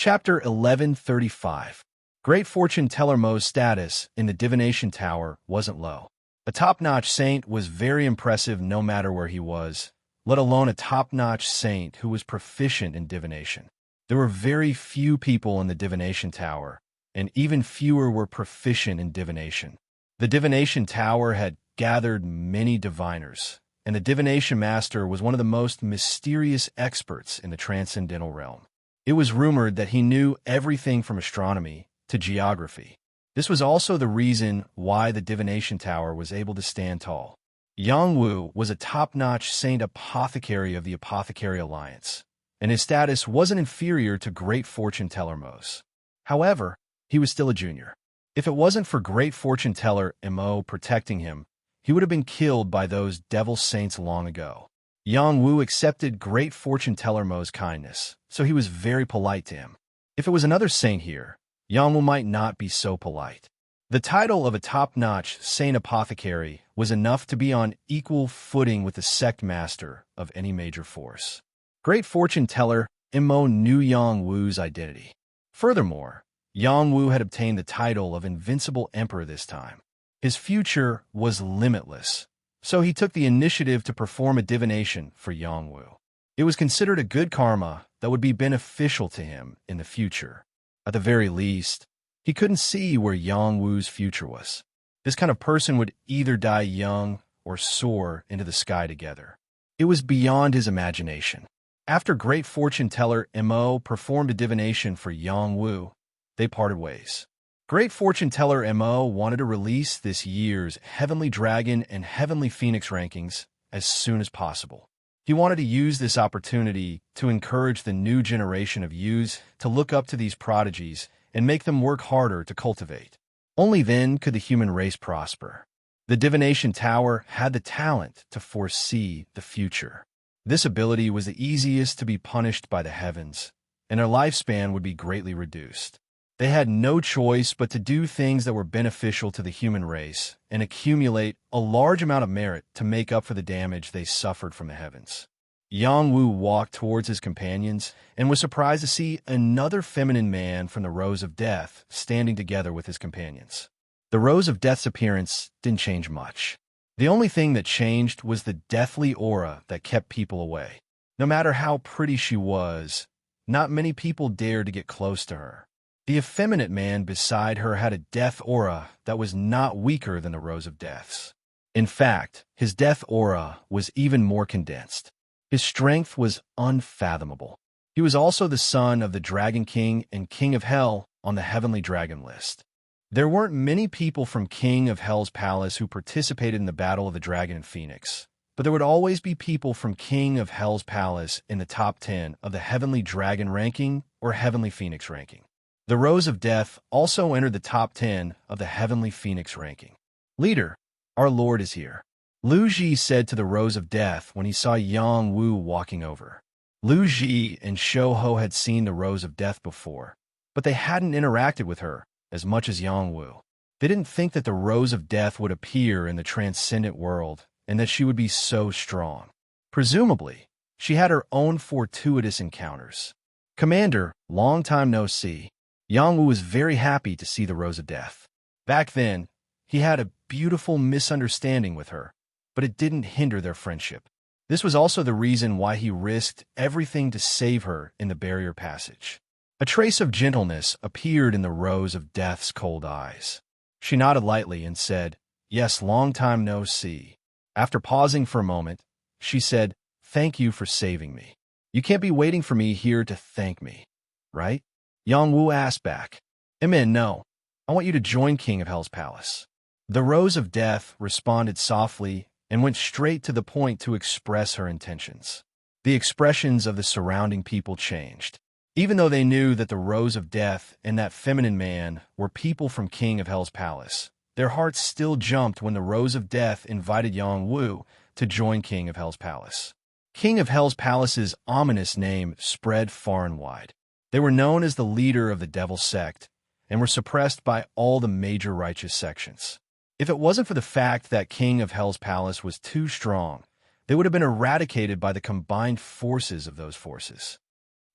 Chapter 1135. Great fortune teller Mo's status in the divination tower wasn't low. A top-notch saint was very impressive no matter where he was, let alone a top-notch saint who was proficient in divination. There were very few people in the divination tower, and even fewer were proficient in divination. The divination tower had gathered many diviners, and the divination master was one of the most mysterious experts in the transcendental realm. It was rumored that he knew everything from astronomy to geography. This was also the reason why the divination tower was able to stand tall. Yang Wu was a top-notch saint apothecary of the Apothecary Alliance, and his status wasn't inferior to great fortune teller Mo's. However, he was still a junior. If it wasn't for great fortune teller Mo protecting him, he would have been killed by those devil saints long ago. Yang Wu accepted great fortune teller Mo's kindness, so he was very polite to him. If it was another saint here, Yang Wu might not be so polite. The title of a top-notch saint apothecary was enough to be on equal footing with the sect master of any major force. Great fortune teller Mo knew Yang Wu's identity. Furthermore, Yang Wu had obtained the title of Invincible Emperor this time. His future was limitless, so he took the initiative to perform a divination for Yang Wu. It was considered a good karma that would be beneficial to him in the future. At the very least, he couldn't see where Yang Wu's future was. This kind of person would either die young or soar into the sky together. It was beyond his imagination. After great fortune teller Mo performed a divination for Yang Wu, they parted ways. Great fortune teller Mo wanted to release this year's Heavenly Dragon and Heavenly Phoenix rankings as soon as possible. He wanted to use this opportunity to encourage the new generation of youths to look up to these prodigies and make them work harder to cultivate. Only then could the human race prosper. The divination tower had the talent to foresee the future. This ability was the easiest to be punished by the heavens, and their lifespan would be greatly reduced. They had no choice but to do things that were beneficial to the human race and accumulate a large amount of merit to make up for the damage they suffered from the heavens. Yang Wu walked towards his companions and was surprised to see another feminine man from the Rose of Death standing together with his companions. The Rose of Death's appearance didn't change much. The only thing that changed was the deathly aura that kept people away. No matter how pretty she was, not many people dared to get close to her. The effeminate man beside her had a death aura that was not weaker than the Rose of Death's. In fact, his death aura was even more condensed. His strength was unfathomable. He was also the son of the Dragon King and King of Hell on the Heavenly Dragon list. There weren't many people from King of Hell's palace who participated in the Battle of the Dragon and Phoenix, but there would always be people from King of Hell's palace in the top 10 of the Heavenly Dragon ranking or Heavenly Phoenix ranking. The Rose of Death also entered the top 10 of the Heavenly Phoenix ranking. "Leader, our Lord is here," Lu Ji said to the Rose of Death when he saw Yang Wu walking over. Lu Ji and Shou Ho had seen the Rose of Death before, but they hadn't interacted with her as much as Yang Wu. They didn't think that the Rose of Death would appear in the transcendent world and that she would be so strong. Presumably, she had her own fortuitous encounters. "Commander, long time no see." Yang Wu was very happy to see the Rose of Death. Back then, he had a beautiful misunderstanding with her, but it didn't hinder their friendship. This was also the reason why he risked everything to save her in the barrier passage. A trace of gentleness appeared in the Rose of Death's cold eyes. She nodded lightly and said, "Yes, long time no see." After pausing for a moment, she said, "Thank you for saving me. You can't be waiting for me here to thank me, right?" Yang Wu asked back. No. I want you to join King of Hell's palace." The Rose of Death responded softly and went straight to the point to express her intentions. The expressions of the surrounding people changed. Even though they knew that the Rose of Death and that feminine man were people from King of Hell's palace, their hearts still jumped when the Rose of Death invited Yang Wu to join King of Hell's palace. King of Hell's palace's ominous name spread far and wide. They were known as the leader of the devil sect and were suppressed by all the major righteous sections. If it wasn't for the fact that King of Hell's palace was too strong, they would have been eradicated by the combined forces of those forces.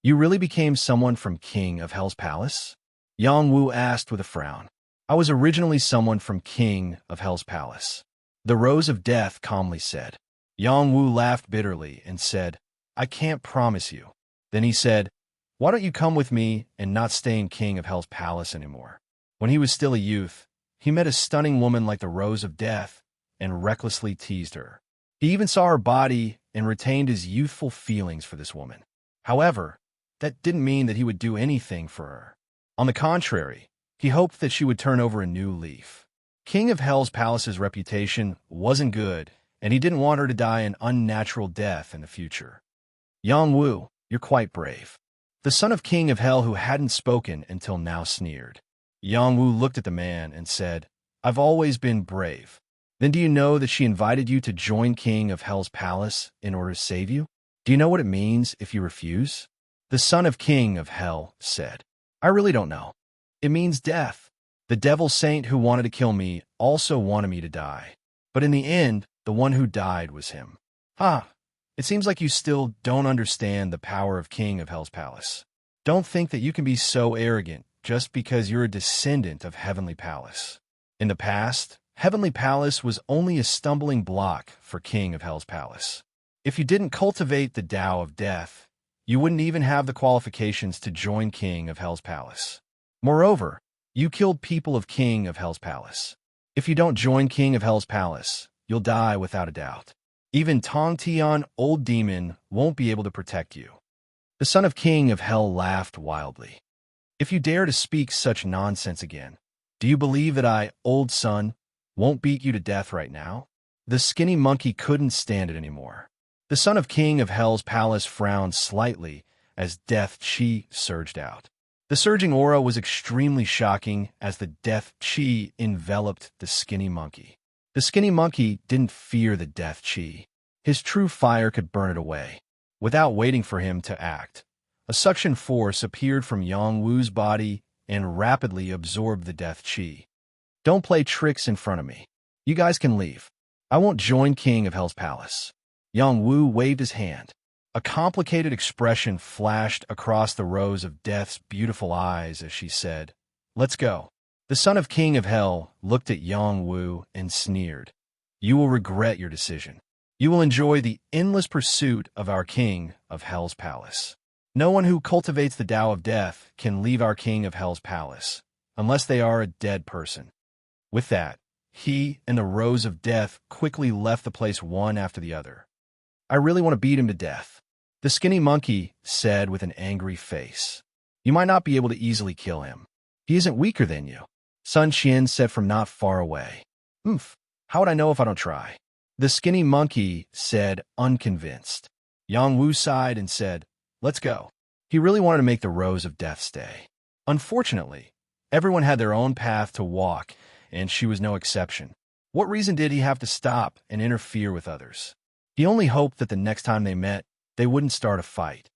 You really became someone from King of Hell's palace? Yang Wu asked with a frown. I was originally someone from King of Hell's palace. The Rose of Death calmly said. Yang Wu laughed bitterly and said, I can't promise you. Then he said, why don't you come with me and not stay in King of Hell's palace anymore? When he was still a youth, he met a stunning woman like the Rose of Death and recklessly teased her. He even saw her body and retained his youthful feelings for this woman. However, that didn't mean that he would do anything for her. On the contrary, he hoped that she would turn over a new leaf. King of Hell's palace's reputation wasn't good, and he didn't want her to die an unnatural death in the future. Yang Wu, you're quite brave. The son of King of Hell who hadn't spoken until now sneered. Yang Wu looked at the man and said, I've always been brave. Then do you know that she invited you to join King of Hell's palace in order to save you? Do you know what it means if you refuse? The son of King of Hell said, I really don't know. It means death. The devil saint who wanted to kill me also wanted me to die. But in the end, the one who died was him. It seems like you still don't understand the power of King of Hell's palace. Don't think that you can be so arrogant just because you're a descendant of Heavenly Palace. In the past, Heavenly Palace was only a stumbling block for King of Hell's palace. If you didn't cultivate the Tao of Death, you wouldn't even have the qualifications to join King of Hell's palace. Moreover, you killed people of King of Hell's palace. If you don't join King of Hell's palace, you'll die without a doubt. Even Tong Tian, old demon, won't be able to protect you. The son of King of Hell laughed wildly. If you dare to speak such nonsense again, do you believe that I, old son, won't beat you to death right now? The skinny monkey couldn't stand it anymore. The son of King of Hell's palace frowned slightly as death chi surged out. The surging aura was extremely shocking as the death chi enveloped the skinny monkey. The skinny monkey didn't fear the death chi. His true fire could burn it away. Without waiting for him to act, a suction force appeared from Yang Wu's body and rapidly absorbed the death chi. Don't play tricks in front of me. You guys can leave. I won't join King of Hell's palace. Yang Wu waved his hand. A complicated expression flashed across the rows of Death's beautiful eyes as she said, Let's go. The son of King of Hell looked at Yang Wu and sneered. You will regret your decision. You will enjoy the endless pursuit of our King of Hell's palace. No one who cultivates the Tao of Death can leave our King of Hell's palace, unless they are a dead person. With that, he and the Rose of Death quickly left the place one after the other. I really want to beat him to death, the skinny monkey said with an angry face. You might not be able to easily kill him. He isn't weaker than you, Sun Qian said from not far away. How would I know if I don't try? The skinny monkey said, unconvinced. Yang Wu sighed and said, Let's go. He really wanted to make the Rose of Death stay. Unfortunately, everyone had their own path to walk, and she was no exception. What reason did he have to stop and interfere with others? He only hoped that the next time they met, they wouldn't start a fight.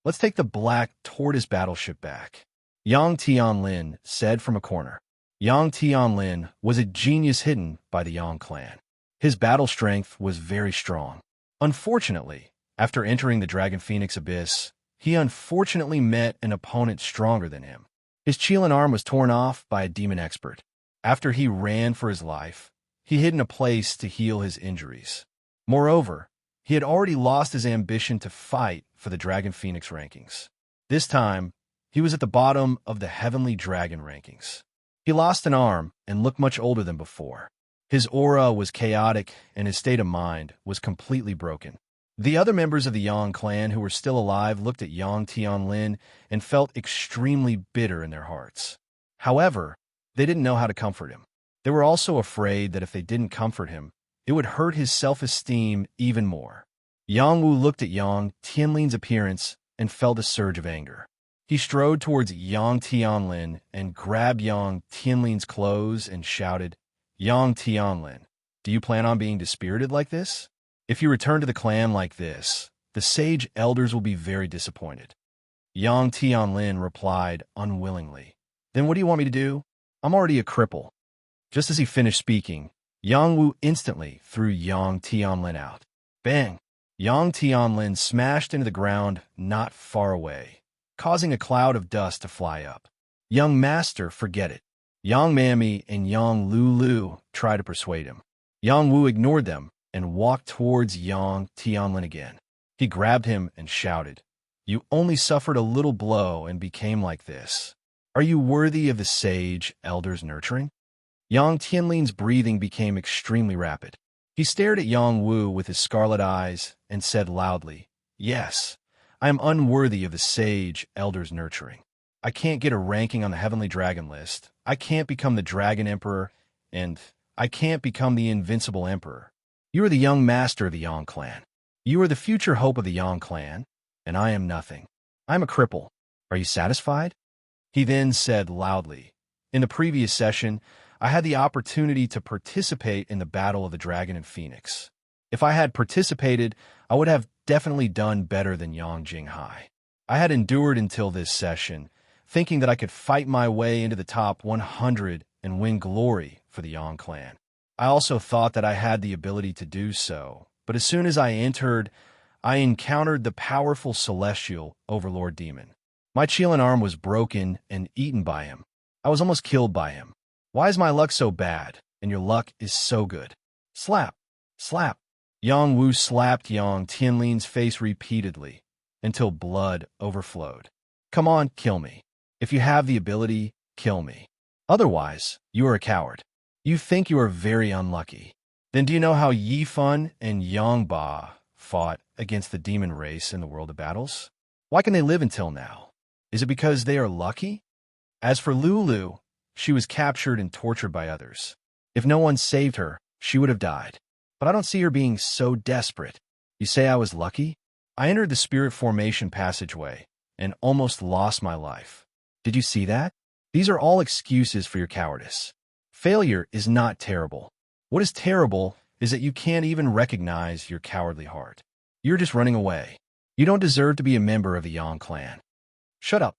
Let's take the black tortoise battleship back, Yang Tianlin said from a corner. Yang Tianlin was a genius hidden by the Yang clan. His battle strength was very strong. Unfortunately, after entering the Dragon Phoenix Abyss, he unfortunately met an opponent stronger than him. His Qilin arm was torn off by a demon expert. After he ran for his life, he hid in a place to heal his injuries. Moreover, he had already lost his ambition to fight for the Dragon Phoenix rankings. This time, he was at the bottom of the Heavenly Dragon rankings. He lost an arm and looked much older than before. His aura was chaotic and his state of mind was completely broken. The other members of the Yang clan who were still alive looked at Yang Tianlin and felt extremely bitter in their hearts. However, they didn't know how to comfort him. They were also afraid that if they didn't comfort him, it would hurt his self-esteem even more. Yang Wu looked at Yang Tianlin's appearance and felt a surge of anger. He strode towards Yang Tianlin and grabbed Yang Tianlin's clothes and shouted, Yang Tianlin, do you plan on being dispirited like this? If you return to the clan like this, the sage elders will be very disappointed. Yang Tianlin replied unwillingly. Then what do you want me to do? I'm already a cripple. Just as he finished speaking, Yang Wu instantly threw Yang Tianlin out. Bang! Yang Tianlin smashed into the ground not far away, causing a cloud of dust to fly up. Young master, forget it. Yang Mami and Yang Lulu tried to persuade him. Yang Wu ignored them and walked towards Yang Tianlin again. He grabbed him and shouted, "You only suffered a little blow and became like this. Are you worthy of the sage elder's nurturing?" Yang Tianlin's breathing became extremely rapid. He stared at Yang Wu with his scarlet eyes and said loudly, "Yes, I am unworthy of the sage elder's nurturing. I can't get a ranking on the heavenly dragon list. I can't become the dragon emperor, and I can't become the invincible emperor. You are the young master of the Yang clan. You are the future hope of the Yang clan, and I am nothing. I am a cripple. Are you satisfied?" He then said loudly, "In the previous session, I had the opportunity to participate in the Battle of the Dragon and Phoenix. If I had participated, I would have definitely done better than Yang Jinghai. I had endured until this session, thinking that I could fight my way into the top 100 and win glory for the Yang clan. I also thought that I had the ability to do so, but as soon as I entered, I encountered the powerful celestial overlord demon. My Qilin arm was broken and eaten by him. I was almost killed by him. Why is my luck so bad, and your luck is so good?" Slap! Slap! Yang Wu slapped Yang Tianlin's face repeatedly until blood overflowed. "Come on, kill me. If you have the ability, kill me. Otherwise, you are a coward. You think you are very unlucky. Then do you know how Yi Fun and Yang Ba fought against the demon race in the world of battles? Why can they live until now? Is it because they are lucky? As for Lulu, she was captured and tortured by others. If no one saved her, she would have died. But I don't see her being so desperate. You say I was lucky? I entered the spirit formation passageway and almost lost my life. Did you see that? These are all excuses for your cowardice. Failure is not terrible. What is terrible is that you can't even recognize your cowardly heart. You're just running away. You don't deserve to be a member of the Yang clan. Shut up."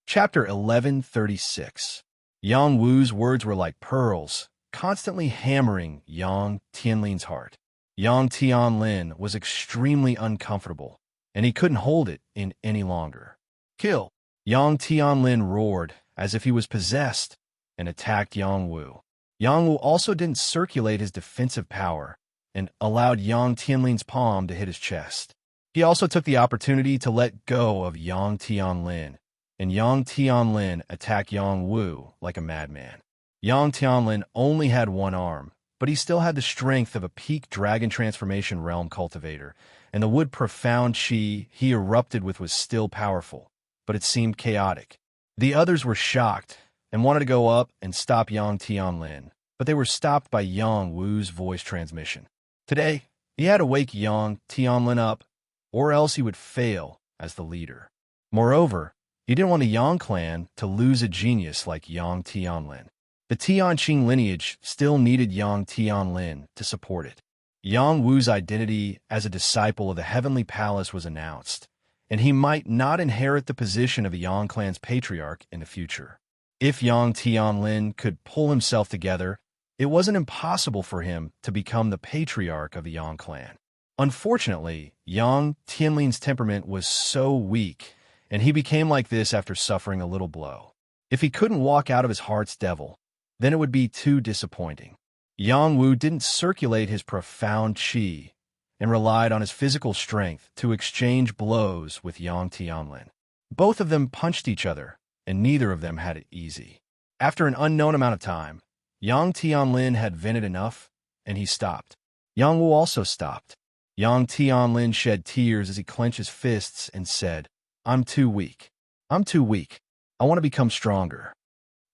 Chapter 1136. Yang Wu's words were like pearls, constantly hammering Yang Tianlin's heart. Yang Tianlin was extremely uncomfortable, and he couldn't hold it in any longer. "Kill!" Yang Tianlin roared as if he was possessed and attacked Yang Wu. Yang Wu also didn't circulate his defensive power and allowed Yang Tianlin's palm to hit his chest. He also took the opportunity to let go of Yang Tianlin, and Yang Tianlin attacked Yang Wu like a madman. Yang Tianlin only had one arm, but he still had the strength of a peak dragon transformation realm cultivator, and the wood profound chi he erupted with was still powerful, but it seemed chaotic. The others were shocked and wanted to go up and stop Yang Tianlin, but they were stopped by Yang Wu's voice transmission. Today, he had to wake Yang Tianlin up, or else he would fail as the leader. Moreover, he didn't want the Yang clan to lose a genius like Yang Tianlin. The Tianqing lineage still needed Yang Tianlin to support it. Yang Wu's identity as a disciple of the Heavenly Palace was announced, and he might not inherit the position of the Yang clan's patriarch in the future. If Yang Tianlin could pull himself together, it wasn't impossible for him to become the patriarch of the Yang clan. Unfortunately, Yang Tianlin's temperament was so weak, and he became like this after suffering a little blow. If he couldn't walk out of his heart's devil, then it would be too disappointing. Yang Wu didn't circulate his profound qi and relied on his physical strength to exchange blows with Yang Tianlin. Both of them punched each other, and neither of them had it easy. After an unknown amount of time, Yang Tianlin had vented enough, and he stopped. Yang Wu also stopped. Yang Tianlin shed tears as he clenched his fists and said, "I'm too weak. I'm too weak. I want to become stronger."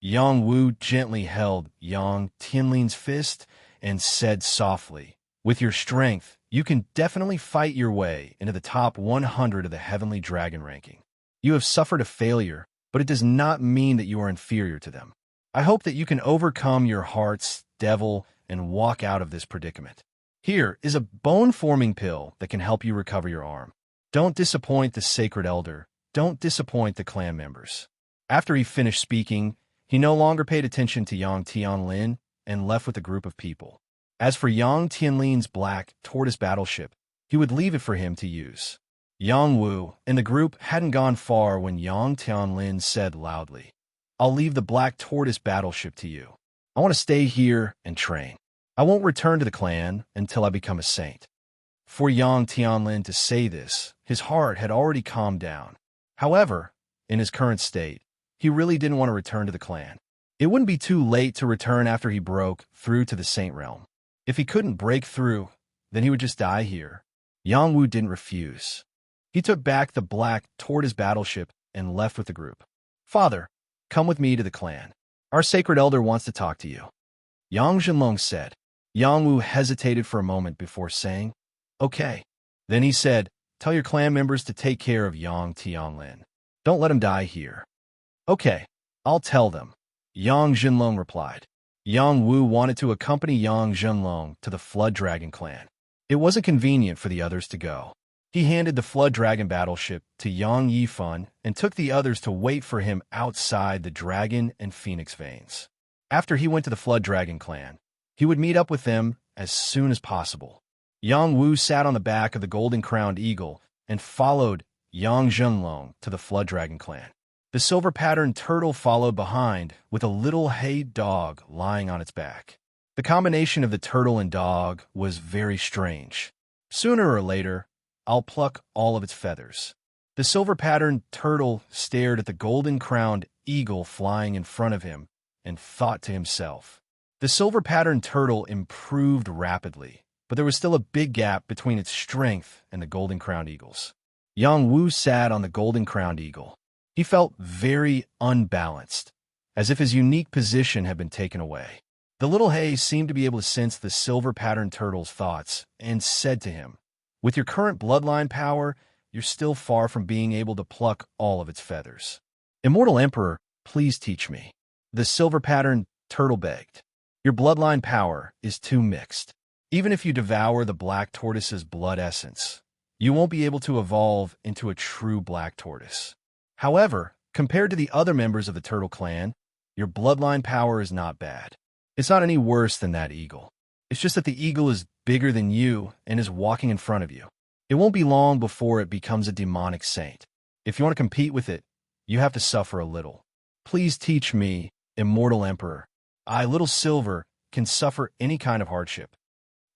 Yang Wu gently held Yang Tianlin's fist and said softly, "With your strength, you can definitely fight your way into the top 100 of the Heavenly Dragon ranking. You have suffered a failure, but it does not mean that you are inferior to them. I hope that you can overcome your heart's devil and walk out of this predicament. Here is a bone-forming pill that can help you recover your arm. Don't disappoint the Sacred Elder. Don't disappoint the clan members." After he finished speaking, he no longer paid attention to Yang Tianlin and left with a group of people. As for Yang Tianlin's black tortoise battleship, he would leave it for him to use. Yang Wu and the group hadn't gone far when Yang Tianlin said loudly, "I'll leave the Black Tortoise battleship to you. I want to stay here and train. I won't return to the clan until I become a saint." For Yang Tianlin to say this, his heart had already calmed down. However, in his current state, he really didn't want to return to the clan. It wouldn't be too late to return after he broke through to the Saint Realm. If he couldn't break through, then he would just die here. Yang Wu didn't refuse. He took back the Black Tortoise battleship and left with the group. "Father, come with me to the clan. Our sacred elder wants to talk to you," Yang Jinlong said. Yang Wu hesitated for a moment before saying, "Okay." Then he said, "Tell your clan members to take care of Yang Tianlin. Don't let him die here." "Okay, I'll tell them," Yang Jinlong replied. Yang Wu wanted to accompany Yang Jinlong to the Flood Dragon clan. It wasn't convenient for the others to go. He handed the Flood Dragon battleship to Yang Yifan and took the others to wait for him outside the Dragon and Phoenix Veins. After he went to the Flood Dragon clan, he would meet up with them as soon as possible. Yang Wu sat on the back of the golden-crowned eagle and followed Yang Zhenlong to the Flood Dragon clan. The silver-patterned turtle followed behind with a little hay dog lying on its back. The combination of the turtle and dog was very strange. Sooner or later, I'll pluck all of its feathers. The silver-patterned turtle stared at the golden-crowned eagle flying in front of him and thought to himself. The silver-patterned turtle improved rapidly, but there was still a big gap between its strength and the golden-crowned eagle's. Yang Wu sat on the golden-crowned eagle. He felt very unbalanced, as if his unique position had been taken away. The little hay seemed to be able to sense the silver-patterned turtle's thoughts and said to him, "With your current bloodline power, you're still far from being able to pluck all of its feathers. Immortal Emperor, please teach me." The silver-patterned turtle begged. "Your bloodline power is too mixed. Even if you devour the Black Tortoise's blood essence, you won't be able to evolve into a true Black Tortoise. However, compared to the other members of the Turtle Clan, your bloodline power is not bad. It's not any worse than that eagle. It's just that the eagle is bigger than you and is walking in front of you. It won't be long before it becomes a demonic saint. If you want to compete with it, you have to suffer a little. Please teach me, Immortal Emperor. I, Little Silver, can suffer any kind of hardship."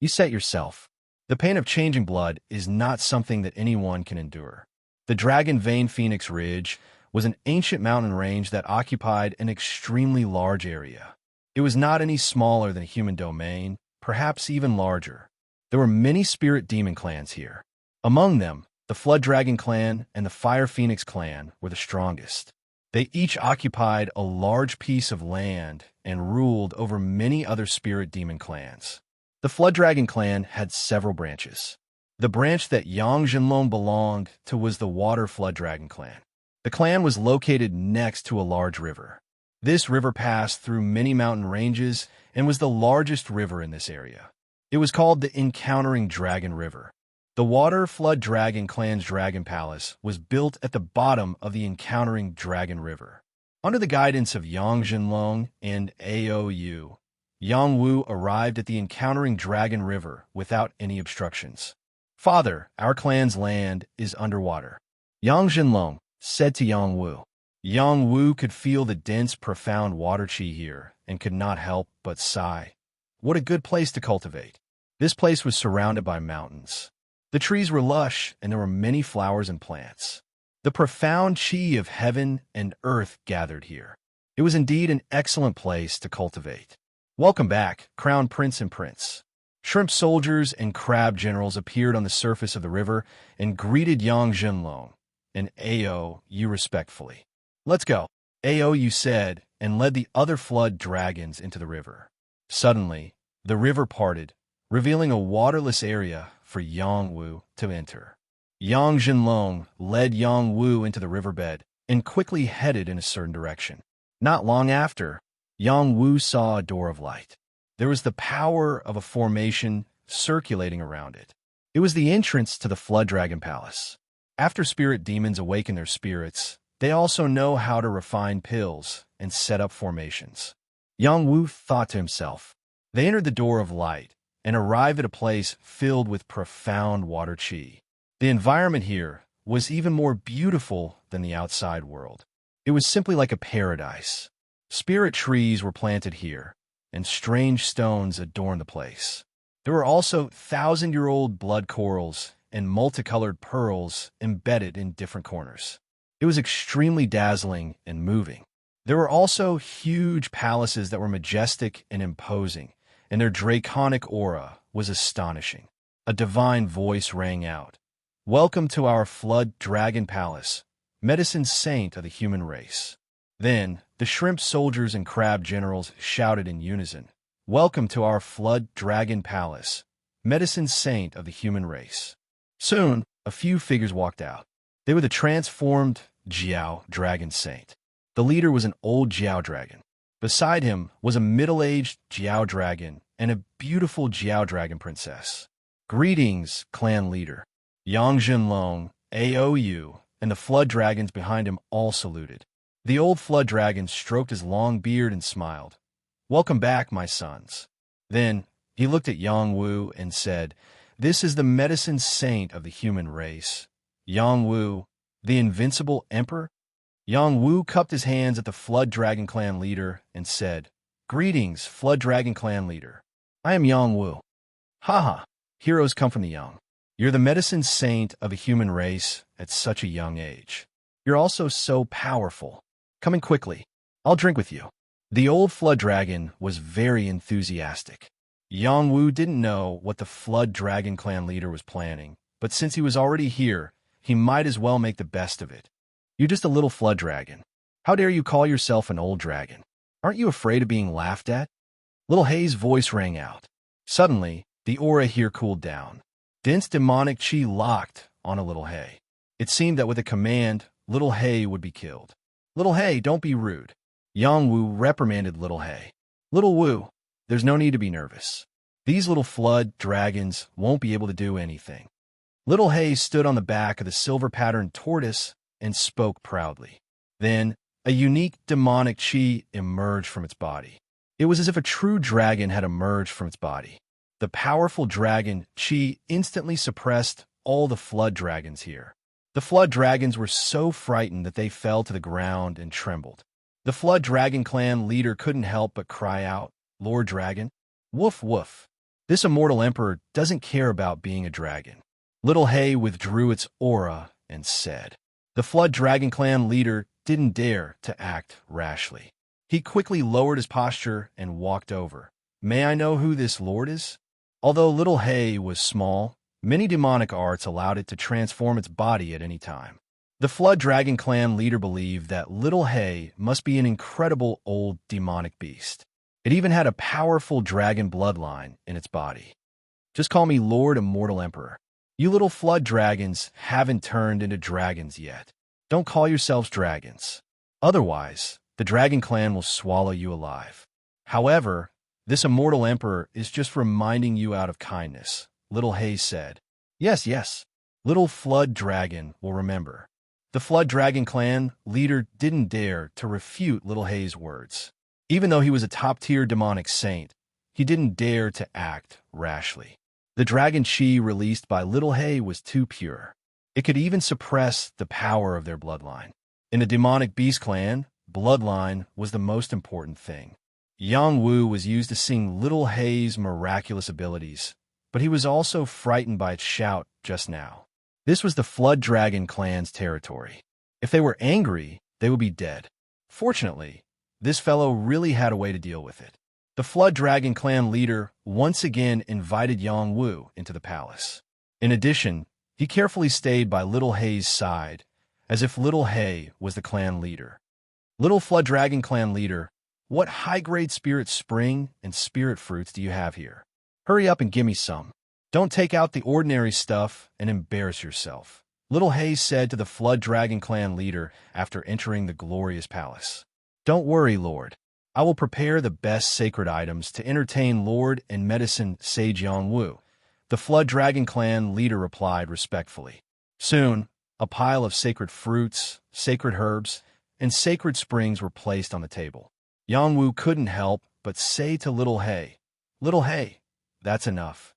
You said yourself. The pain of changing blood is not something that anyone can endure. The Dragon Vein Phoenix Ridge was an ancient mountain range that occupied an extremely large area. It was not any smaller than a human domain, perhaps even larger. There were many spirit demon clans here. Among them, the Flood Dragon clan and the Fire Phoenix clan were the strongest. They each occupied a large piece of land and ruled over many other spirit demon clans. The Flood Dragon clan had several branches. The branch that Yang Zhenlong belonged to was the Water Flood Dragon clan. The clan was located next to a large river. This river passed through many mountain ranges and was the largest river in this area. It was called the Encountering Dragon River. The Water Flood Dragon clan's dragon palace was built at the bottom of the Encountering Dragon River. Under the guidance of Yang Zhenlong and Aou, Yang Wu arrived at the Encountering Dragon River without any obstructions. "Father, our clan's land is underwater," Yang Zhenlong said to Yang Wu. Yang Wu could feel the dense, profound water chi here and could not help but sigh. What a good place to cultivate. This place was surrounded by mountains. The trees were lush and there were many flowers and plants. The profound chi of heaven and earth gathered here. It was indeed an excellent place to cultivate. "Welcome back, Crown Prince and Prince." Shrimp soldiers and crab generals appeared on the surface of the river and greeted Yang Zhenlong and Aou respectfully. "Let's go," Aou said, and led the other flood dragons into the river. Suddenly, the river parted, revealing a waterless area for Yang Wu to enter. Yang Zhenlong led Yang Wu into the riverbed and quickly headed in a certain direction. Not long after, Yang Wu saw a door of light. There was the power of a formation circulating around it. It was the entrance to the Flood Dragon Palace. After spirit demons awaken their spirits, they also know how to refine pills and set up formations. Yang Wu thought to himself. They entered the door of light and arrived at a place filled with profound water chi. The environment here was even more beautiful than the outside world. It was simply like a paradise. Spirit trees were planted here, and strange stones adorned the place. There were also thousand-year-old blood corals and multicolored pearls embedded in different corners. It was extremely dazzling and moving. There were also huge palaces that were majestic and imposing, and their draconic aura was astonishing. A divine voice rang out. "Welcome to our Flood Dragon Palace, medicine saint of the human race." Then, the shrimp soldiers and crab generals shouted in unison, "Welcome to our Flood Dragon Palace, medicine saint of the human race." Soon, a few figures walked out. They were the transformed Jiao Dragon Saint. The leader was an old Jiao Dragon. Beside him was a middle-aged Jiao Dragon and a beautiful Jiao Dragon Princess. "Greetings, clan leader." Yang Jinlong, AOU, and the Flood Dragons behind him all saluted. The old Flood Dragon stroked his long beard and smiled. "Welcome back, my sons." Then he looked at Yang Wu and said, "This is the medicine saint of the human race, Yang Wu, the invincible emperor." Yang Wu cupped his hands at the Flood Dragon Clan leader and said, "Greetings, Flood Dragon Clan leader. I am Yang Wu." "Haha, heroes come from the young. You're the medicine saint of the human race at such a young age. You're also so powerful. Come in quickly. I'll drink with you." The old Flood Dragon was very enthusiastic. Yang Wu didn't know what the Flood Dragon Clan leader was planning, but since he was already here, he might as well make the best of it. "You're just a little Flood Dragon. How dare you call yourself an old dragon? Aren't you afraid of being laughed at?" Little Hei's voice rang out. Suddenly, the aura here cooled down. Dense demonic chi locked on a Little Hei. It seemed that with a command, Little Hei would be killed. "Little Hei, don't be rude." Yang Wu reprimanded Little Hei. "Little Wu, there's no need to be nervous. These little Flood Dragons won't be able to do anything." Little Hei stood on the back of the silver-patterned tortoise and spoke proudly. Then, a unique demonic chi emerged from its body. It was as if a true dragon had emerged from its body. The powerful dragon chi instantly suppressed all the Flood Dragons here. The Flood Dragons were so frightened that they fell to the ground and trembled. The Flood Dragon Clan leader couldn't help but cry out, "Lord Dragon, woof woof. This immortal emperor doesn't care about being a dragon." Little Hei withdrew its aura and said. The Flood Dragon Clan leader didn't dare to act rashly. He quickly lowered his posture and walked over. "May I know who this lord is?" Although Little Hei was small, many demonic arts allowed it to transform its body at any time. The Flood Dragon Clan leader believed that Little Hei must be an incredible old demonic beast. It even had a powerful dragon bloodline in its body. "Just call me Lord Immortal Emperor. You little Flood Dragons haven't turned into dragons yet. Don't call yourselves dragons. Otherwise, the Dragon Clan will swallow you alive. However, this Immortal Emperor is just reminding you out of kindness," Little Hei said. "Yes, yes. Little Flood Dragon will remember." The Flood Dragon Clan leader didn't dare to refute Little Hei's words. Even though he was a top-tier demonic saint, he didn't dare to act rashly. The dragon chi released by Little Hei was too pure. It could even suppress the power of their bloodline. In the demonic beast clan, bloodline was the most important thing. Yang Wu was used to seeing Little Hei's miraculous abilities, but he was also frightened by its shout just now. This was the Flood Dragon Clan's territory. If they were angry, they would be dead. Fortunately, this fellow really had a way to deal with it. The Flood Dragon Clan leader once again invited Yang Wu into the palace. In addition, he carefully stayed by Little Hei's side, as if Little Hei was the clan leader. "Little Flood Dragon Clan leader, what high-grade spirit spring and spirit fruits do you have here? Hurry up and give me some. Don't take out the ordinary stuff and embarrass yourself," Little Hei said to the Flood Dragon Clan leader after entering the glorious palace. "Don't worry, Lord. I will prepare the best sacred items to entertain Lord and Medicine Sage Yang Wu," the Flood Dragon Clan leader replied respectfully. Soon, a pile of sacred fruits, sacred herbs, and sacred springs were placed on the table. Yang Wu couldn't help but say to Little Hei, "Little Hei, that's enough.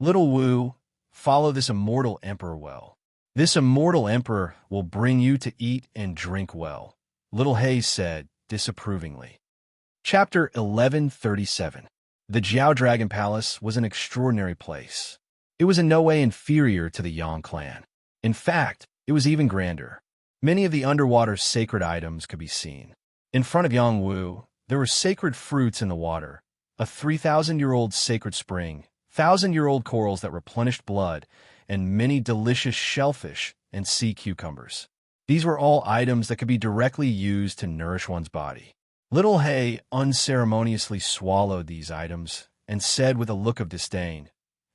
Little Wu, follow this immortal emperor well." This immortal emperor will bring you to eat and drink well, Little Hay said disapprovingly. Chapter 1137. The Jiao Dragon Palace was an extraordinary place. It was in no way inferior to the Yang clan. In fact, it was even grander. Many of the underwater sacred items could be seen. In front of Yang Wu, there were sacred fruits in the water, a 3,000-year-old sacred spring, 1,000-year-old corals that replenished blood, and many delicious shellfish and sea cucumbers. These were all items that could be directly used to nourish one's body. Little Hay unceremoniously swallowed these items and said with a look of disdain,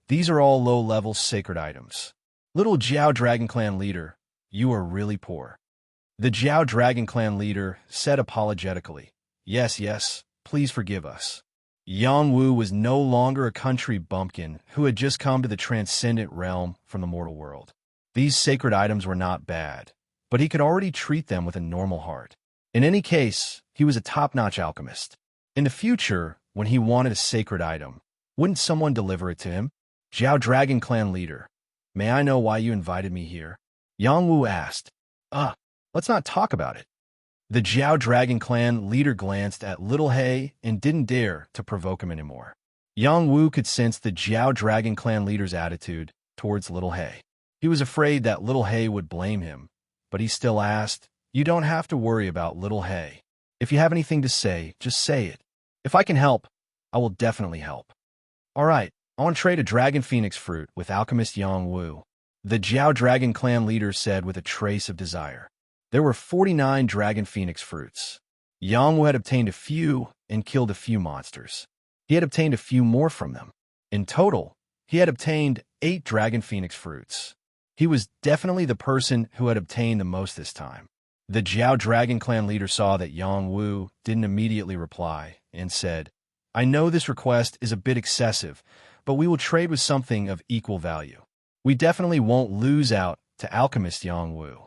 "These are all low-level sacred items. Little Jiao Dragon Clan leader, you are really poor." The Jiao Dragon Clan leader said apologetically, Yes, please forgive us." Yang Wu was no longer a country bumpkin who had just come to the transcendent realm from the mortal world. These sacred items were not bad, but he could already treat them with a normal heart. In any case, he was a top-notch alchemist. In the future, when he wanted a sacred item, wouldn't someone deliver it to him? Jiao Dragon Clan leader, may I know why you invited me here? Yang Wu asked. Let's not talk about it. The Jiao Dragon Clan leader glanced at Little Hay and didn't dare to provoke him anymore. Yang Wu could sense the Jiao Dragon Clan leader's attitude towards Little Hay. He was afraid that Little Hay would blame him, but he still asked, "You don't have to worry about Little Hay. If you have anything to say, just say it. If I can help, I will definitely help." "All right, I want to trade a Dragon Phoenix fruit with alchemist Yang Wu," the Jiao Dragon Clan leader said with a trace of desire. There were 49 Dragon Phoenix fruits. Yang Wu had obtained a few and killed a few monsters. He had obtained a few more from them. In total, he had obtained 8 Dragon Phoenix fruits. He was definitely the person who had obtained the most this time. The Jiao Dragon Clan leader saw that Yang Wu didn't immediately reply and said, "I know this request is a bit excessive, but we will trade with something of equal value. We definitely won't lose out to alchemist Yang Wu."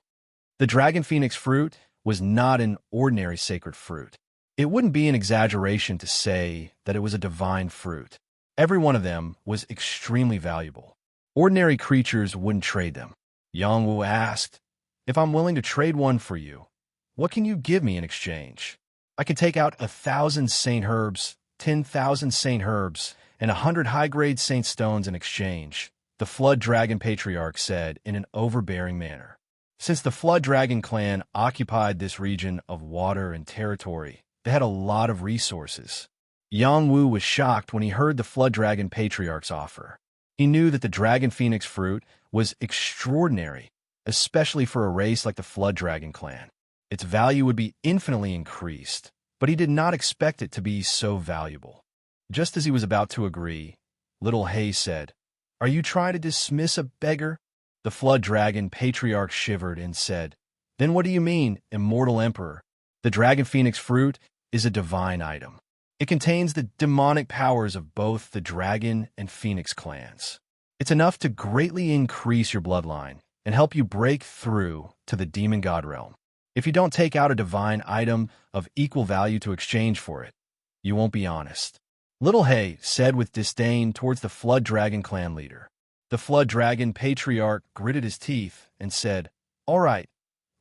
The Dragon Phoenix fruit was not an ordinary sacred fruit. It wouldn't be an exaggeration to say that it was a divine fruit. Every one of them was extremely valuable. Ordinary creatures wouldn't trade them. Yang Wu asked, "If I'm willing to trade one for you, what can you give me in exchange?" "I can take out 1,000 saint herbs, 10,000 saint herbs, and 100 high-grade saint stones in exchange," the Flood Dragon Patriarch said in an overbearing manner. Since the Flood Dragon clan occupied this region of water and territory, they had a lot of resources. Yang Wu was shocked when he heard the Flood Dragon Patriarch's offer. He knew that the Dragon Phoenix fruit was extraordinary, especially for a race like the Flood Dragon clan. Its value would be infinitely increased, but he did not expect it to be so valuable. Just as he was about to agree, Little Hay said, "Are you trying to dismiss a beggar?" The Flood Dragon Patriarch shivered and said, "Then what do you mean, immortal emperor? The Dragon Phoenix fruit is a divine item. It contains the demonic powers of both the Dragon and Phoenix clans. It's enough to greatly increase your bloodline and help you break through to the demon god realm. If you don't take out a divine item of equal value to exchange for it, you won't be honest." Little Hay said with disdain towards the Flood Dragon clan leader. The Flood Dragon Patriarch gritted his teeth and said, "All right,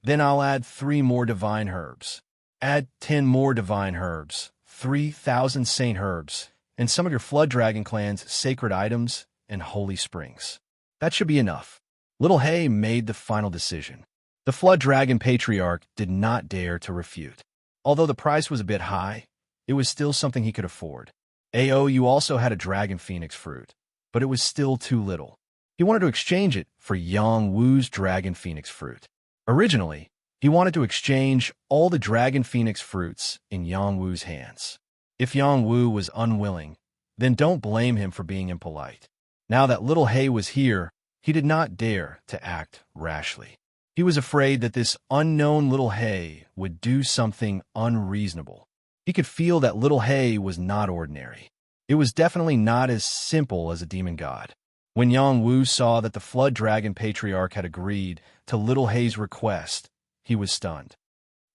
then I'll add 3 more divine herbs. Add 10 more divine herbs, 3,000 saint herbs, and some of your Flood Dragon clan's sacred items and holy springs. That should be enough." Little Hay made the final decision. The Flood Dragon Patriarch did not dare to refute. Although the price was a bit high, it was still something he could afford. You also had a Dragon Phoenix fruit, but it was still too little. He wanted to exchange it for Yang Wu's Dragon Phoenix fruit. Originally, he wanted to exchange all the Dragon Phoenix fruits in Yang Wu's hands. If Yang Wu was unwilling, then don't blame him for being impolite. Now that Little Hay was here, he did not dare to act rashly. He was afraid that this unknown Little Hay would do something unreasonable. He could feel that Little Hay was not ordinary. It was definitely not as simple as a demon god. When Yang Wu saw that the Flood Dragon Patriarch had agreed to Little Hay's request, he was stunned.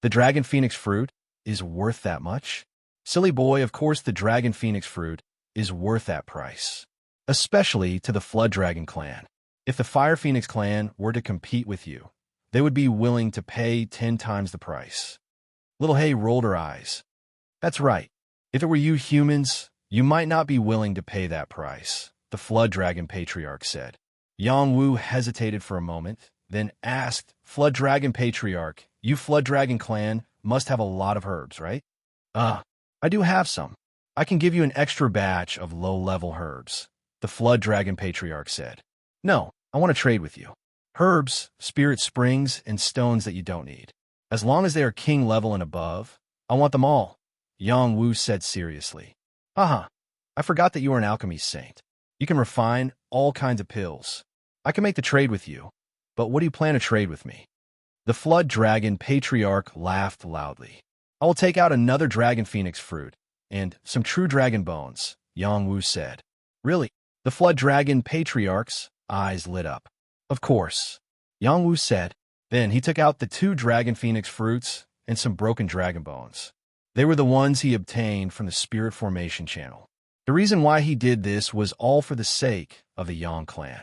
"The Dragon Phoenix fruit is worth that much?" "Silly boy, of course the Dragon Phoenix fruit is worth that price. Especially to the Flood Dragon clan. If the Fire Phoenix clan were to compete with you, they would be willing to pay 10 times the price. Little Hay rolled her eyes. That's right. If it were you humans, you might not be willing to pay that price, the Flood Dragon Patriarch said. Yang Wu hesitated for a moment, then asked, Flood Dragon Patriarch, you Flood Dragon clan must have a lot of herbs, right? I do have some. I can give you an extra batch of low-level herbs, the Flood Dragon Patriarch said. No, I want to trade with you. Herbs, spirit springs, and stones that you don't need. As long as they are king level and above, I want them all, Yang Wu said seriously. I forgot that you are an alchemy saint. You can refine all kinds of pills. I can make the trade with you, but what do you plan to trade with me? The Flood Dragon Patriarch laughed loudly. I will take out another Dragon Phoenix fruit and some true dragon bones, Yang Wu said. Really? The Flood Dragon Patriarch's eyes lit up. Of course, Yang Wu said. Then he took out the 2 Dragon Phoenix fruits and some broken dragon bones. They were the ones he obtained from the Spirit Formation channel. The reason why he did this was all for the sake of the Yang clan.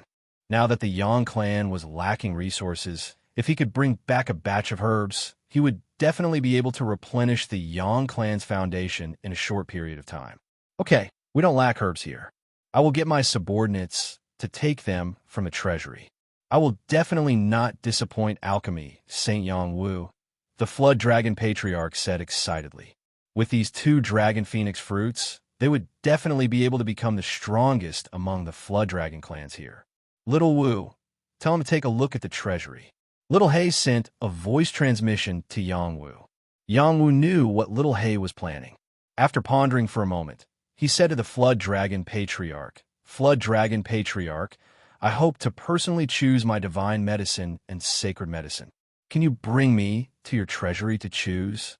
Now that the Yang clan was lacking resources, if he could bring back a batch of herbs, he would definitely be able to replenish the Yang clan's foundation in a short period of time. Okay, we don't lack herbs here. I will get my subordinates to take them from the treasury. I will definitely not disappoint alchemy, Saint Yang Wu, the Flood Dragon Patriarch said excitedly. With these 2 Dragon Phoenix fruits, they would definitely be able to become the strongest among the Flood Dragon clans here. Little Wu, tell him to take a look at the treasury. Little Hay sent a voice transmission to Yang Wu. Yang Wu knew what Little Hay was planning. After pondering for a moment, he said to the Flood Dragon Patriarch, Flood Dragon Patriarch, I hope to personally choose my divine medicine and sacred medicine. Can you bring me to your treasury to choose?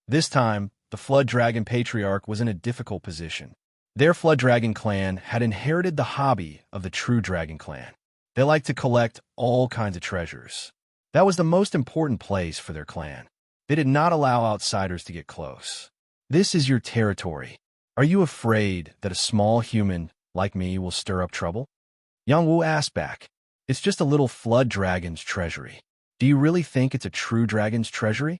This time, the Flood Dragon Patriarch was in a difficult position. Their Flood Dragon clan had inherited the hobby of the True Dragon clan. They liked to collect all kinds of treasures. That was the most important place for their clan. They did not allow outsiders to get close. This is your territory. Are you afraid that a small human like me will stir up trouble? Yang Wu asked back. It's just a little Flood Dragon's treasury. Do you really think it's a True Dragon's treasury?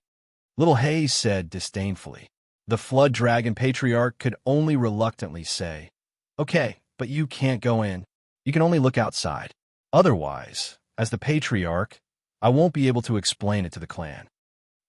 Little Hay said disdainfully. The Flood Dragon Patriarch could only reluctantly say, Okay, but you can't go in. You can only look outside. Otherwise, as the Patriarch, I won't be able to explain it to the clan.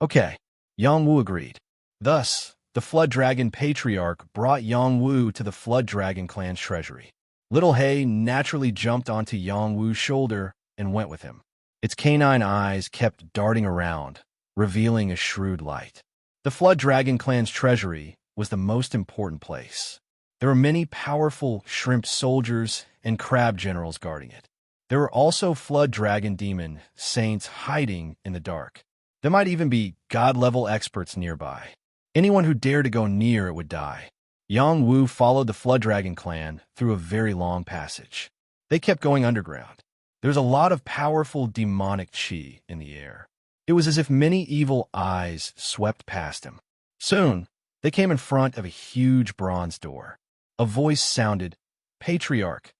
Okay, Yang Wu agreed. Thus, the Flood Dragon Patriarch brought Yang Wu to the Flood Dragon clan's treasury. Little Hay naturally jumped onto Yang Wu's shoulder and went with him. Its canine eyes kept darting around, revealing a shrewd light. The Flood Dragon clan's treasury was the most important place. There were many powerful shrimp soldiers and crab generals guarding it. There were also Flood Dragon demon saints hiding in the dark. There might even be god-level experts nearby. Anyone who dared to go near it would die. Yang Wu followed the Flood Dragon clan through a very long passage. They kept going underground. There was a lot of powerful demonic chi in the air. It was as if many evil eyes swept past him. Soon, they came in front of a huge bronze door. A voice sounded, Patriarch,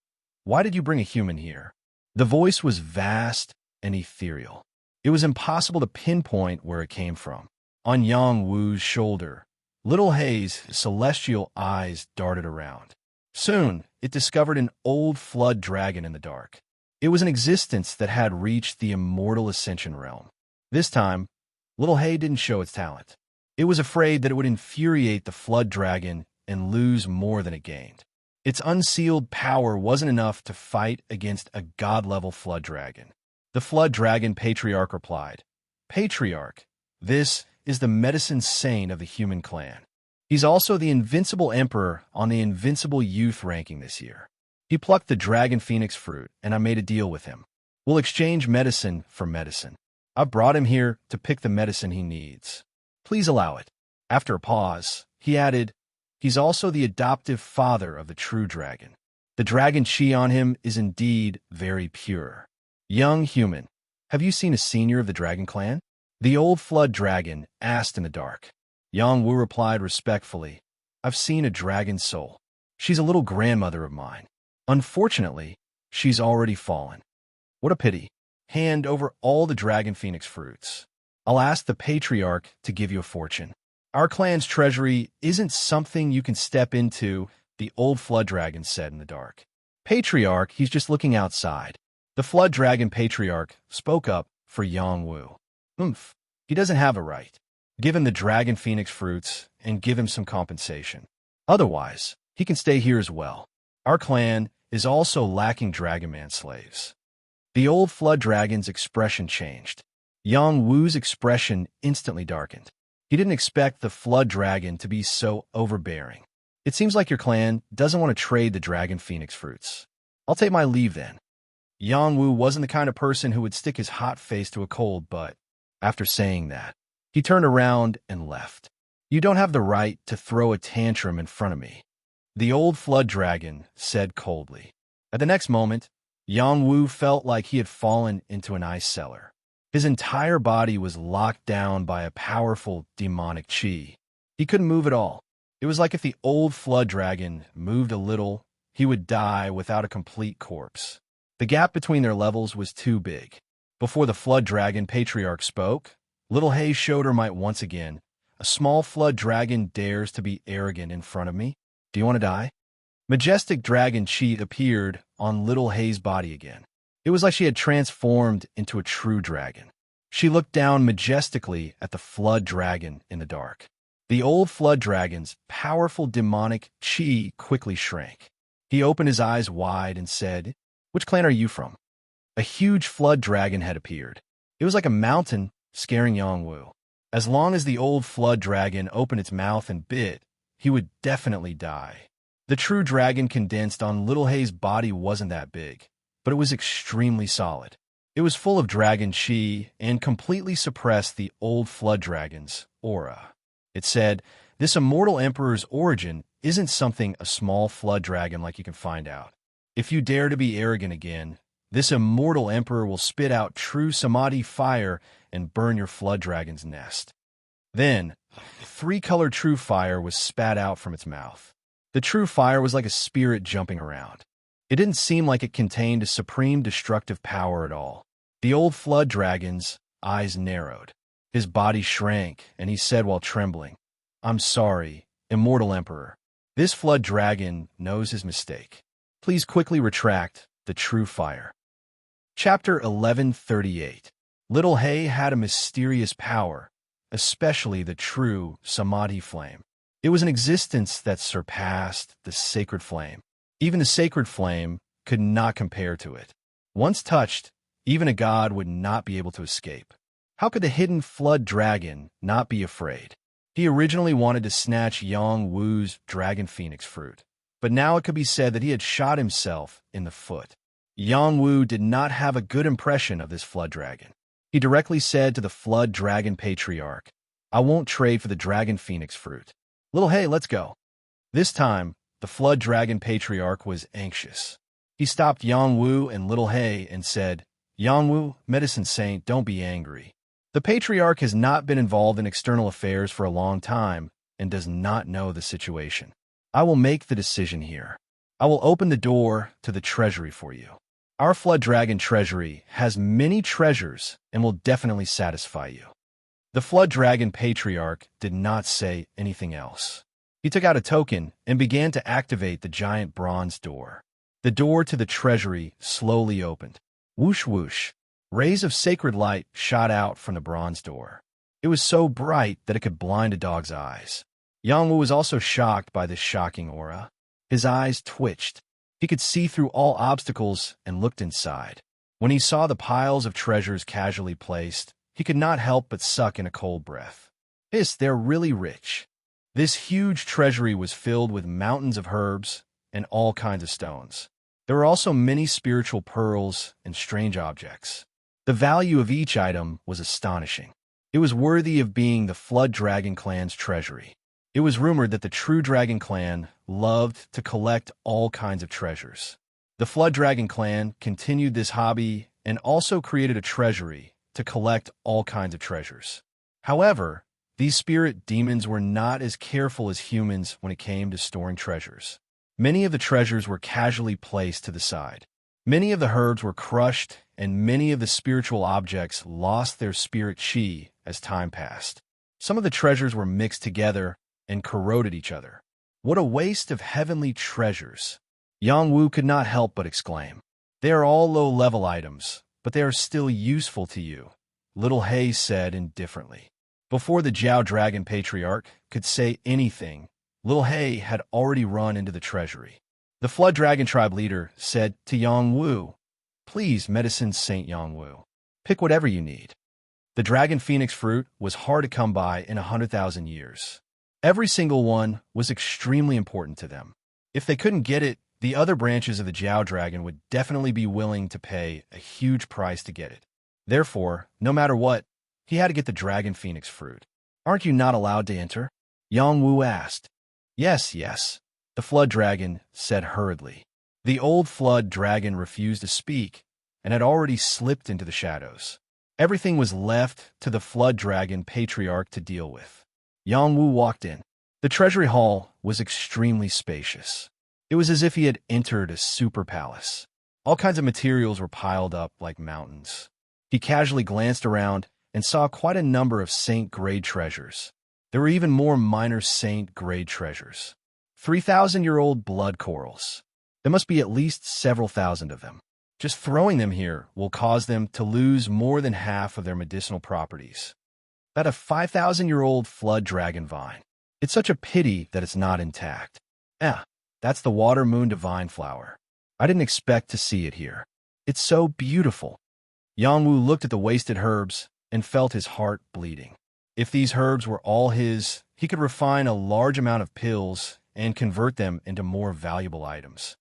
why did you bring a human here? The voice was vast and ethereal. It was impossible to pinpoint where it came from. On Yang Wu's shoulder, Little Hay's celestial eyes darted around. Soon, it discovered an old flood dragon in the dark. It was an existence that had reached the immortal ascension realm. This time, Little Hay didn't show its talent. It was afraid that it would infuriate the flood dragon and lose more than it gained. Its unsealed power wasn't enough to fight against a god-level flood dragon. The Flood Dragon Patriarch replied, Patriarch, this is the medicine saint of the human clan. He's also the invincible emperor on the invincible youth ranking this year. He plucked the Dragon Phoenix fruit, and I made a deal with him. We'll exchange medicine for medicine. I brought him here to pick the medicine he needs. Please allow it. After a pause, he added, He's also the adoptive father of the true dragon. The dragon chi on him is indeed very pure. Young human, have you seen a senior of the dragon clan? The old flood dragon asked in the dark. Yang Wu replied respectfully, I've seen a dragon soul. She's a little grandmother of mine. Unfortunately, she's already fallen. What a pity. Hand over all the dragon phoenix fruits. I'll ask the patriarch to give you a fortune. Our clan's treasury isn't something you can step into, the old flood dragon said in the dark. Patriarch, he's just looking outside. The flood dragon patriarch spoke up for Yang Wu. He doesn't have a right. Give him the dragon phoenix fruits and give him some compensation. Otherwise, he can stay here as well. Our clan is also lacking Dragonman slaves. The old flood dragon's expression changed. Yang Wu's expression instantly darkened. He didn't expect the flood dragon to be so overbearing. It seems like your clan doesn't want to trade the dragon phoenix fruits. I'll take my leave then. Yang Wu wasn't the kind of person who would stick his hot face to a cold, but after saying that, he turned around and left. You don't have the right to throw a tantrum in front of me, the old flood dragon said coldly. At the next moment, Yang Wu felt like he had fallen into an ice cellar. His entire body was locked down by a powerful demonic chi. He couldn't move at all. It was like if the old flood dragon moved a little, he would die without a complete corpse. The gap between their levels was too big. Before the flood dragon patriarch spoke, Little Hay showed her might once again. A small flood dragon dares to be arrogant in front of me. Do you want to die? Majestic dragon chi appeared on Little Hay's body again. It was like she had transformed into a true dragon. She looked down majestically at the flood dragon in the dark. The old flood dragon's powerful demonic chi quickly shrank. He opened his eyes wide and said, "Which clan are you from?" A huge flood dragon had appeared. It was like a mountain scaring Yang Wu. As long as the old flood dragon opened its mouth and bit, he would definitely die. The true dragon condensed on Little Hay's body wasn't that big, but it was extremely solid. It was full of dragon chi and completely suppressed the old flood dragon's aura. It said, "This immortal emperor's origin isn't something a small flood dragon like you can find out. If you dare to be arrogant again, this immortal emperor will spit out true samadhi fire and burn your flood dragon's nest." Then, three-colored true fire was spat out from its mouth. The true fire was like a spirit jumping around. It didn't seem like it contained a supreme destructive power at all. The old flood dragon's eyes narrowed. His body shrank, and he said while trembling, "I'm sorry, immortal emperor. This flood dragon knows his mistake. Please quickly retract the true fire." Chapter 1138. Little Hay had a mysterious power, especially the true samadhi flame. It was an existence that surpassed the sacred flame. Even the sacred flame could not compare to it. Once touched, even a god would not be able to escape. How could the hidden flood dragon not be afraid? He originally wanted to snatch Yang Wu's dragon phoenix fruit, but now it could be said that he had shot himself in the foot. Yang Wu did not have a good impression of this flood dragon. He directly said to the flood dragon patriarch, "I won't trade for the dragon phoenix fruit. Little Hay, let's go." This time, the flood dragon patriarch was anxious. He stopped Yang Wu and Little Hay and said, "Yang Wu, medicine saint, don't be angry. The patriarch has not been involved in external affairs for a long time and does not know the situation. I will make the decision here. I will open the door to the treasury for you. Our flood dragon treasury has many treasures and will definitely satisfy you." The flood dragon patriarch did not say anything else. He took out a token and began to activate the giant bronze door. The door to the treasury slowly opened. Whoosh whoosh. Rays of sacred light shot out from the bronze door. It was so bright that it could blind a dog's eyes. Yang Wu was also shocked by this shocking aura. His eyes twitched. He could see through all obstacles and looked inside. When he saw the piles of treasures casually placed, he could not help but suck in a cold breath. They're really rich. This huge treasury was filled with mountains of herbs and all kinds of stones. There were also many spiritual pearls and strange objects. The value of each item was astonishing. It was worthy of being the Flood Dragon clan's treasury. It was rumored that the True Dragon clan loved to collect all kinds of treasures. The Flood Dragon clan continued this hobby and also created a treasury to collect all kinds of treasures. However, these spirit demons were not as careful as humans when it came to storing treasures. Many of the treasures were casually placed to the side. Many of the herbs were crushed, and many of the spiritual objects lost their spirit chi as time passed. Some of the treasures were mixed together and corroded each other. What a waste of heavenly treasures! Yang Wu could not help but exclaim. They are all low-level items, but they are still useful to you, Little Hay said indifferently. Before the Jiao Dragon Patriarch could say anything, Little Hay had already run into the treasury. The Flood Dragon Tribe leader said to Yang Wu, "Please, Medicine Saint Yang Wu, pick whatever you need." The Dragon Phoenix fruit was hard to come by in 100,000 years. Every single one was extremely important to them. If they couldn't get it, the other branches of the Jiao Dragon would definitely be willing to pay a huge price to get it. Therefore, no matter what, he had to get the Dragon Phoenix fruit. "Aren't you not allowed to enter?" Yang Wu asked. Yes, the Flood Dragon said hurriedly. The old Flood Dragon refused to speak and had already slipped into the shadows. Everything was left to the Flood Dragon Patriarch to deal with. Yang Wu walked in. The treasury hall was extremely spacious. It was as if he had entered a super palace. All kinds of materials were piled up like mountains. He casually glanced around and saw quite a number of saint-grade treasures. There were even more minor saint-grade treasures. 3,000-year-old blood corals. There must be at least several thousand of them. Just throwing them here will cause them to lose more than half of their medicinal properties. That a 5,000-year-old flood dragon vine. It's such a pity that it's not intact. That's the water moon divine flower. I didn't expect to see it here. It's so beautiful. Yang Wu looked at the wasted herbs and felt his heart bleeding. If these herbs were all his, he could refine a large amount of pills and convert them into more valuable items.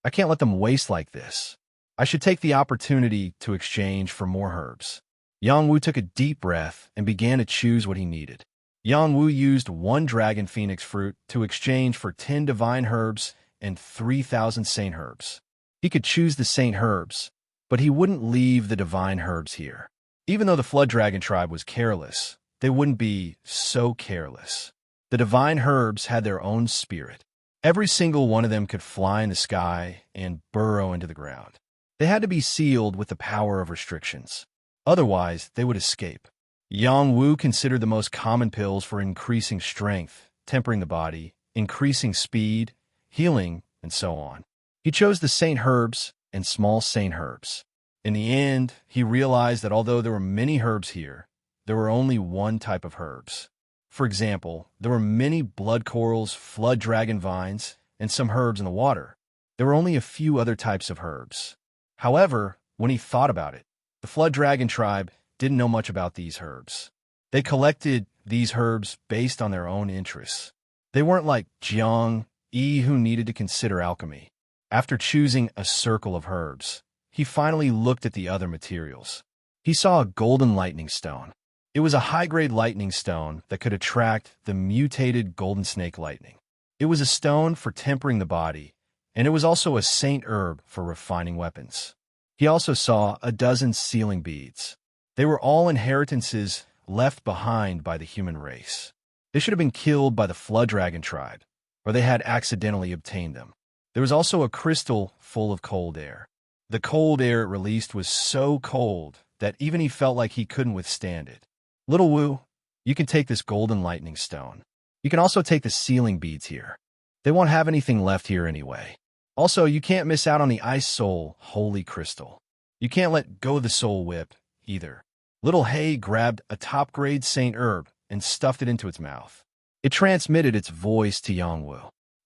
I can't let them waste like this. I should take the opportunity to exchange for more herbs. Yang Wu took a deep breath and began to choose what he needed. Yang Wu used 1 dragon phoenix fruit to exchange for 10 divine herbs and 3,000 saint herbs. He could choose the saint herbs, but he wouldn't leave the divine herbs here. Even though the Flood Dragon tribe was careless, they wouldn't be so careless. The divine herbs had their own spirit. Every single one of them could fly in the sky and burrow into the ground. They had to be sealed with the power of restrictions. Otherwise, they would escape. Yang Wu considered the most common pills for increasing strength, tempering the body, increasing speed, healing, and so on. He chose the saint herbs and small saint herbs. In the end, he realized that although there were many herbs here, there were only one type of herbs. For example, there were many blood corals, flood dragon vines, and some herbs in the water. There were only a few other types of herbs. However, when he thought about it, the Flood Dragon tribe didn't know much about these herbs. They collected these herbs based on their own interests. They weren't like Jiang Yi, who needed to consider alchemy. After choosing a circle of herbs, he finally looked at the other materials. He saw a golden lightning stone. It was a high-grade lightning stone that could attract the mutated golden snake lightning. It was a stone for tempering the body, and it was also a saint herb for refining weapons. He also saw a dozen sealing beads. They were all inheritances left behind by the human race. They should have been killed by the Flood Dragon tribe, or they had accidentally obtained them. There was also a crystal full of cold air. The cold air it released was so cold that even he felt like he couldn't withstand it. Little Wu, you can take this golden lightning stone. You can also take the sealing beads here. They won't have anything left here anyway. Also, you can't miss out on the Ice Soul Holy Crystal. You can't let go of the Soul Whip either. Little Hay grabbed a top-grade saint herb and stuffed it into its mouth. It transmitted its voice to Yang Wu.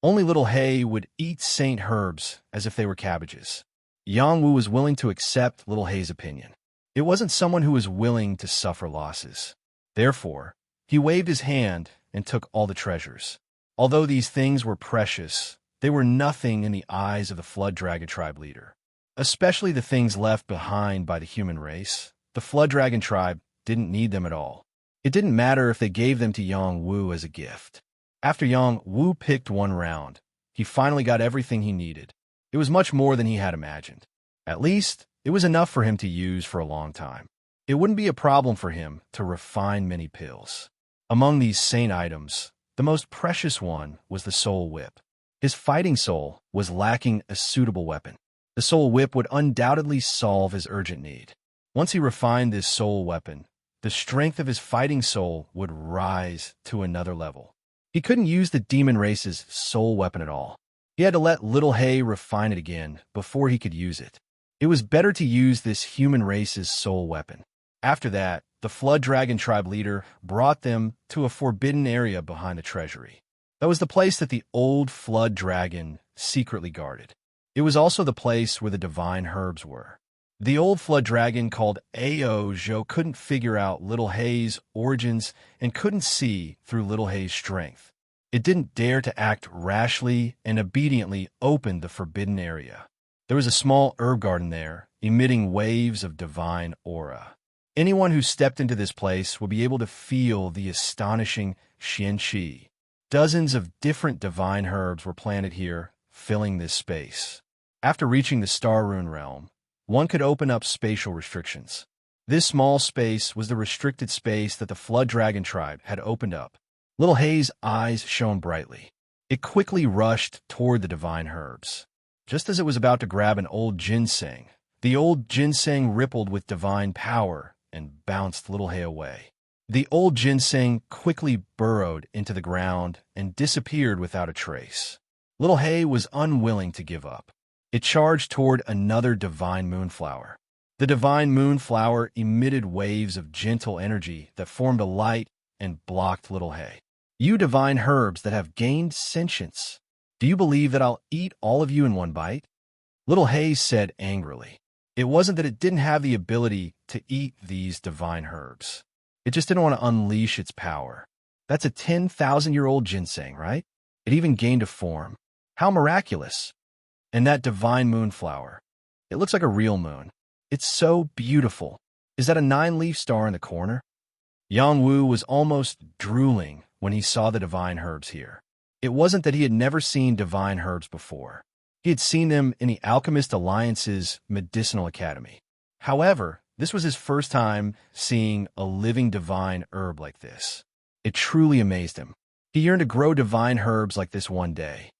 Only Little Hay would eat saint herbs as if they were cabbages. Yang Wu was willing to accept Little Hay's opinion. It wasn't someone who was willing to suffer losses. Therefore, he waved his hand and took all the treasures. Although these things were precious, they were nothing in the eyes of the Flood Dragon tribe leader. Especially the things left behind by the human race. The Flood Dragon tribe didn't need them at all. It didn't matter if they gave them to Yang Wu as a gift. After Yang Wu picked one round, he finally got everything he needed. It was much more than he had imagined. At least, it was enough for him to use for a long time. It wouldn't be a problem for him to refine many pills. Among these saint items, the most precious one was the Soul Whip. His fighting soul was lacking a suitable weapon. The soul whip would undoubtedly solve his urgent need. Once he refined this soul weapon, the strength of his fighting soul would rise to another level. He couldn't use the demon race's soul weapon at all. He had to let Little Hay refine it again before he could use it. It was better to use this human race's soul weapon. After that, the Flood Dragon tribe leader brought them to a forbidden area behind the treasury. That was the place that the old Flood Dragon secretly guarded. It was also the place where the divine herbs were. The old Flood Dragon called Aojo couldn't figure out Little Hay's origins and couldn't see through Little Hay's strength. It didn't dare to act rashly and obediently opened the forbidden area. There was a small herb garden there, emitting waves of divine aura. Anyone who stepped into this place would be able to feel the astonishing Xianqi. Dozens of different divine herbs were planted here, filling this space. After reaching the Star Rune realm, one could open up spatial restrictions. This small space was the restricted space that the Flood Dragon tribe had opened up. Little Hay's eyes shone brightly. It quickly rushed toward the divine herbs. Just as it was about to grab an old ginseng, the old ginseng rippled with divine power and bounced Little Hay away. The old ginseng quickly burrowed into the ground and disappeared without a trace. Little Hay was unwilling to give up. It charged toward another divine moonflower. The divine moonflower emitted waves of gentle energy that formed a light and blocked Little Hay. You divine herbs that have gained sentience, do you believe that I'll eat all of you in one bite? Little Hay said angrily. It wasn't that it didn't have the ability to eat these divine herbs. It just didn't want to unleash its power. That's a 10,000-year-old ginseng, right? It even gained a form. How miraculous! And that divine moonflower. It looks like a real moon. It's so beautiful. Is that a 9-leaf star in the corner? Yang Wu was almost drooling when he saw the divine herbs here. It wasn't that he had never seen divine herbs before. He had seen them in the Alchemist Alliance's Medicinal Academy. However, this was his first time seeing a living divine herb like this. It truly amazed him. He yearned to grow divine herbs like this one day.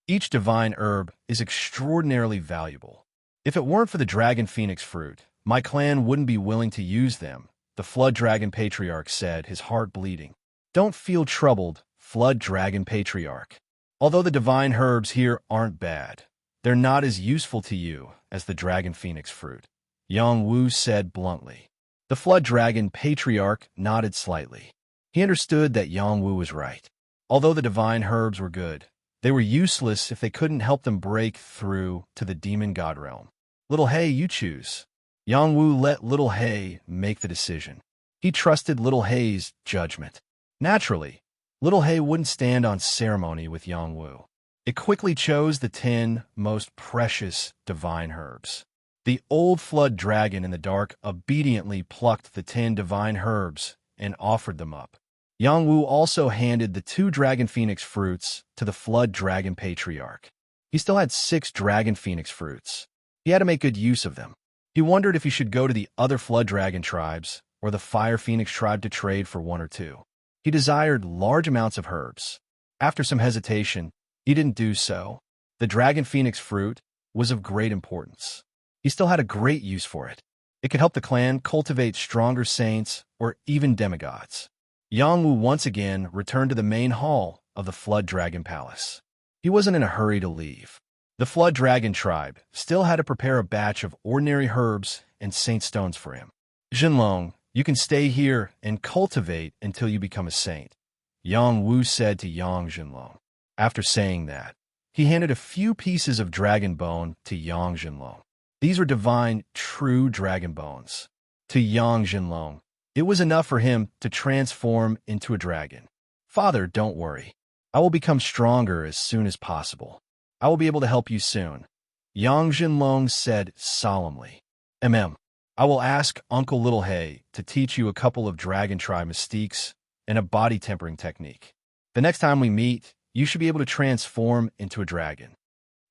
Each divine herb is extraordinarily valuable. If it weren't for the Dragon Phoenix fruit, my clan wouldn't be willing to use them, the Flood Dragon Patriarch said, his heart bleeding. Don't feel troubled, Flood Dragon Patriarch. Although the divine herbs here aren't bad, they're not as useful to you as the Dragon Phoenix fruit, Yang Wu said bluntly. The Flood Dragon Patriarch nodded slightly. He understood that Yang Wu was right. Although the divine herbs were good, they were useless if they couldn't help them break through to the demon god realm. Little Hay, you choose. Yang Wu let Little Hay make the decision. He trusted Little Hay's judgment. Naturally, Little Hay wouldn't stand on ceremony with Yang Wu. It quickly chose the 10 most precious divine herbs. The old Flood Dragon in the dark obediently plucked the 10 divine herbs and offered them up. Yang Wu also handed the 2 Dragon Phoenix fruits to the Flood Dragon Patriarch. He still had 6 Dragon Phoenix fruits. He had to make good use of them. He wondered if he should go to the other Flood Dragon tribes or the Fire Phoenix tribe to trade for 1 or 2. He desired large amounts of herbs. After some hesitation, he didn't do so. The Dragon Phoenix fruit was of great importance. He still had a great use for it. It could help the clan cultivate stronger saints or even demigods. Yang Wu once again returned to the main hall of the Flood Dragon Palace. He wasn't in a hurry to leave. The Flood Dragon tribe still had to prepare a batch of ordinary herbs and saint stones for him. Jinlong, you can stay here and cultivate until you become a saint, Yang Wu said to Yang Jinlong. After saying that, he handed a few pieces of dragon bone to Yang Jinlong. These were divine, true dragon bones. To Yang Jinlong, it was enough for him to transform into a dragon. Father, don't worry. I will become stronger as soon as possible. I will be able to help you soon, Yang Jinlong said solemnly. I will ask Uncle Little Hay to teach you a couple of dragon tribe mystiques and a body tempering technique. The next time we meet, you should be able to transform into a dragon.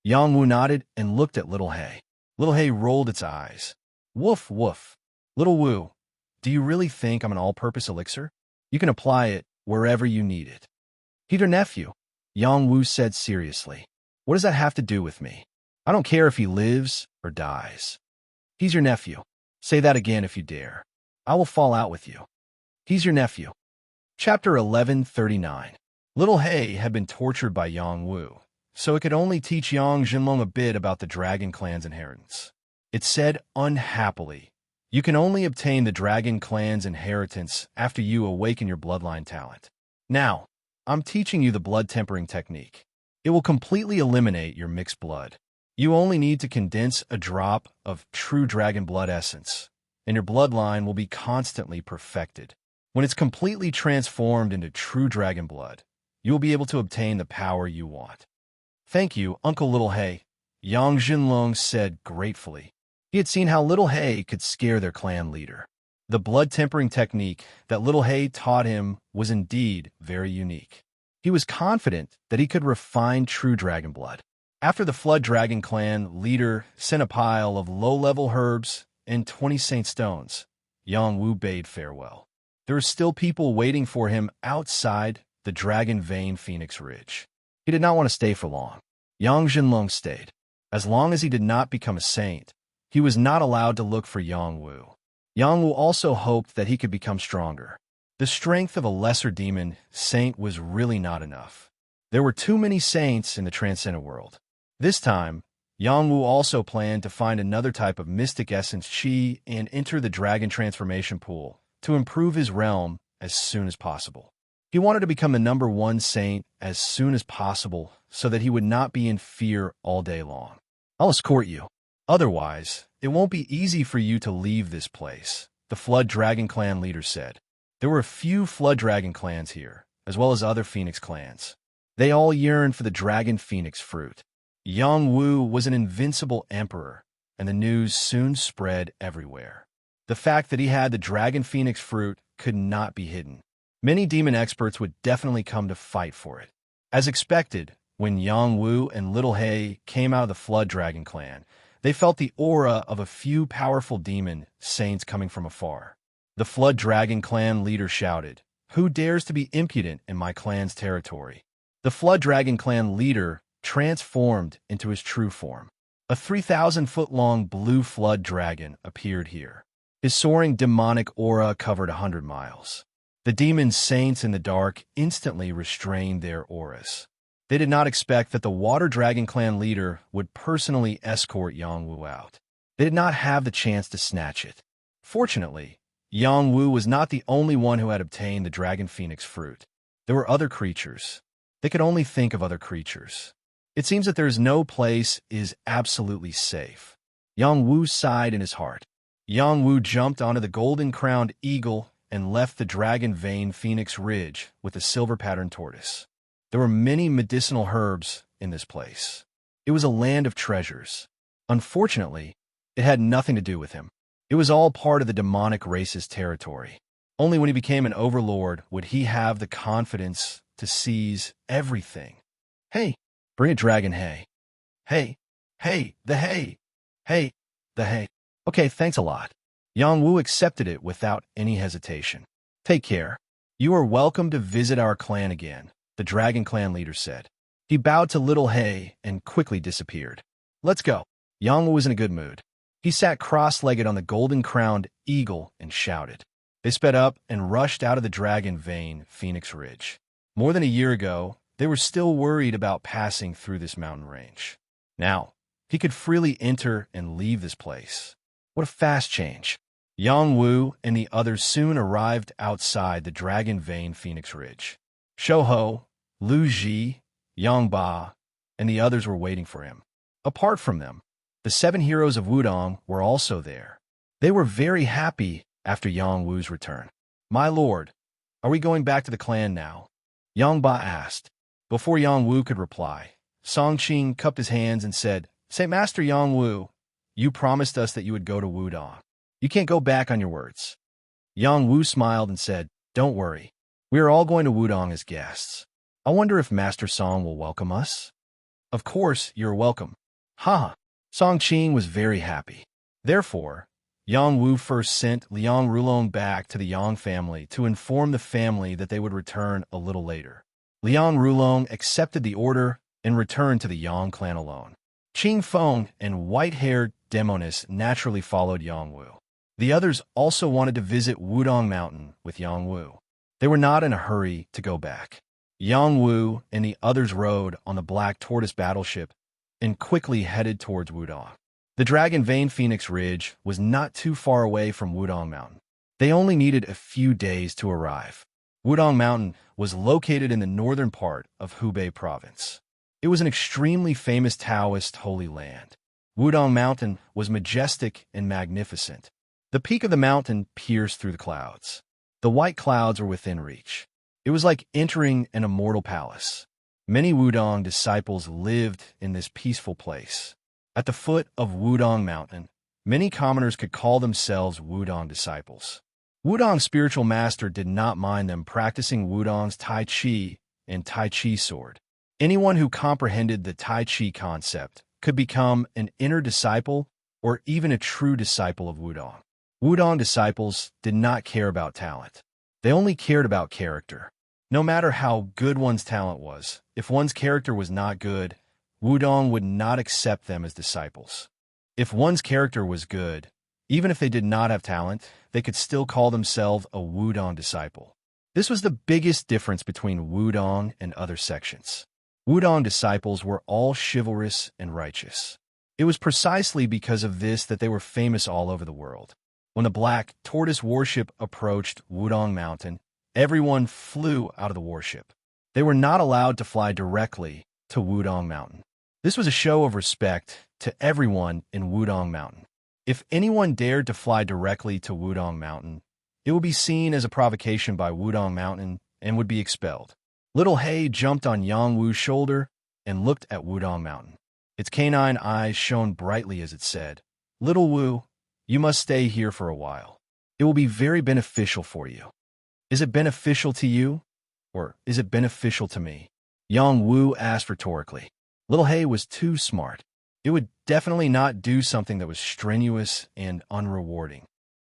Yang Wu nodded and looked at Little Hay. Little Hay rolled its eyes. Woof, woof. Little Wu, do you really think I'm an all-purpose elixir? You can apply it wherever you need it. Peter nephew, Yang Wu said seriously. What does that have to do with me? I don't care if he lives or dies. He's your nephew. Say that again if you dare. I will fall out with you. He's your nephew. Chapter 1139. Little Hay had been tortured by Yang Wu, so it could only teach Yang Jinlong a bit about the Dragon Clan's inheritance. It said, unhappily, you can only obtain the Dragon Clan's inheritance after you awaken your bloodline talent. Now, I'm teaching you the blood tempering technique. It will completely eliminate your mixed blood. You only need to condense a drop of true dragon blood essence, and your bloodline will be constantly perfected. When it's completely transformed into true dragon blood, you will be able to obtain the power you want. Thank you, Uncle Little Hay, Yang Jinlong said gratefully. He had seen how Little Hay could scare their clan leader. The blood tempering technique that Little Hay taught him was indeed very unique. He was confident that he could refine true dragon blood. After the Flood Dragon Clan leader sent a pile of low-level herbs and 20 saint stones, Yang Wu bade farewell. There were still people waiting for him outside the Dragon Vein Phoenix Ridge. He did not want to stay for long. Yang Jinlong stayed. As long as he did not become a saint, he was not allowed to look for Yang Wu. Yang Wu also hoped that he could become stronger. The strength of a lesser demon saint was really not enough. There were too many saints in the transcendent world. This time, Yang Wu also planned to find another type of mystic essence chi and enter the dragon transformation pool to improve his realm as soon as possible. He wanted to become the #1 saint as soon as possible so that he would not be in fear all day long. I'll escort you. Otherwise, it won't be easy for you to leave this place, the Flood Dragon Clan leader said. There were a few Flood Dragon clans here, as well as other Phoenix clans. They all yearned for the Dragon Phoenix fruit. Yang Wu was an invincible emperor, and the news soon spread everywhere. The fact that he had the Dragon Phoenix fruit could not be hidden. Many demon experts would definitely come to fight for it. As expected, when Yang Wu and Little Hay came out of the Flood Dragon Clan, they felt the aura of a few powerful demon saints coming from afar. The Flood Dragon Clan leader shouted, "Who dares to be impudent in my clan's territory?" The Flood Dragon Clan leader transformed into his true form. A 3,000-foot-long blue flood dragon appeared here. His soaring demonic aura covered 100 miles. The demon saints in the dark instantly restrained their auras. They did not expect that the Water Dragon Clan leader would personally escort Yang Wu out. They did not have the chance to snatch it. Fortunately, Yang Wu was not the only one who had obtained the Dragon Phoenix fruit. There were other creatures. They could only think of other creatures. It seems that there is no place is absolutely safe. Yang Wu sighed in his heart. Yang Wu jumped onto the golden-crowned eagle and left the Dragon Vein Phoenix Ridge with the silver-patterned tortoise. There were many medicinal herbs in this place. It was a land of treasures. Unfortunately, it had nothing to do with him. It was all part of the demonic race's territory. Only when he became an overlord would he have the confidence to seize everything. Hey, bring a dragon hay. Hey, the hay. Hey, the hay. Okay, thanks a lot. Yang Wu accepted it without any hesitation. Take care. You are welcome to visit our clan again, the Dragon Clan leader said. He bowed to Little Hay and quickly disappeared. Let's go. Yang Wu was in a good mood. He sat cross-legged on the golden-crowned eagle and shouted. They sped up and rushed out of the Dragon Vein Phoenix Ridge. More than a year ago, they were still worried about passing through this mountain range. Now, he could freely enter and leave this place. What a fast change. Yang Wu and the others soon arrived outside the Dragon Vein Phoenix Ridge. Shouho, Lu Ji, Yang Ba, and the others were waiting for him. Apart from them, the 7 heroes of Wudong were also there. They were very happy after Yang Wu's return. My lord, are we going back to the clan now? Yang Ba asked. Before Yang Wu could reply, Song Qing cupped his hands and said, Say, Master Yang Wu, you promised us that you would go to Wudong. You can't go back on your words. Yang Wu smiled and said, Don't worry. We are all going to Wudong as guests. I wonder if Master Song will welcome us? Of course, you're welcome. Ha! Song Qing was very happy. Therefore, Yang Wu first sent Liang Rulong back to the Yang family to inform the family that they would return a little later. Liang Rulong accepted the order and returned to the Yang clan alone. Qing Feng and white-haired, demoness naturally followed Yang Wu. The others also wanted to visit Wudong Mountain with Yang Wu. They were not in a hurry to go back. Yang Wu and the others rode on the Black Tortoise battleship and quickly headed towards Wudong. The Dragon Vein Phoenix Ridge was not too far away from Wudong Mountain. They only needed a few days to arrive. Wudong Mountain was located in the northern part of Hubei Province. It was an extremely famous Taoist holy land. Wudong Mountain was majestic and magnificent. The peak of the mountain pierced through the clouds. The white clouds were within reach. It was like entering an immortal palace. Many Wudong disciples lived in this peaceful place. At the foot of Wudong Mountain, many commoners could call themselves Wudong disciples. Wudong's spiritual master did not mind them practicing Wudong's Tai Chi and Tai Chi sword. Anyone who comprehended the Tai Chi concept could become an inner disciple or even a true disciple of Wudong. Wudong disciples did not care about talent. They only cared about character. No matter how good one's talent was, if one's character was not good, Wudong would not accept them as disciples. If one's character was good, even if they did not have talent, they could still call themselves a Wudong disciple. This was the biggest difference between Wudong and other sections. Wudong disciples were all chivalrous and righteous. It was precisely because of this that they were famous all over the world. When the Black Tortoise warship approached Wudong Mountain, everyone flew out of the warship. They were not allowed to fly directly to Wudong Mountain. This was a show of respect to everyone in Wudong Mountain. If anyone dared to fly directly to Wudong Mountain, it would be seen as a provocation by Wudong Mountain and would be expelled. Little Hay jumped on Yang Wu's shoulder and looked at Wudong Mountain. Its canine eyes shone brightly as it said, "Little Wu, you must stay here for a while. It will be very beneficial for you." "Is it beneficial to you, or is it beneficial to me?" Yang Wu asked rhetorically. Little Hay was too smart. It would definitely not do something that was strenuous and unrewarding.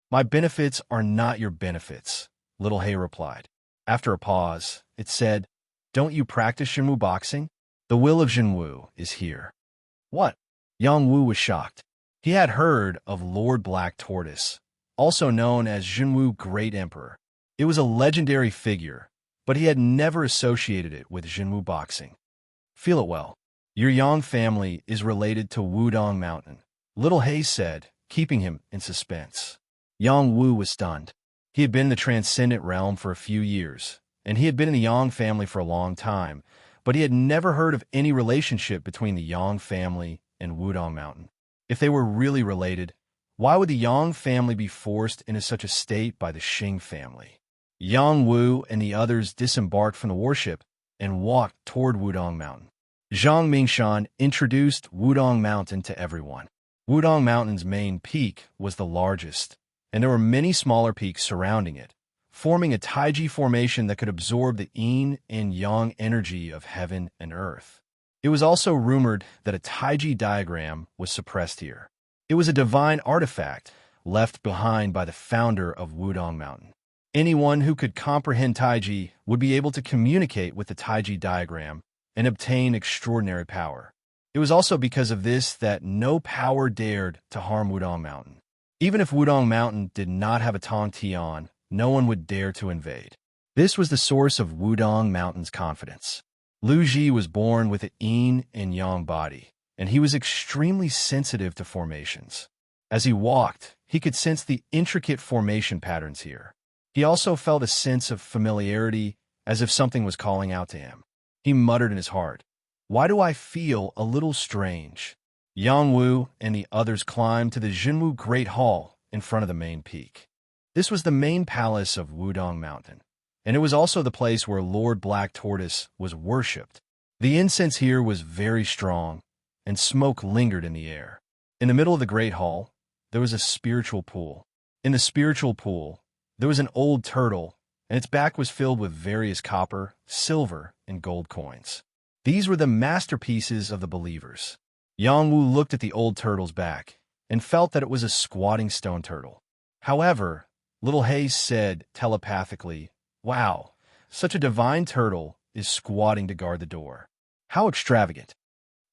"My benefits are not your benefits," Little Hay replied. After a pause, it said, "Don't you practice Jinwu boxing? The will of Jinwu is here." "What?" Yang Wu was shocked. He had heard of Lord Black Tortoise, also known as Jinwu Great Emperor. It was a legendary figure, but he had never associated it with Jinwu boxing. "Feel it well. Your Yang family is related to Wudong Mountain," Little Hay said, keeping him in suspense. Yang Wu was stunned. He had been in the transcendent realm for a few years, and he had been in the Yang family for a long time, but he had never heard of any relationship between the Yang family and Wudong Mountain. If they were really related, why would the Yang family be forced into such a state by the Xing family? Yang Wu and the others disembarked from the warship and walked toward Wudong Mountain. Zhang Mingshan introduced Wudong Mountain to everyone. Wudong Mountain's main peak was the largest, and there were many smaller peaks surrounding it, forming a taiji formation that could absorb the yin and yang energy of heaven and earth. It was also rumored that a taiji diagram was suppressed here. It was a divine artifact left behind by the founder of Wudong Mountain. Anyone who could comprehend taiji would be able to communicate with the taiji diagram and obtain extraordinary power. It was also because of this that no power dared to harm Wudong Mountain. Even if Wudong Mountain did not have a Tong Tian, no one would dare to invade. This was the source of Wudong Mountain's confidence. Lu Ji was born with a yin and yang body, and he was extremely sensitive to formations. As he walked, he could sense the intricate formation patterns here. He also felt a sense of familiarity, as if something was calling out to him. He muttered in his heart, "Why do I feel a little strange?" Yang Wu and the others climbed to the Jinwu Great Hall in front of the main peak. This was the main palace of Wudong Mountain, and it was also the place where Lord Black Tortoise was worshipped. The incense here was very strong, and smoke lingered in the air. In the middle of the Great Hall, there was a spiritual pool. In the spiritual pool, there was an old turtle, and its back was filled with various copper, silver, and gold coins. These were the masterpieces of the believers. Yang Wu looked at the old turtle's back and felt that it was a squatting stone turtle. However, Little Hay said telepathically, "Wow, such a divine turtle is squatting to guard the door. How extravagant."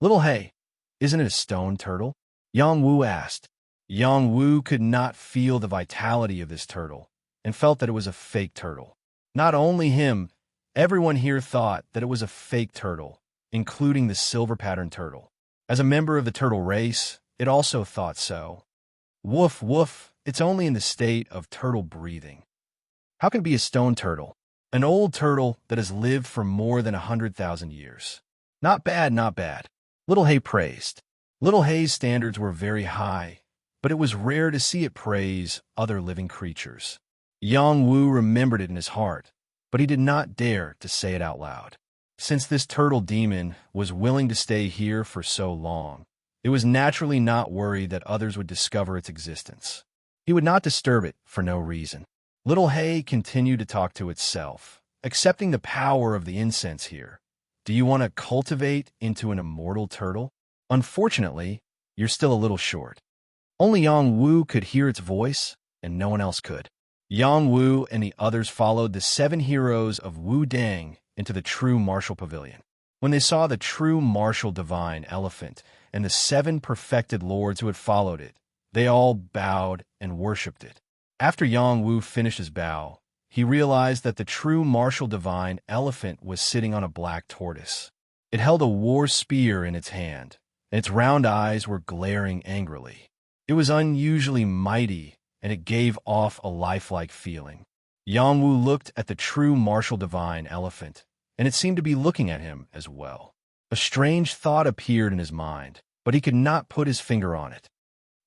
"Little Hay, isn't it a stone turtle?" Yang Wu asked. Yang Wu could not feel the vitality of this turtle and felt that it was a fake turtle. Not only him, everyone here thought that it was a fake turtle, including the silver-patterned turtle. As a member of the turtle race, it also thought so. Woof, woof, it's only in the state of turtle breathing. How can it be a stone turtle? An old turtle that has lived for more than 100,000 years. Not bad, not bad. Little Hay praised. Little Hay's standards were very high, but it was rare to see it praise other living creatures. Yang Wu remembered it in his heart, but he did not dare to say it out loud. Since this turtle demon was willing to stay here for so long, it was naturally not worried that others would discover its existence. He would not disturb it for no reason. Little Hay continued to talk to itself, accepting the power of the incense here. Do you want to cultivate into an immortal turtle? Unfortunately, you're still a little short. Only Yang Wu could hear its voice, and no one else could. Yang Wu and the others followed the 7 heroes of Wu Dang into the true martial pavilion. When they saw the true martial divine elephant and the 7 perfected lords who had followed it, they all bowed and worshipped it. After Yang Wu finished his bow, he realized that the true martial divine elephant was sitting on a black tortoise. It held a war spear in its hand, and its round eyes were glaring angrily. It was unusually mighty, and it gave off a lifelike feeling. Yang Wu looked at the true martial divine elephant, and it seemed to be looking at him as well. A strange thought appeared in his mind, but he could not put his finger on it.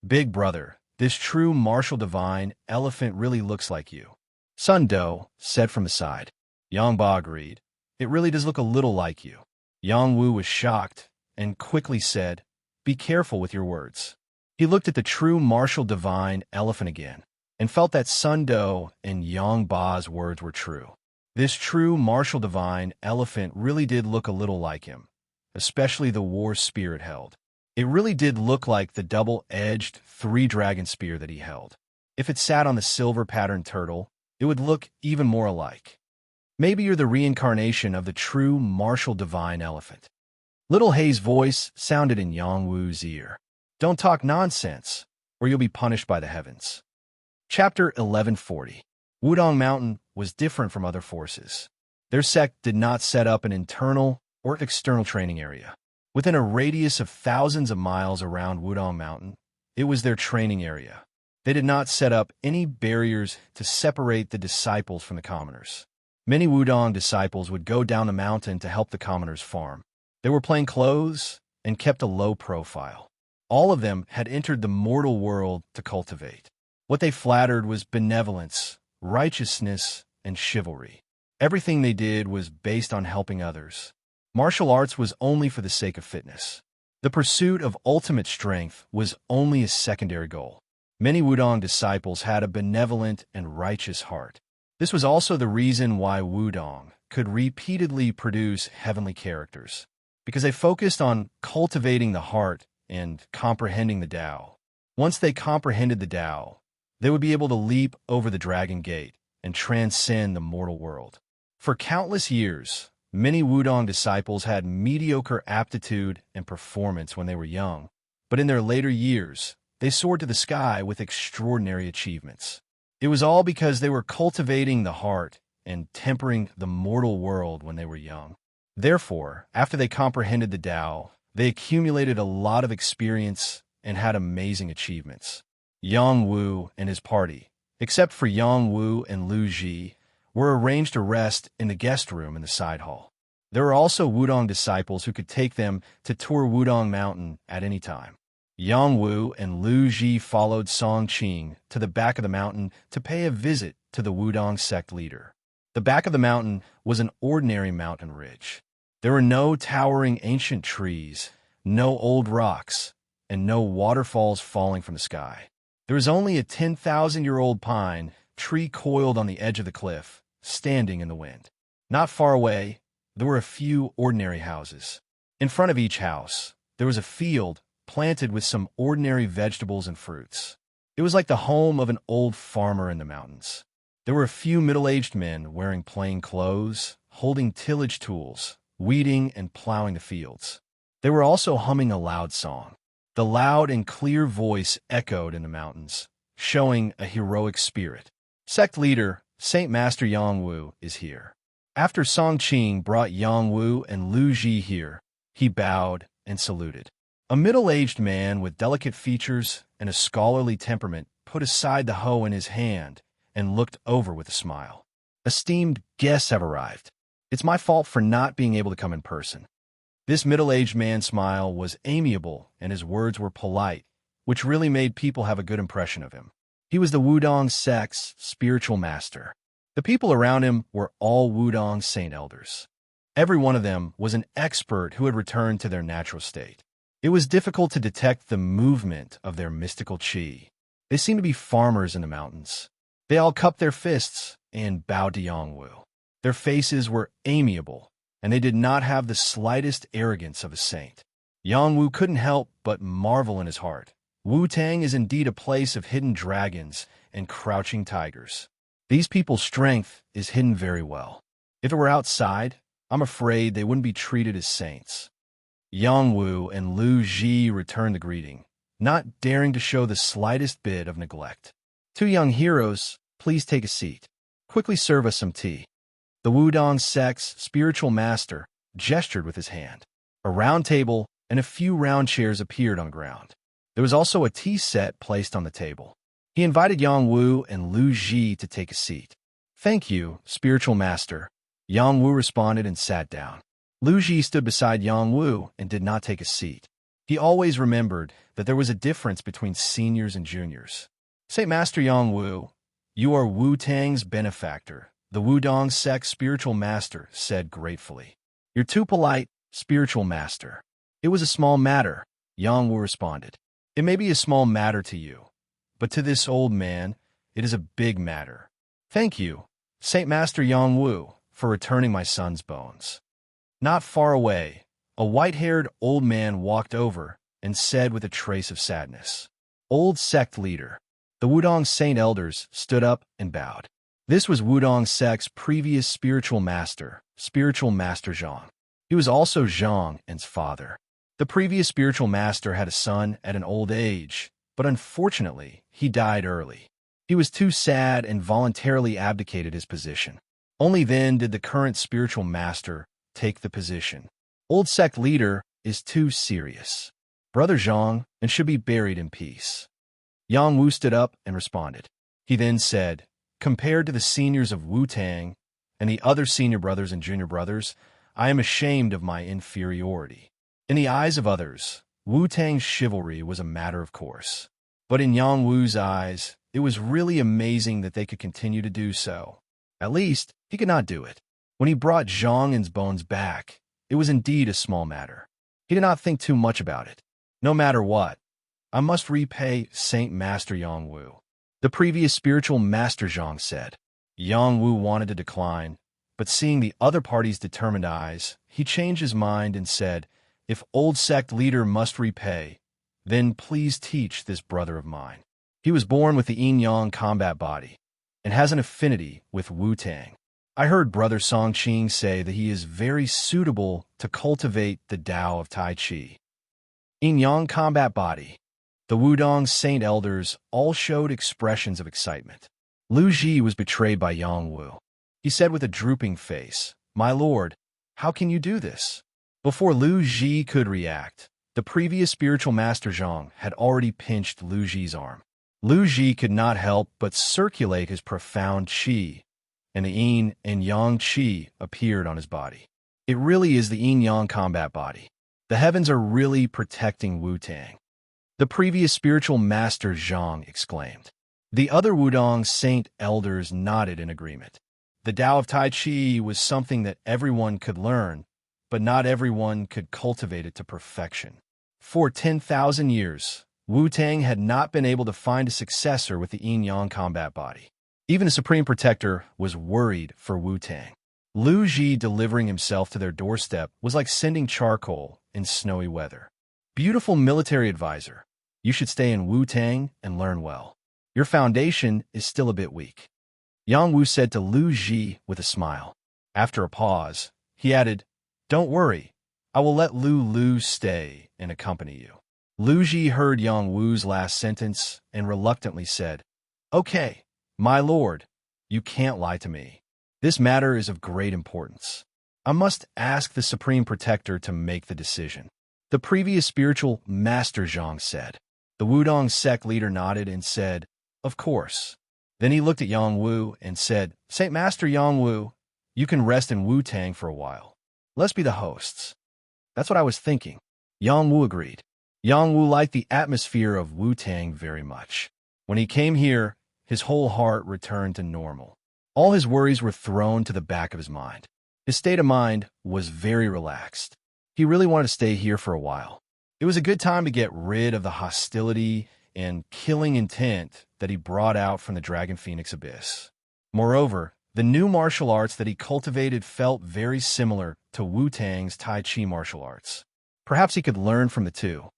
Big brother, this true martial divine elephant really looks like you. Sun Do said from the side. Yang Ba agreed. It really does look a little like you. Yang Wu was shocked and quickly said, Be careful with your words. He looked at the true martial divine elephant again and felt that Sun Do and Yang Ba's words were true. This true martial divine elephant really did look a little like him, especially the war spear it held. It really did look like the double-edged 3-dragon spear that he held. If it sat on the silver-patterned turtle, it would look even more alike. Maybe you're the reincarnation of the true martial divine elephant. Little Hay's voice sounded in Yang Wu's ear. Don't talk nonsense, or you'll be punished by the heavens. Chapter 1140. Wudong Mountain was different from other forces. Their sect did not set up an internal or external training area. Within a radius of thousands of miles around Wudong Mountain, it was their training area. They did not set up any barriers to separate the disciples from the commoners. Many Wudong disciples would go down the mountain to help the commoners farm. They were plain clothes and kept a low profile. All of them had entered the mortal world to cultivate. What they flattered was benevolence, righteousness, and chivalry. Everything they did was based on helping others. Martial arts was only for the sake of fitness. The pursuit of ultimate strength was only a secondary goal. Many Wudong disciples had a benevolent and righteous heart. This was also the reason why Wudong could repeatedly produce heavenly characters, because they focused on cultivating the heart and comprehending the Tao. Once they comprehended the Tao, they would be able to leap over the Dragon Gate and transcend the mortal world. For countless years, many Wudong disciples had mediocre aptitude and performance when they were young, but in their later years, they soared to the sky with extraordinary achievements. It was all because they were cultivating the heart and tempering the mortal world when they were young. Therefore, after they comprehended the Tao, they accumulated a lot of experience and had amazing achievements. Yang Wu and his party, except for Yang Wu and Lu Ji, were arranged to rest in the guest room in the side hall. There were also Wudong disciples who could take them to tour Wudong Mountain at any time. Yang Wu and Lu Ji followed Song Qing to the back of the mountain to pay a visit to the Wudong sect leader. The back of the mountain was an ordinary mountain ridge. There were no towering ancient trees, no old rocks, and no waterfalls falling from the sky. There was only a 10,000-year-old pine tree coiled on the edge of the cliff, standing in the wind. Not far away, there were a few ordinary houses. In front of each house, there was a field planted with some ordinary vegetables and fruits. It was like the home of an old farmer in the mountains. There were a few middle-aged men wearing plain clothes, holding tillage tools, weeding and plowing the fields. They were also humming a loud song. The loud and clear voice echoed in the mountains, showing a heroic spirit. Sect leader, Saint Master Yang Wu, is here. After Song Qing brought Yang Wu and Lu Ji here, he bowed and saluted. A middle-aged man with delicate features and a scholarly temperament put aside the hoe in his hand and looked over with a smile. Esteemed guests have arrived. It's my fault for not being able to come in person. This middle-aged man's smile was amiable and his words were polite, which really made people have a good impression of him. He was the Wudong sect's spiritual master. The people around him were all Wudong saint elders. Every one of them was an expert who had returned to their natural state. It was difficult to detect the movement of their mystical qi. They seemed to be farmers in the mountains. They all cupped their fists and bowed to Yang Wu. Their faces were amiable, and they did not have the slightest arrogance of a saint. Yang Wu couldn't help but marvel in his heart. Wu-Tang is indeed a place of hidden dragons and crouching tigers. These people's strength is hidden very well. If it were outside, I'm afraid they wouldn't be treated as saints. Yang Wu and Lu Ji returned the greeting, not daring to show the slightest bit of neglect. Two young heroes, please take a seat. Quickly serve us some tea. The Wudong sect's spiritual master gestured with his hand. A round table and a few round chairs appeared on the ground. There was also a tea set placed on the table. He invited Yang Wu and Lu Ji to take a seat. Thank you, spiritual master. Yang Wu responded and sat down. Lu Ji stood beside Yang Wu and did not take a seat. He always remembered that there was a difference between seniors and juniors. Saint Master Yang Wu, you are Wu-Tang's benefactor, the Wudong sect's spiritual master said gratefully. You're too polite, spiritual master. It was a small matter, Yang Wu responded. It may be a small matter to you, but to this old man, it is a big matter. Thank you, Saint Master Yang Wu, for returning my son's bones. Not far away, a white-haired old man walked over and said with a trace of sadness, Old sect leader. The Wudong saint elders stood up and bowed. This was Wudong sect's previous spiritual master Zhang. He was also Zhang and's father. The previous spiritual master had a son at an old age, but unfortunately, he died early. He was too sad and voluntarily abdicated his position. Only then did the current spiritual master take the position. Old sect leader is too serious. Brother Zhang and should be buried in peace. Yang Wu stood up and responded. He then said, compared to the seniors of Wu-Tang and the other senior brothers and junior brothers, I am ashamed of my inferiority. In the eyes of others, Wu-Tang's chivalry was a matter of course. But in Yang Wu's eyes, it was really amazing that they could continue to do so. At least, he could not do it. When he brought Zhang and's bones back, it was indeed a small matter. He did not think too much about it. No matter what, I must repay Saint Master Yang Wu. The previous spiritual master Zhang said. Yang Wu wanted to decline, but seeing the other party's determined eyes, he changed his mind and said, if old sect leader must repay, then please teach this brother of mine. He was born with the yin-yang combat body and has an affinity with Wu-Tang. I heard Brother Song Qing say that he is very suitable to cultivate the Tao of Tai Chi. Yin-yang combat body. The Wudong saint elders all showed expressions of excitement. Lu Ji was betrayed by Yang Wu. He said with a drooping face, My lord, how can you do this? Before Lu Ji could react, the previous spiritual master Zhang had already pinched Lu Ji's arm. Lu Ji could not help but circulate his profound qi, and the yin and yang qi appeared on his body. It really is the yin-yang combat body. The heavens are really protecting Wu-Tang. The previous spiritual master Zhang exclaimed. The other Wudong saint elders nodded in agreement. The Tao of Tai Chi was something that everyone could learn, but not everyone could cultivate it to perfection. For 10,000 years, Wu-Tang had not been able to find a successor with the yin-yang combat body. Even the Supreme Protector was worried for Wu-Tang. Lu Ji delivering himself to their doorstep was like sending charcoal in snowy weather. Beautiful military advisor, you should stay in Wu-Tang and learn well. Your foundation is still a bit weak. Yang Wu said to Lu Ji with a smile. After a pause, he added, Don't worry, I will let Lu stay and accompany you. Lu Ji heard Yang Wu's last sentence and reluctantly said, "Okay, my lord, you can't lie to me. This matter is of great importance. I must ask the Supreme Protector to make the decision." The previous spiritual master Zhang said. The Wudong sect leader nodded and said, "Of course." Then he looked at Yang Wu and said, "Saint Master Yang Wu, you can rest in Wu-Tang for a while. Let's be the hosts." "That's what I was thinking." Yang Wu agreed. Yang Wu liked the atmosphere of Wu-Tang very much. When he came here, his whole heart returned to normal. All his worries were thrown to the back of his mind. His state of mind was very relaxed. He really wanted to stay here for a while. It was a good time to get rid of the hostility and killing intent that he brought out from the Dragon Phoenix Abyss. Moreover, the new martial arts that he cultivated felt very similar to Wu-Tang's Tai Chi martial arts. Perhaps he could learn from the two.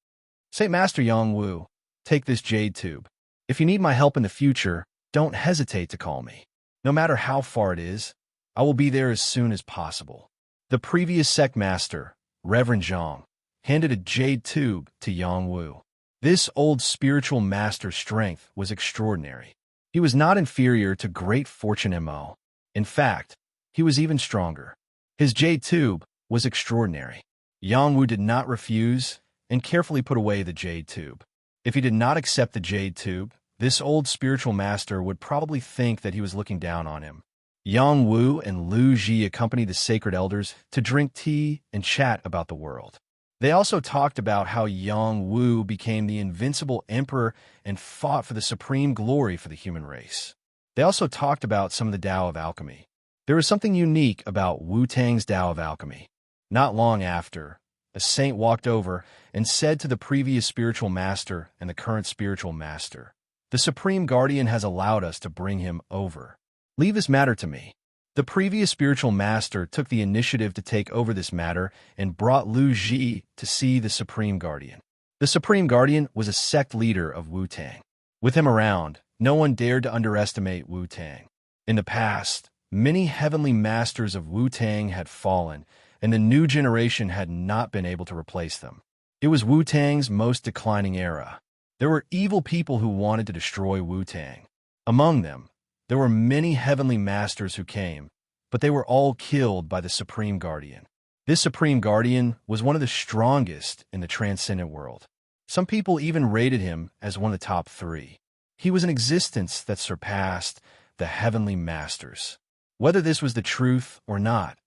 "Saint Master Yang Wu, take this jade tube. If you need my help in the future, don't hesitate to call me. No matter how far it is, I will be there as soon as possible." The previous sect master, Reverend Zhang, handed a jade tube to Yang Wu. This old spiritual master's strength was extraordinary. He was not inferior to Great Fortune Mo. In fact, he was even stronger. His jade tube was extraordinary. Yang Wu did not refuse and carefully put away the jade tube. If he did not accept the jade tube, this old spiritual master would probably think that he was looking down on him. Yang Wu and Lu Ji accompanied the sacred elders to drink tea and chat about the world. They also talked about how Yang Wu became the invincible emperor and fought for the supreme glory for the human race. They also talked about some of the Tao of alchemy. There was something unique about Wu-Tang's Tao of alchemy. Not long after, a saint walked over and said to the previous spiritual master and the current spiritual master, "The Supreme Guardian has allowed us to bring him over. Leave this matter to me." The previous spiritual master took the initiative to take over this matter and brought Lu Ji to see the Supreme Guardian. The Supreme Guardian was a sect leader of Wu-Tang. With him around, no one dared to underestimate Wu-Tang. In the past, many heavenly masters of Wu-Tang had fallen, and the new generation had not been able to replace them. It was Wu-Tang's most declining era. There were evil people who wanted to destroy Wu-Tang. Among them, there were many heavenly masters who came, but they were all killed by the Supreme Guardian. This Supreme Guardian was one of the strongest in the transcendent world. Some people even rated him as one of the top 3. He was an existence that surpassed the heavenly masters. Whether this was the truth or not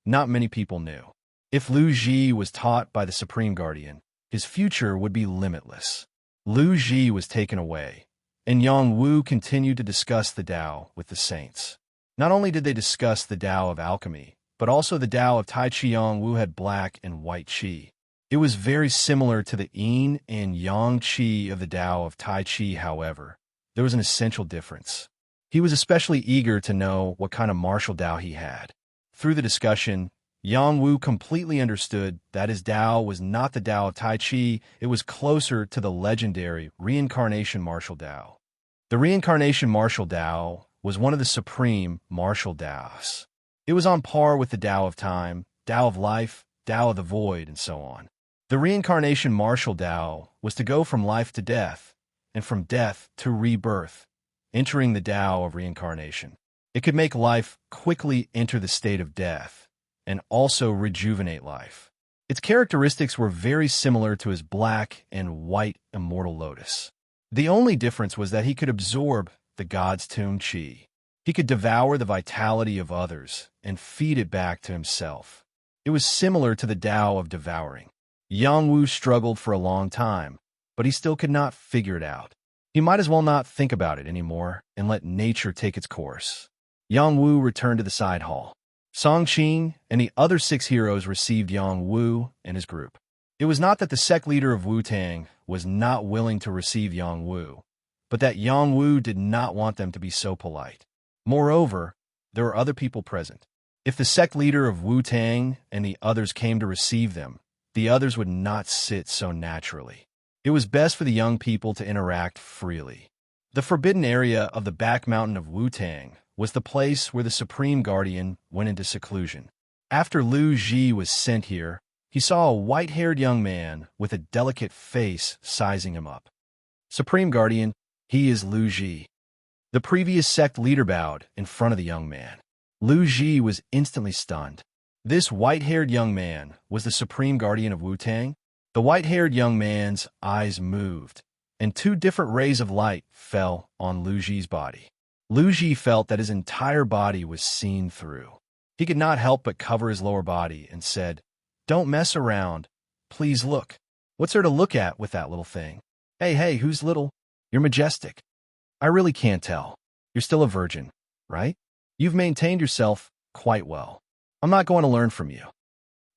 many people knew. If Lu Ji was taught by the Supreme Guardian, his future would be limitless. Lu Ji was taken away, and Yang Wu continued to discuss the Tao with the saints. Not only did they discuss the Tao of alchemy, but also the Tao of Tai Chi. Yang Wu had black and white Qi. It was very similar to the Yin and Yang Qi of the Tao of Tai Chi, however. There was an essential difference. He was especially eager to know what kind of martial Tao he had. Through the discussion, Yang Wu completely understood that his Tao was not the Tao of Tai Chi, it was closer to the legendary reincarnation martial Tao. The reincarnation martial Tao was one of the supreme martial Taos. It was on par with the Tao of time, Tao of life, Tao of the void, and so on. The reincarnation martial Tao was to go from life to death, and from death to rebirth, entering the Tao of reincarnation. It could make life quickly enter the state of death, and also rejuvenate life. Its characteristics were very similar to his black and white immortal lotus. The only difference was that he could absorb the god's tomb Qi. He could devour the vitality of others and feed it back to himself. It was similar to the Tao of devouring. Yang Wu struggled for a long time, but he still could not figure it out. He might as well not think about it anymore and let nature take its course. Yang Wu returned to the side hall. Song Qing and the other 6 heroes received Yang Wu and his group. It was not that the sect leader of Wu-Tang was not willing to receive Yang Wu, but that Yang Wu did not want them to be so polite. Moreover, there were other people present. If the sect leader of Wu-Tang and the others came to receive them, the others would not sit so naturally. It was best for the young people to interact freely. The forbidden area of the back mountain of Wu-Tang was the place where the Supreme Guardian went into seclusion. After Lu Ji was sent here, he saw a white-haired young man with a delicate face sizing him up. Supreme Guardian, he is Lu Ji. The previous sect leader bowed in front of the young man. Lu Ji was instantly stunned. This white-haired young man was the Supreme Guardian of Wu-Tang? The white-haired young man's eyes moved, and two different rays of light fell on Lu Ji's body. Lu Ji felt that his entire body was seen through. He could not help but cover his lower body and said, "Don't mess around. Please look." "What's there to look at with that little thing?" Hey, who's little? You're majestic." "I really can't tell. You're still a virgin, right? You've maintained yourself quite well. I'm not going to learn from you."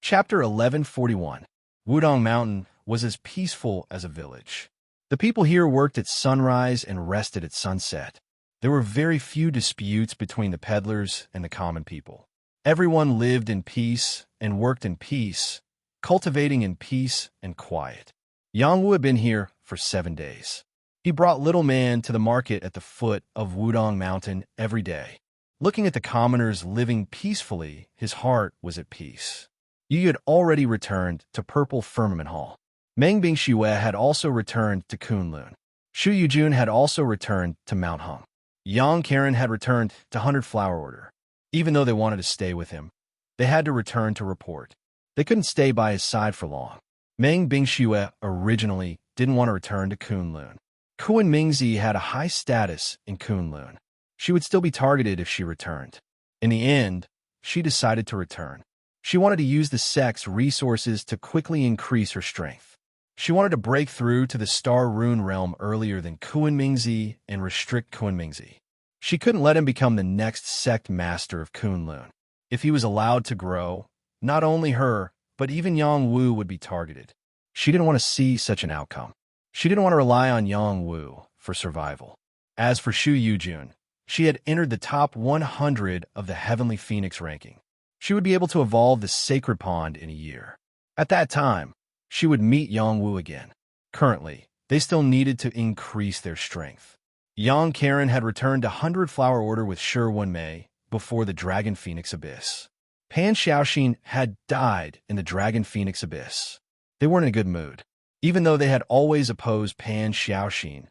Chapter 1141. Wudong Mountain was as peaceful as a village. The people here worked at sunrise and rested at sunset. There were very few disputes between the peddlers and the common people. Everyone lived in peace and worked in peace, cultivating in peace and quiet. Yang Wu had been here for 7 days. He brought Little Man to the market at the foot of Wudong Mountain every day. Looking at the commoners living peacefully, his heart was at peace. Yu had already returned to Purple Firmament Hall. Meng Bingxue had also returned to Kunlun. Shu Yujun had also returned to Mount Hung. Yang Karen had returned to 100 Flower Order. Even though they wanted to stay with him, they had to return to report. They couldn't stay by his side for long. Meng Bingxue originally didn't want to return to Kunlun. Kuan Mingzi had a high status in Kunlun. She would still be targeted if she returned. In the end, she decided to return. She wanted to use the sect's resources to quickly increase her strength. She wanted to break through to the Star Rune realm earlier than Kuan Mingzi and restrict Kuan Mingzi. She couldn't let him become the next sect master of Kunlun. If he was allowed to grow, not only her, but even Yang Wu would be targeted. She didn't want to see such an outcome. She didn't want to rely on Yang Wu for survival. As for Shu Yujun, she had entered the top 100 of the Heavenly Phoenix ranking. She would be able to evolve the Sacred Pond in a year. At that time, she would meet Yang Wu again. Currently, they still needed to increase their strength. Yang Karen had returned to 100 Flower Order with Shi Wenmei before the Dragon Phoenix Abyss. Pan Xiaoxin had died in the Dragon Phoenix Abyss. They weren't in a good mood. Even though they had always opposed Pan Xiaoxin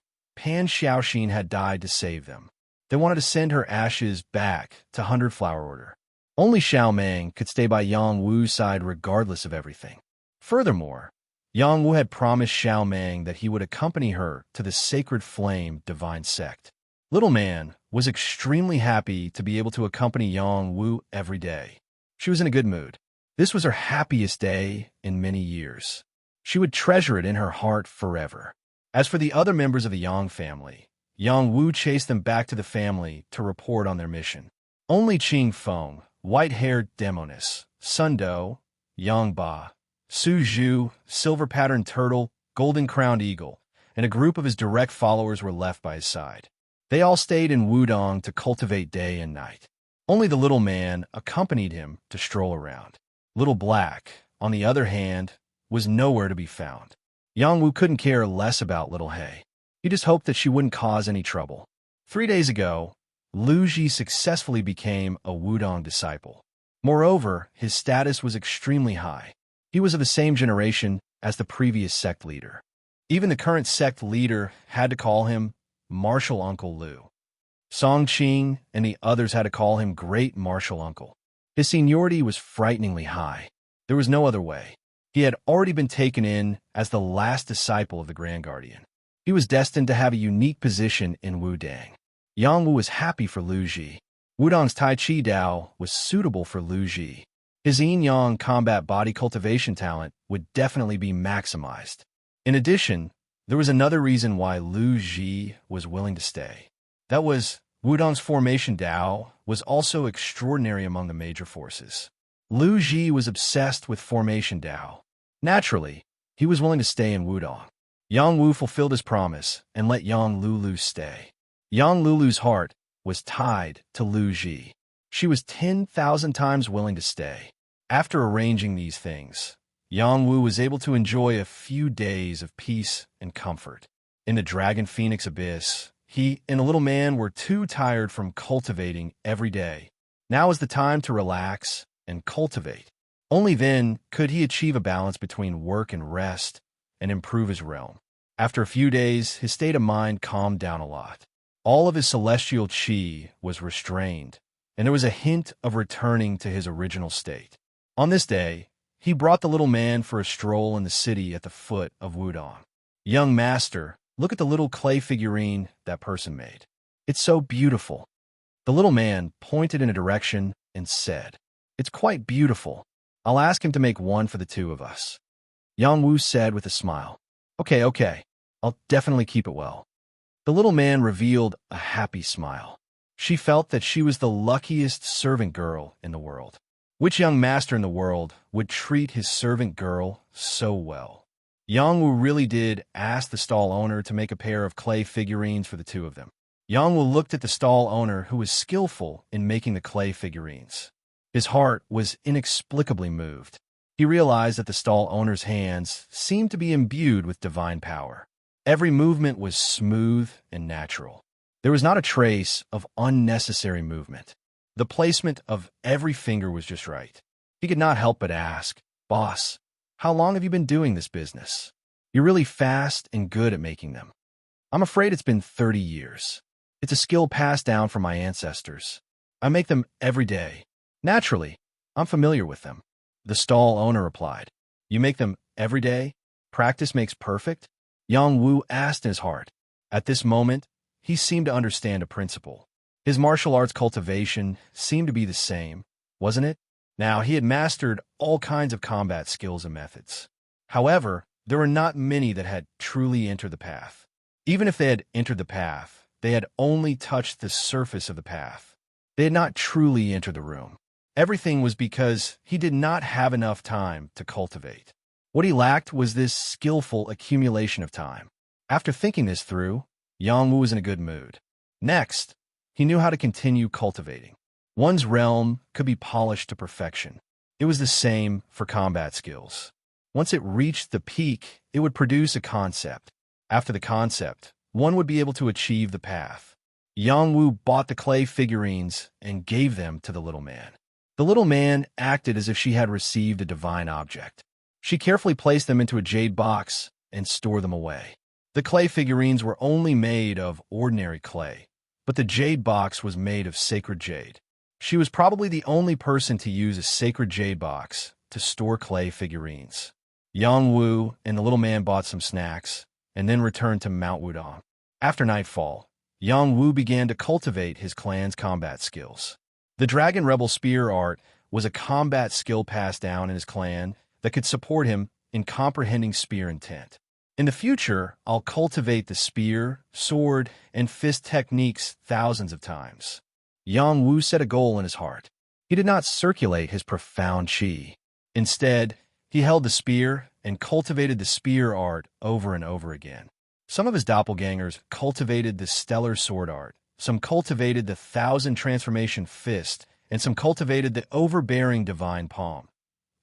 had died to save them. They wanted to send her ashes back to 100 Flower Order. Only Xiao Meng could stay by Yang Wu's side regardless of everything. Furthermore, Yang Wu had promised Xiao Meng that he would accompany her to the Sacred Flame Divine Sect. Little Man was extremely happy to be able to accompany Yang Wu every day. She was in a good mood. This was her happiest day in many years. She would treasure it in her heart forever. As for the other members of the Yang family, Yang Wu chased them back to the family to report on their mission. Only Qing Feng, white-haired demoness, Sun Do, Yang Ba, Su Zhu, silver-patterned turtle, golden-crowned eagle, and a group of his direct followers were left by his side. They all stayed in Wudong to cultivate day and night. Only the Little Man accompanied him to stroll around. Little Black, on the other hand, was nowhere to be found. Yang Wu couldn't care less about Little Hay. He just hoped that she wouldn't cause any trouble. 3 days ago, Lu Ji successfully became a Wudong disciple. Moreover, his status was extremely high. He was of the same generation as the previous sect leader. Even the current sect leader had to call him Martial Uncle Lu. Song Qing and the others had to call him Great Martial Uncle. His seniority was frighteningly high. There was no other way. He had already been taken in as the last disciple of the Grand Guardian. He was destined to have a unique position in Wudang. Yang Wu was happy for Lu Ji. Wudong's Tai Chi Dao was suitable for Lu Ji. His yin-yang combat body cultivation talent would definitely be maximized. In addition, there was another reason why Lu Ji was willing to stay. That was, Wudong's formation Dao was also extraordinary among the major forces. Lu Ji was obsessed with formation Dao. Naturally, he was willing to stay in Wudong. Yang Wu fulfilled his promise and let Yang Lulu stay. Yang Lulu's heart was tied to Lu Ji. She was 10,000 times willing to stay. After arranging these things, Yang Wu was able to enjoy a few days of peace and comfort. In the Dragon Phoenix Abyss, he and the Little Man were too tired from cultivating every day. Now is the time to relax and cultivate. Only then could he achieve a balance between work and rest and improve his realm. After a few days, his state of mind calmed down a lot. All of his celestial chi was restrained, and there was a hint of returning to his original state. On this day, he brought the little man for a stroll in the city at the foot of Wudong. Young master, look at the little clay figurine that person made. It's so beautiful. The little man pointed in a direction and said, "It's quite beautiful. I'll ask him to make one for the two of us." Yang Wu said with a smile, Okay, I'll definitely keep it well." The little man revealed a happy smile. She felt that she was the luckiest servant girl in the world. Which young master in the world would treat his servant girl so well? Yang Wu really did ask the stall owner to make a pair of clay figurines for the two of them. Yang Wu looked at the stall owner, who was skillful in making the clay figurines. His heart was inexplicably moved. He realized that the stall owner's hands seemed to be imbued with divine power. Every movement was smooth and natural. There was not a trace of unnecessary movement. The placement of every finger was just right. He could not help but ask, "Boss, how long have you been doing this business? You're really fast and good at making them." "I'm afraid it's been 30 years. It's a skill passed down from my ancestors. I make them every day. Naturally, I'm familiar with them." The stall owner replied, "You make them every day? Practice makes perfect?" Yang Wu asked in his heart. At this moment, he seemed to understand a principle. His martial arts cultivation seemed to be the same, wasn't it? Now, he had mastered all kinds of combat skills and methods. However, there were not many that had truly entered the path. Even if they had entered the path, they had only touched the surface of the path. They had not truly entered the room. Everything was because he did not have enough time to cultivate. What he lacked was this skillful accumulation of time. After thinking this through, Yang Wu was in a good mood. Next, he knew how to continue cultivating. One's realm could be polished to perfection. It was the same for combat skills. Once it reached the peak, it would produce a concept. After the concept, one would be able to achieve the path. Yang Wu bought the clay figurines and gave them to the little man. The little man acted as if she had received a divine object. She carefully placed them into a jade box and stored them away. The clay figurines were only made of ordinary clay, but the jade box was made of sacred jade. She was probably the only person to use a sacred jade box to store clay figurines. Yang Wu and the little man bought some snacks and then returned to Mount Wudong. After nightfall, Yang Wu began to cultivate his clan's combat skills. The Dragon Rebel Spear art was a combat skill passed down in his clan that could support him in comprehending spear intent. In the future, I'll cultivate the spear, sword, and fist techniques thousands of times. Yang Wu set a goal in his heart. He did not circulate his profound chi. Instead, he held the spear and cultivated the spear art over and over again. Some of his doppelgangers cultivated the stellar sword art, some cultivated the 1,000 transformation fist, and some cultivated the overbearing divine palm.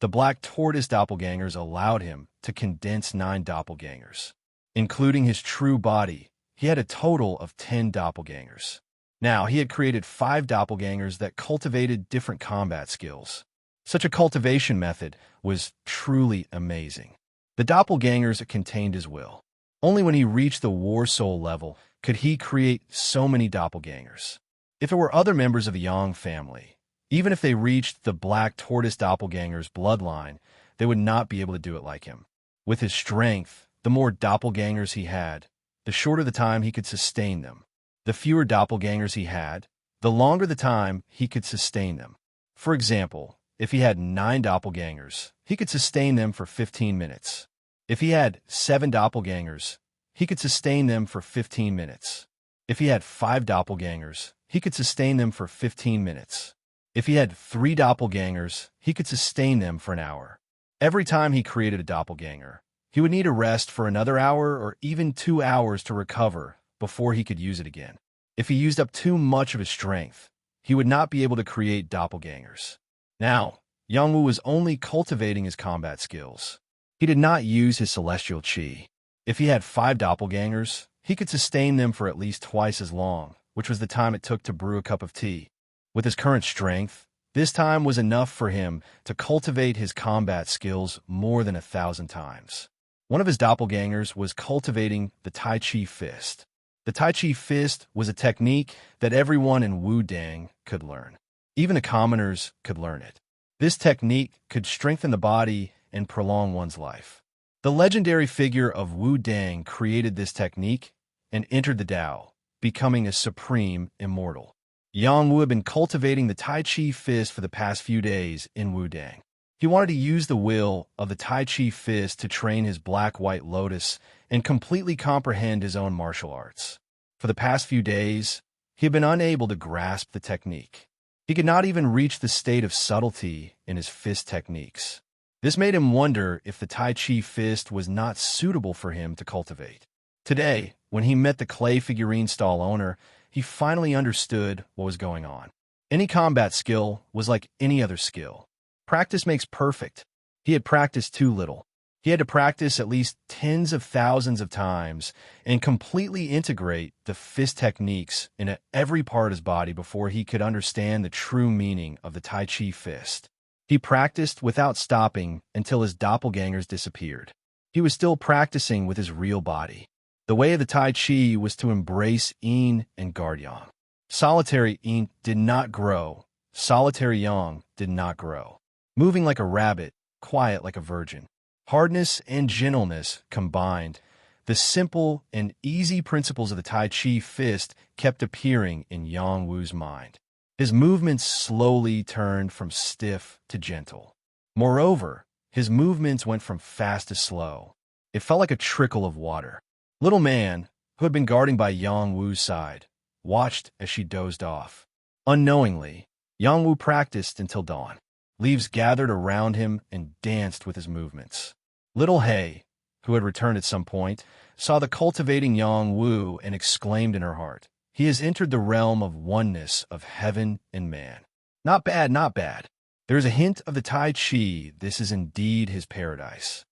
The black tortoise doppelgangers allowed him to condense 9 doppelgangers. Including his true body, he had a total of 10 doppelgangers. Now, he had created 5 doppelgangers that cultivated different combat skills. Such a cultivation method was truly amazing. The doppelgangers contained his will. Only when he reached the war soul level could he create so many doppelgangers. If it were other members of the Yang family, even if they reached the black tortoise doppelganger's bloodline, they would not be able to do it like him. With his strength, the more doppelgangers he had, the shorter the time he could sustain them. The fewer doppelgangers he had, the longer the time he could sustain them. For example, if he had 9 doppelgangers, he could sustain them for 15 minutes. If he had 7 doppelgangers, he could sustain them for 15 minutes. If he had 5 doppelgangers, he could sustain them for 15 minutes. If he had 3 doppelgangers, he could sustain them for an hour. Every time he created a doppelganger, he would need a rest for another hour or even 2 hours to recover before he could use it again. If he used up too much of his strength, he would not be able to create doppelgangers. Now, Yang Wu was only cultivating his combat skills. He did not use his celestial chi. If he had 5 doppelgangers, he could sustain them for at least twice as long, which was the time it took to brew a cup of tea. With his current strength, This time was enough for him to cultivate his combat skills more than 1,000 times. One of his doppelgangers was cultivating the Tai Chi fist. The Tai Chi fist was a technique that everyone in Wudang could learn. Even the commoners could learn it. This technique could strengthen the body and prolong one's life. The legendary figure of Wudang created this technique and entered the Tao, becoming a supreme immortal. Yang Wu had been cultivating the Tai Chi fist for the past few days in Wudang. He wanted to use the will of the Tai Chi fist to train his black-white lotus and completely comprehend his own martial arts. For the past few days, he had been unable to grasp the technique. He could not even reach the state of subtlety in his fist techniques. This made him wonder if the Tai Chi fist was not suitable for him to cultivate. Today, when he met the clay figurine stall owner, he finally understood what was going on. Any combat skill was like any other skill. Practice makes perfect. He had practiced too little. He had to practice at least tens of thousands of times and completely integrate the fist techniques into every part of his body before he could understand the true meaning of the Tai Chi fist. He practiced without stopping until his doppelgangers disappeared. He was still practicing with his real body. The way of the Tai Chi was to embrace Yin and guard Yang. Solitary Yin did not grow. Solitary Yang did not grow. Moving like a rabbit, quiet like a virgin. Hardness and gentleness combined, the simple and easy principles of the Tai Chi fist kept appearing in Yang Wu's mind. His movements slowly turned from stiff to gentle. Moreover, his movements went from fast to slow. It felt like a trickle of water. Little Man, who had been guarding by Yang Wu's side, watched as she dozed off. Unknowingly, Yang Wu practiced until dawn. Leaves gathered around him and danced with his movements. Little Hay, who had returned at some point, saw the cultivating Yang Wu and exclaimed in her heart, "He has entered the realm of oneness of heaven and man. Not bad, not bad. There is a hint of the Tai Chi. This is indeed his paradise."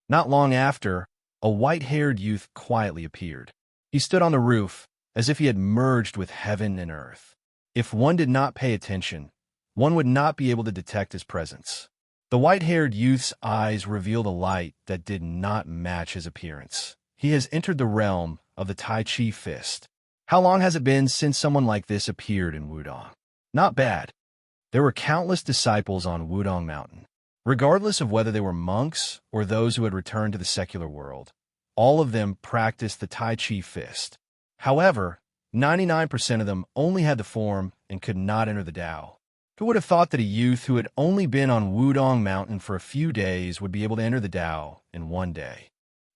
Not long after, a white-haired youth quietly appeared. He stood on the roof, as if he had merged with heaven and earth. If one did not pay attention, one would not be able to detect his presence. The white-haired youth's eyes revealed a light that did not match his appearance. He has entered the realm of the Tai Chi fist. How long has it been since someone like this appeared in Wudong? Not bad. There were countless disciples on Wudong Mountain. Regardless of whether they were monks or those who had returned to the secular world, all of them practiced the Tai Chi fist. However, 99% of them only had the form and could not enter the Tao. Who would have thought that a youth who had only been on Wudong Mountain for a few days would be able to enter the Tao in one day?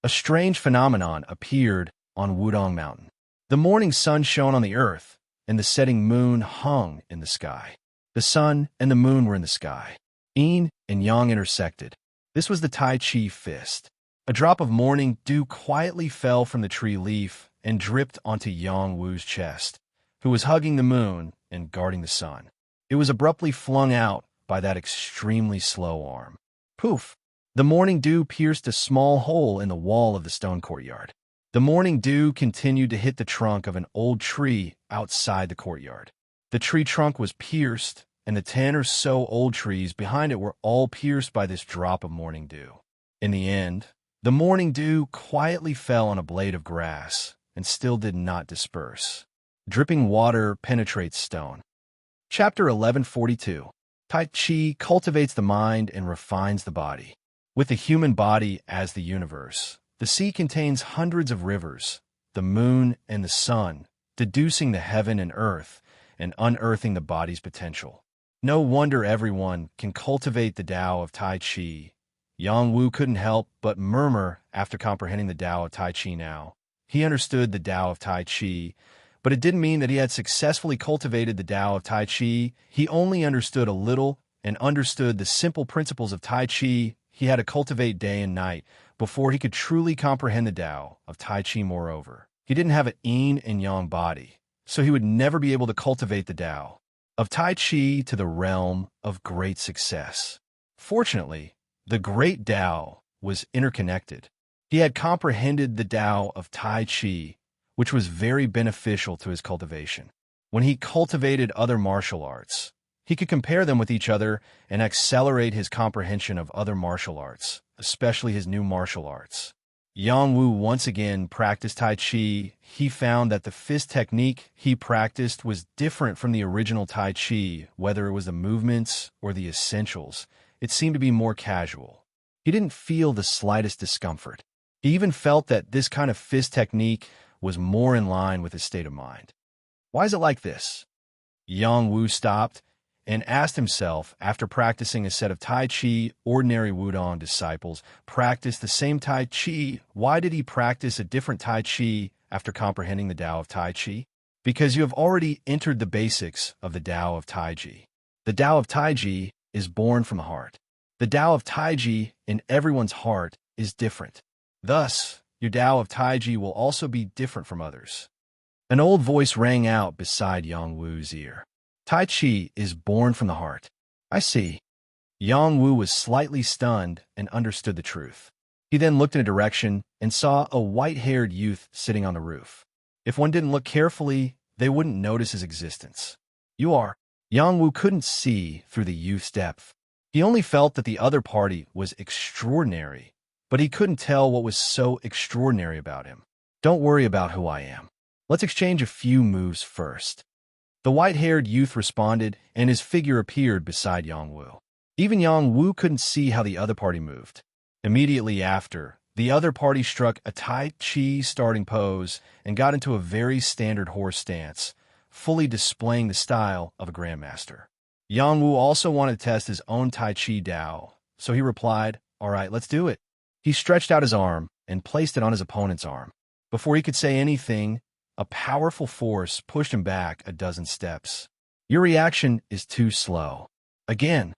A strange phenomenon appeared on Wudong Mountain. The morning sun shone on the earth, and the setting moon hung in the sky. The sun and the moon were in the sky. Yin and Yang intersected. This was the Tai Chi fist. A drop of morning dew quietly fell from the tree leaf and dripped onto Yang Wu's chest, who was hugging the moon and guarding the sun. It was abruptly flung out by that extremely slow arm. Poof! The morning dew pierced a small hole in the wall of the stone courtyard. The morning dew continued to hit the trunk of an old tree outside the courtyard. The tree trunk was pierced, and the 10 or so old trees behind it were all pierced by this drop of morning dew. In the end, the morning dew quietly fell on a blade of grass and still did not disperse. Dripping water penetrates stone. Chapter 1142. Tai Chi cultivates the mind and refines the body. With the human body as the universe, the sea contains hundreds of rivers, the moon and the sun, deducing the heaven and earth and unearthing the body's potential. No wonder everyone can cultivate the Tao of Tai Chi. Yang Wu couldn't help but murmur after comprehending the Tao of Tai Chi now. He understood the Tao of Tai Chi, but it didn't mean that he had successfully cultivated the Tao of Tai Chi. He only understood a little and understood the simple principles of Tai Chi he had to cultivate day and night before he could truly comprehend the Tao of Tai Chi. Moreover, he didn't have an Yin and Yang body, so he would never be able to cultivate the Tao of Tai Chi to the realm of great success. Fortunately, the great Tao was interconnected. He had comprehended the Tao of Tai Chi, which was very beneficial to his cultivation. When he cultivated other martial arts, He could compare them with each other and accelerate his comprehension of other martial arts, especially his new martial arts. Yang Wu once again practiced Tai Chi. He found that the fist technique he practiced was different from the original Tai Chi, whether it was the movements or the essentials. It seemed to be more casual. He didn't feel the slightest discomfort. He even felt that this kind of fist technique was more in line with his state of mind. Why is it like this? Yang Wu stopped and asked himself, after practicing a set of Tai Chi, ordinary Wudong disciples practiced the same Tai Chi. Why did he practice a different Tai Chi after comprehending the Tao of Tai Chi? Because you have already entered the basics of the Tao of Tai Chi. The Tao of Tai Chi is born from the heart. The Tao of Tai Chi in everyone's heart is different. Thus, your Tao of Tai Chi will also be different from others. An old voice rang out beside Yang Wu's ear. Tai Chi is born from the heart. I see. Yang Wu was slightly stunned and understood the truth. He then looked in a direction and saw a white-haired youth sitting on the roof. If one didn't look carefully, they wouldn't notice his existence. You are. Yang Wu couldn't see through the youth's depth. He only felt that the other party was extraordinary, but he couldn't tell what was so extraordinary about him. Don't worry about who I am. Let's exchange a few moves first. The white-haired youth responded, and his figure appeared beside Yang Wu. Even Yang Wu couldn't see how the other party moved. Immediately after, the other party struck a Tai Chi starting pose and got into a very standard horse stance, fully displaying the style of a grandmaster. Yang Wu also wanted to test his own Tai Chi Dao, so he replied, "All right, let's do it." He stretched out his arm and placed it on his opponent's arm. Before he could say anything, a powerful force pushed him back a dozen steps. Your reaction is too slow. Again,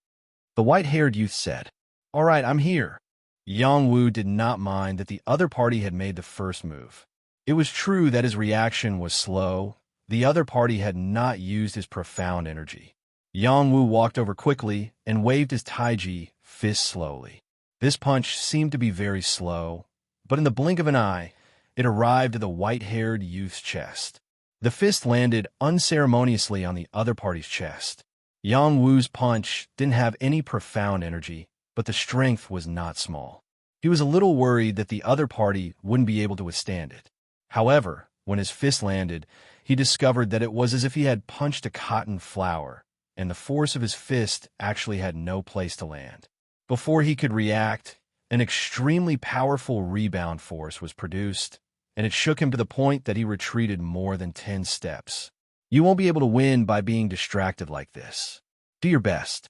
the white-haired youth said. All right, I'm here. Yang Wu did not mind that the other party had made the first move. It was true that his reaction was slow. The other party had not used his profound energy. Yang Wu walked over quickly and waved his taiji fist slowly. This punch seemed to be very slow, but in the blink of an eye, it arrived at the white-haired youth's chest. The fist landed unceremoniously on the other party's chest. Yang Wu's punch didn't have any profound energy, but the strength was not small. He was a little worried that the other party wouldn't be able to withstand it. However, when his fist landed, he discovered that it was as if he had punched a cotton flower, and the force of his fist actually had no place to land. Before he could react, an extremely powerful rebound force was produced, and it shook him to the point that he retreated more than 10 steps. You won't be able to win by being distracted like this. Do your best.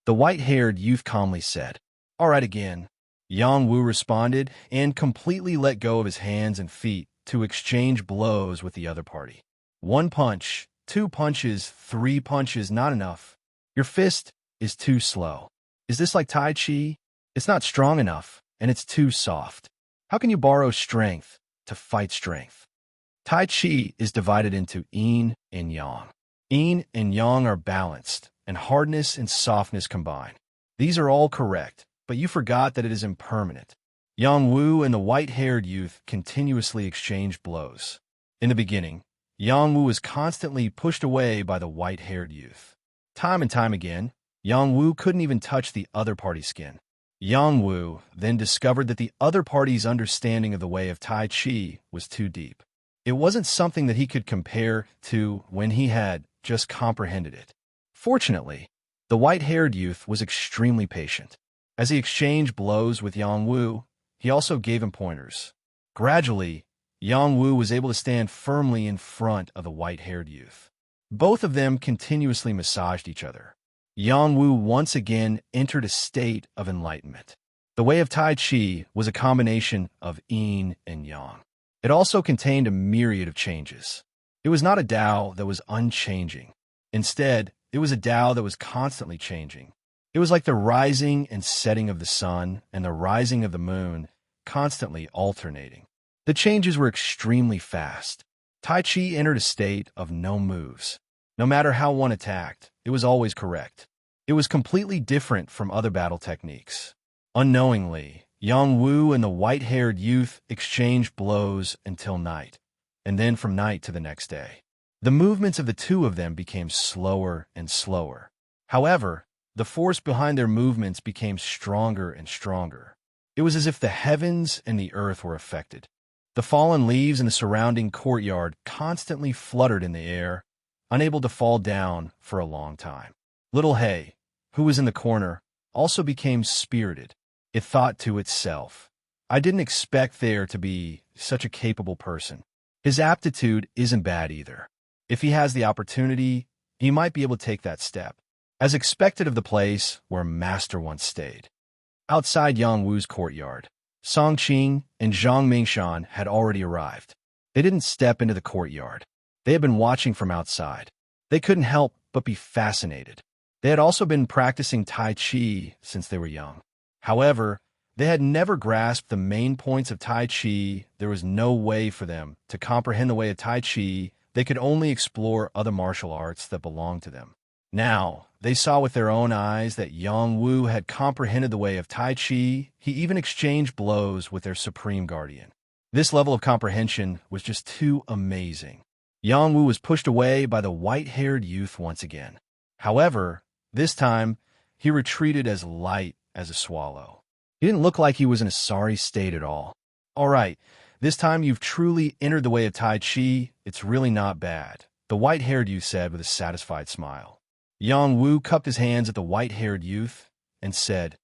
The white-haired youth calmly said. All right again. Yang Wu responded and completely let go of his hands and feet to exchange blows with the other party. 1 punch, 2 punches, 3 punches, not enough. Your fist is too slow. Is this like Tai Chi? It's not strong enough, and it's too soft. How can you borrow strength to fight strength? Tai Chi is divided into yin and yang. Yin and yang are balanced, and hardness and softness combine. These are all correct, but you forgot that it is impermanent. Yang Wu and the white-haired youth continuously exchanged blows. In the beginning, Yang Wu was constantly pushed away by the white-haired youth. Time and time again, Yang Wu couldn't even touch the other party's skin. Yang Wu then discovered that the other party's understanding of the way of Tai Chi was too deep. It wasn't something that he could compare to when he had just comprehended it. Fortunately, the white-haired youth was extremely patient. As he exchanged blows with Yang Wu, he also gave him pointers. Gradually, Yang Wu was able to stand firmly in front of the white-haired youth. Both of them continuously massaged each other. Yang Wu once again entered a state of enlightenment. The way of Tai Chi was a combination of yin and yang. It also contained a myriad of changes. It was not a Tao that was unchanging. Instead, it was a Tao that was constantly changing. It was like the rising and setting of the sun and the rising of the moon, constantly alternating. The changes were extremely fast. Tai Chi entered a state of no moves. No matter how one attacked, it was always correct. It was completely different from other battle techniques. Unknowingly, Yang Wu and the white-haired youth exchanged blows until night, and then from night to the next day. The movements of the two of them became slower and slower. However, the force behind their movements became stronger and stronger. It was as if the heavens and the earth were affected. The fallen leaves in the surrounding courtyard constantly fluttered in the air, unable to fall down for a long time. Little Hay, who was in the corner, also became spirited. It thought to itself, I didn't expect there to be such a capable person. His aptitude isn't bad either. If he has the opportunity, he might be able to take that step, as expected of the place where Master once stayed. Outside Yang Wu's courtyard, Song Qing and Zhang Mingshan had already arrived. They didn't step into the courtyard. They had been watching from outside. They couldn't help but be fascinated. They had also been practicing Tai Chi since they were young. However, they had never grasped the main points of Tai Chi. There was no way for them to comprehend the way of Tai Chi. They could only explore other martial arts that belonged to them. Now, they saw with their own eyes that Yang Wu had comprehended the way of Tai Chi. He even exchanged blows with their supreme guardian. This level of comprehension was just too amazing. Yang Wu was pushed away by the white-haired youth once again. However, this time, he retreated as light as a swallow. He didn't look like he was in a sorry state at all. All right, this time you've truly entered the way of Tai Chi. It's really not bad, the white-haired youth said with a satisfied smile. Yang Wu cupped his hands at the white-haired youth and said,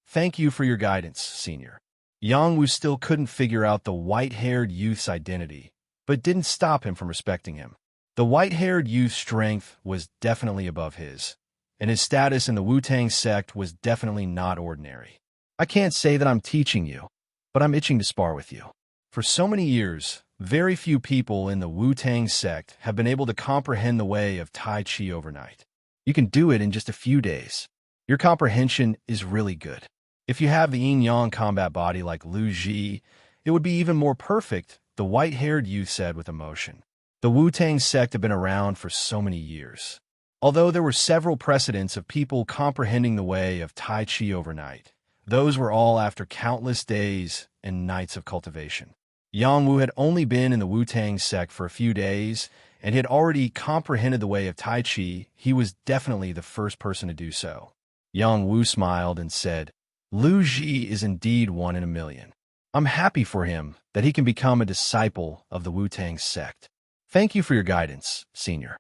Thank you for your guidance, senior. Yang Wu still couldn't figure out the white-haired youth's identity, but didn't stop him from respecting him. The white-haired youth's strength was definitely above his, and his status in the Wu-Tang sect was definitely not ordinary. I can't say that I'm teaching you, but I'm itching to spar with you. For so many years, very few people in the Wu-Tang sect have been able to comprehend the way of Tai Chi overnight. You can do it in just a few days. Your comprehension is really good. If you have the yin-yang combat body like Lu Ji, it would be even more perfect, the white-haired youth said with emotion. The Wu-Tang sect had been around for so many years. Although there were several precedents of people comprehending the way of Tai Chi overnight, those were all after countless days and nights of cultivation. Yang Wu had only been in the Wu-Tang sect for a few days, and he had already comprehended the way of Tai Chi. He was definitely the first person to do so. Yang Wu smiled and said, Lu Ji is indeed one in a million. I'm happy for him that he can become a disciple of the Wu-Tang sect. Thank you for your guidance, senior.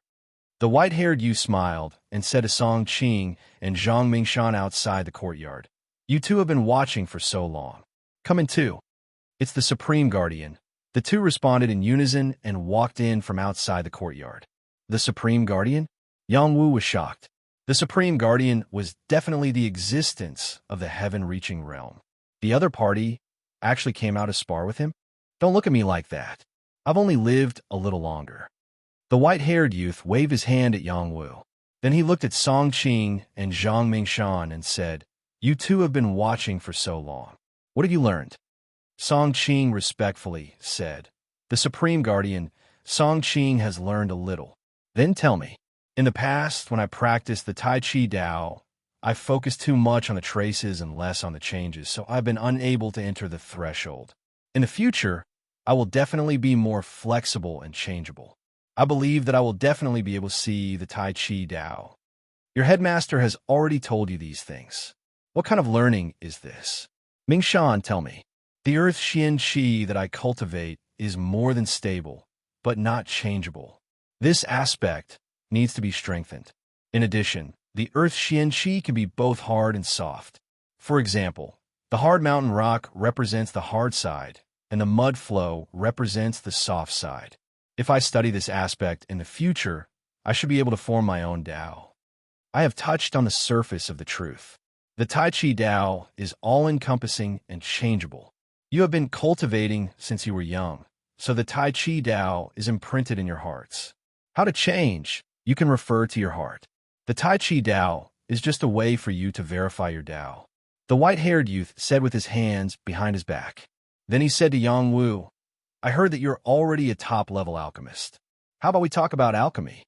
The white-haired youth smiled and said to Song Qing and Zhang Mingshan outside the courtyard, You two have been watching for so long. Come in too. It's the Supreme Guardian. The two responded in unison and walked in from outside the courtyard. The Supreme Guardian? Yang Wu was shocked. The Supreme Guardian was definitely the existence of the heaven-reaching realm. The other party actually came out to spar with him? Don't look at me like that. I've only lived a little longer. The white-haired youth waved his hand at Yang Wu. Then he looked at Song Qing and Zhang Mingshan and said, You two have been watching for so long. What have you learned? Song Qing respectfully said, The Supreme Guardian, Song Qing has learned a little. Then tell me, in the past, when I practiced the Tai Chi Dao, I focused too much on the traces and less on the changes, so I've been unable to enter the threshold. In the future, I will definitely be more flexible and changeable. I believe that I will definitely be able to see the Tai Chi Dao. Your headmaster has already told you these things. What kind of learning is this? Mingshan, tell me. The earth Xian Qi that I cultivate is more than stable, but not changeable. This aspect needs to be strengthened. In addition, the earth Xian Qi can be both hard and soft. For example, the hard mountain rock represents the hard side, and the mud flow represents the soft side. If I study this aspect in the future, I should be able to form my own Dao. I have touched on the surface of the truth. The Tai Chi Dao is all-encompassing and changeable. You have been cultivating since you were young, so the Tai Chi Dao is imprinted in your hearts. How to change? You can refer to your heart. The Tai Chi Dao is just a way for you to verify your Dao. The white-haired youth said with his hands behind his back. Then he said to Yang Wu, I heard that you're already a top-level alchemist. How about we talk about alchemy?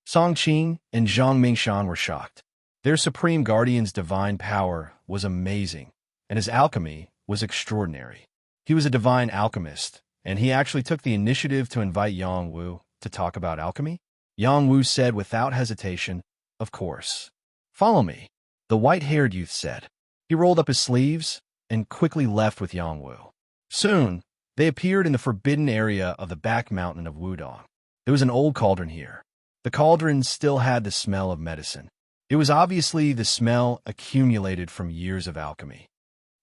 Song Qing and Zhang Mingshan were shocked. Their Supreme Guardian's divine power was amazing, and his alchemy was extraordinary. He was a divine alchemist, and he actually took the initiative to invite Yang Wu to talk about alchemy. Yang Wu said without hesitation, Of course. Follow me, the white-haired youth said. He rolled up his sleeves and quickly left with Yangwu. Soon, they appeared in the forbidden area of the back mountain of Wudong. There was an old cauldron here. The cauldron still had the smell of medicine. It was obviously the smell accumulated from years of alchemy.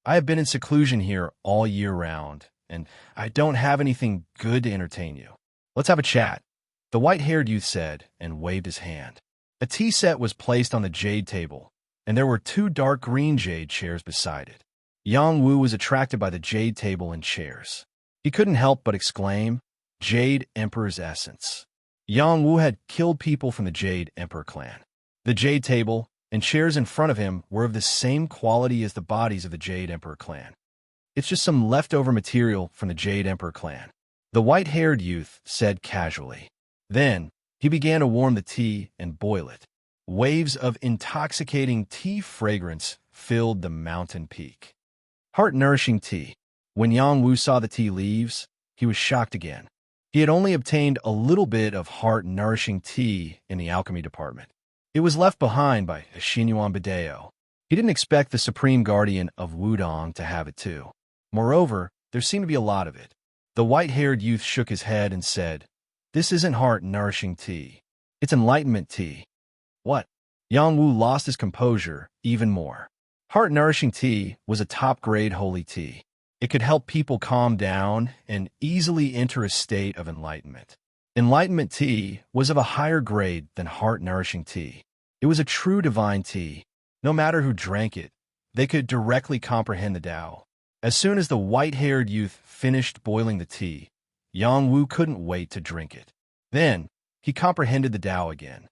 I have been in seclusion here all year round, and I don't have anything good to entertain you. Let's have a chat, the white-haired youth said and waved his hand. A tea set was placed on the jade table, and there were 2 dark green jade chairs beside it. Yang Wu was attracted by the jade table and chairs. He couldn't help but exclaim, "Jade Emperor's essence." Yang Wu had killed people from the Jade Emperor clan. The jade table and chairs in front of him were of the same quality as the bodies of the Jade Emperor clan. It's just some leftover material from the Jade Emperor clan, the white-haired youth said casually. Then, he began to warm the tea and boil it. Waves of intoxicating tea fragrance filled the mountain peak. Heart-nourishing tea. When Yang Wu saw the tea leaves, he was shocked again. He had only obtained a little bit of heart-nourishing tea in the alchemy department. It was left behind by Xinyuan Bideo. He didn't expect the supreme guardian of Wudong to have it too. Moreover, there seemed to be a lot of it. The white-haired youth shook his head and said, "This isn't heart-nourishing tea. It's enlightenment tea." What? Yang Wu lost his composure even more. Heart-nourishing tea was a top-grade holy tea. It could help people calm down and easily enter a state of enlightenment. Enlightenment tea was of a higher grade than heart-nourishing tea. It was a true divine tea. No matter who drank it, they could directly comprehend the Tao. As soon as the white-haired youth finished boiling the tea, Yang Wu couldn't wait to drink it. Then, he comprehended the Tao again.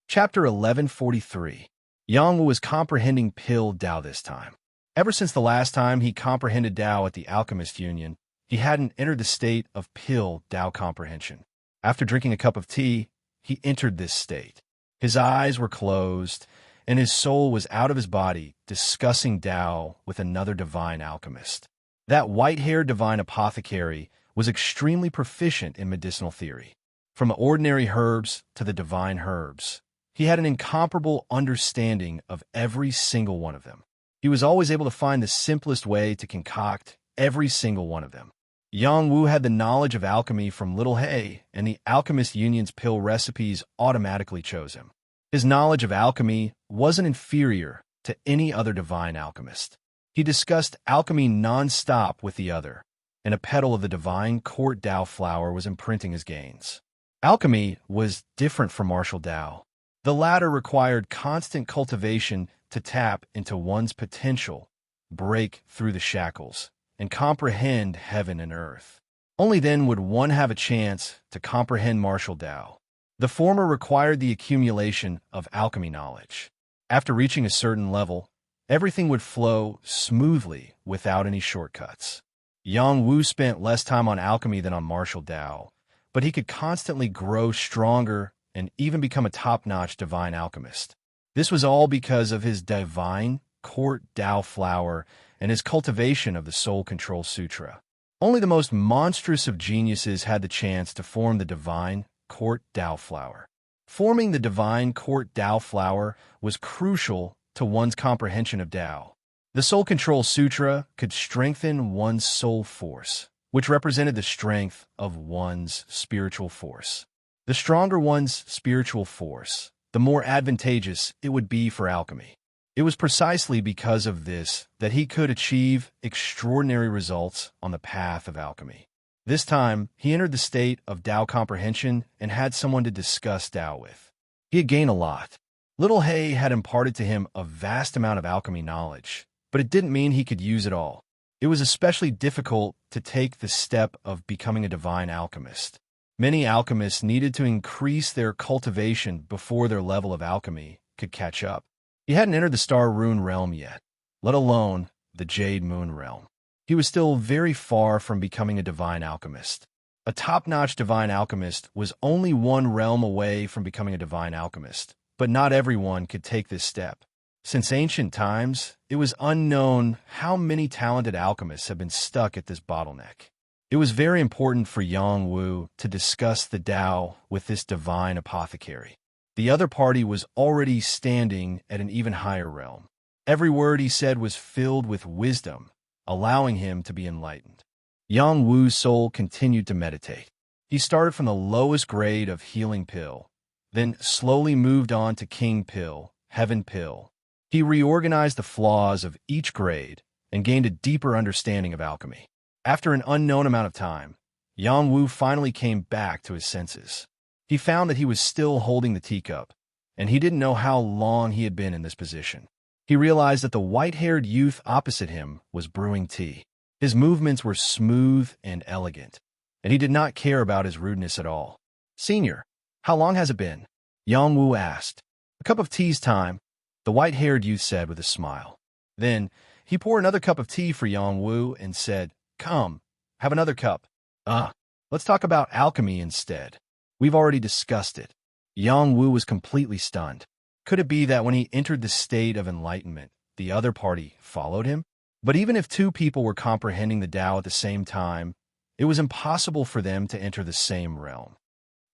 Chapter 1143. Yang Wu was comprehending Pill Tao this time. Ever since the last time he comprehended Tao at the Alchemist Union, he hadn't entered the state of Pill Tao comprehension. After drinking a cup of tea, he entered this state. His eyes were closed, and his soul was out of his body, discussing Tao with another divine alchemist. That white-haired divine apothecary was extremely proficient in medicinal theory. From the ordinary herbs to the divine herbs, he had an incomparable understanding of every single one of them. He was always able to find the simplest way to concoct every single one of them. Yang Wu had the knowledge of alchemy from Little Hay, and the Alchemist Union's pill recipes automatically chose him. His knowledge of alchemy wasn't inferior to any other divine alchemist. He discussed alchemy non-stop with the other, and a petal of the divine court Tao flower was imprinting his gains. Alchemy was different from martial Tao. The latter required constant cultivation to tap into one's potential, break through the shackles, and comprehend heaven and earth. Only then would one have a chance to comprehend martial Tao. The former required the accumulation of alchemy knowledge. After reaching a certain level, everything would flow smoothly without any shortcuts. Yang Wu spent less time on alchemy than on martial Tao, but he could constantly grow stronger and even become a top-notch divine alchemist. This was all because of his divine court Tao flower and his cultivation of the Soul Control Sutra. Only the most monstrous of geniuses had the chance to form the divine court Tao flower. Forming the divine court Tao flower was crucial to one's comprehension of Tao. The Soul Control Sutra could strengthen one's soul force, which represented the strength of one's spiritual force. The stronger one's spiritual force, the more advantageous it would be for alchemy. It was precisely because of this that he could achieve extraordinary results on the path of alchemy. This time, he entered the state of Tao comprehension and had someone to discuss Tao with. He had gained a lot. Little Hay had imparted to him a vast amount of alchemy knowledge, but it didn't mean he could use it all. It was especially difficult to take the step of becoming a divine alchemist. Many alchemists needed to increase their cultivation before their level of alchemy could catch up. He hadn't entered the Star Rune realm yet, let alone the Jade Moon realm. He was still very far from becoming a divine alchemist. A top-notch divine alchemist was only one realm away from becoming a divine alchemist, but not everyone could take this step. Since ancient times, it was unknown how many talented alchemists have been stuck at this bottleneck. It was very important for Yang Wu to discuss the Tao with this divine apothecary. The other party was already standing at an even higher realm. Every word he said was filled with wisdom, allowing him to be enlightened. Yang Wu's soul continued to meditate. He started from the lowest grade of healing pill, then slowly moved on to king pill, heaven pill. He reorganized the flaws of each grade and gained a deeper understanding of alchemy. After an unknown amount of time, Yang Wu finally came back to his senses. He found that he was still holding the teacup, and he didn't know how long he had been in this position. He realized that the white-haired youth opposite him was brewing tea. His movements were smooth and elegant, and he did not care about his rudeness at all. "Senior, how long has it been?" Yang Wu asked. "A cup of tea's time," the white-haired youth said with a smile. Then he poured another cup of tea for Yang Wu and said, "Come, have another cup. Let's talk about alchemy instead. We've already discussed it." Yang Wu was completely stunned. Could it be that when he entered the state of enlightenment, the other party followed him? But even if two people were comprehending the Tao at the same time, it was impossible for them to enter the same realm.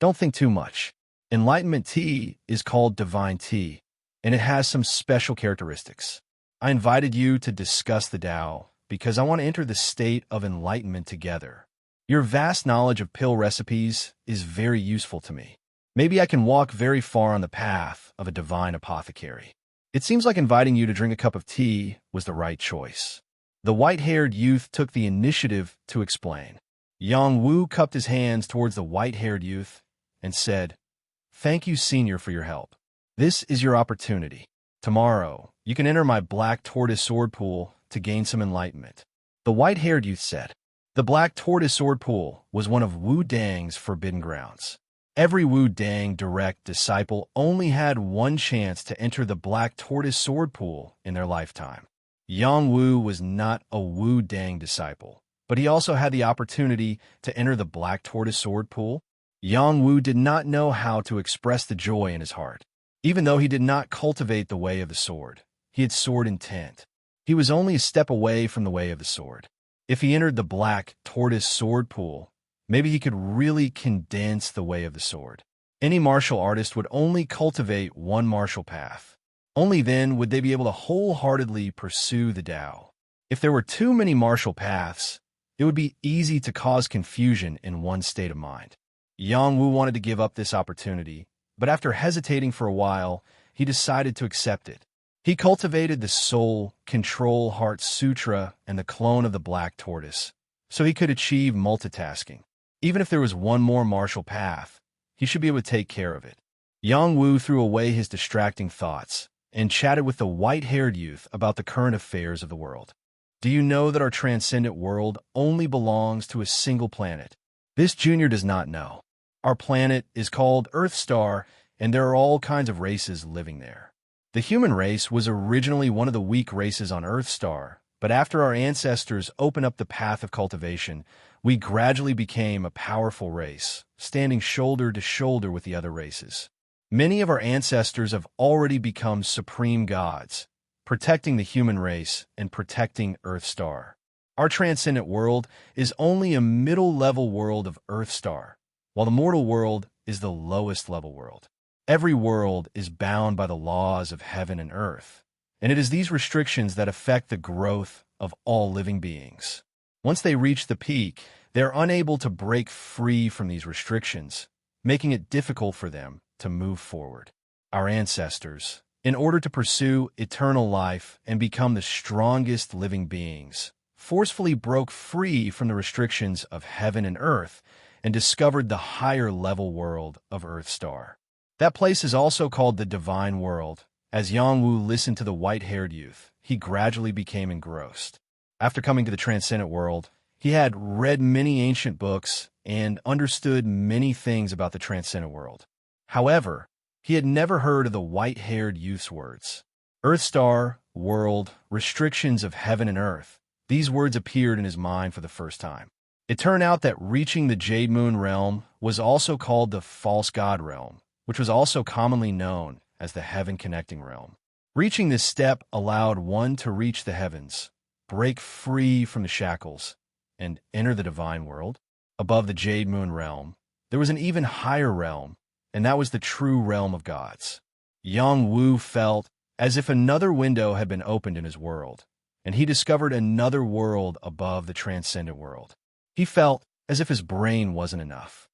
Don't think too much. Enlightenment tea is called divine tea, and it has some special characteristics. I invited you to discuss the Tao because I want to enter the state of enlightenment together. Your vast knowledge of pill recipes is very useful to me. Maybe I can walk very far on the path of a divine apothecary. It seems like inviting you to drink a cup of tea was the right choice. The white-haired youth took the initiative to explain. Yang Wu cupped his hands towards the white-haired youth and said, "Thank you, Senior, for your help. This is your opportunity. Tomorrow, you can enter my black tortoise sword pool to gain some enlightenment." The white-haired youth said. The black tortoise sword pool was one of Wu Dang's forbidden grounds. Every Wu Dang direct disciple only had one chance to enter the black tortoise sword pool in their lifetime. Yang Wu was not a Wu Dang disciple, but he also had the opportunity to enter the black tortoise sword pool. Yang Wu did not know how to express the joy in his heart. Even though he did not cultivate the way of the sword, he had sword intent. He was only a step away from the way of the sword. If he entered the black tortoise sword pool, maybe he could really condense the way of the sword. Any martial artist would only cultivate one martial path. Only then would they be able to wholeheartedly pursue the Tao. If there were too many martial paths, it would be easy to cause confusion in one state of mind. Yang Wu wanted to give up this opportunity, but after hesitating for a while, he decided to accept it. He cultivated the Soul Control Heart Sutra and the clone of the Black Tortoise, so he could achieve multitasking. Even if there was one more martial path, he should be able to take care of it. Yang Wu threw away his distracting thoughts and chatted with the white-haired youth about the current affairs of the world. "Do you know that our transcendent world only belongs to a single planet?" This junior does not know. Our planet is called Earth Star, and there are all kinds of races living there. The human race was originally one of the weak races on Earth Star, but after our ancestors opened up the path of cultivation, we gradually became a powerful race, standing shoulder to shoulder with the other races. Many of our ancestors have already become supreme gods, protecting the human race and protecting Earth Star. Our transcendent world is only a middle-level world of Earth Star, while the mortal world is the lowest-level world. Every world is bound by the laws of heaven and earth, and it is these restrictions that affect the growth of all living beings. Once they reach the peak, they are unable to break free from these restrictions, making it difficult for them to move forward. Our ancestors, in order to pursue eternal life and become the strongest living beings, forcefully broke free from the restrictions of heaven and earth and discovered the higher-level world of Earth Star. That place is also called the Divine World. As Yang Wu listened to the white-haired youth, he gradually became engrossed. After coming to the transcendent world, he had read many ancient books and understood many things about the transcendent world. However, he had never heard of the white-haired youth's words. Earth Star, world, restrictions of heaven and earth. These words appeared in his mind for the first time. It turned out that reaching the Jade Moon realm was also called the False God realm, which was also commonly known as the Heaven Connecting realm. Reaching this step allowed one to reach the heavens, break free from the shackles, and enter the divine world. Above the Jade Moon realm, there was an even higher realm, and that was the true realm of gods. Yang Wu felt as if another window had been opened in his world, and he discovered another world above the transcendent world. He felt as if his brain wasn't enough.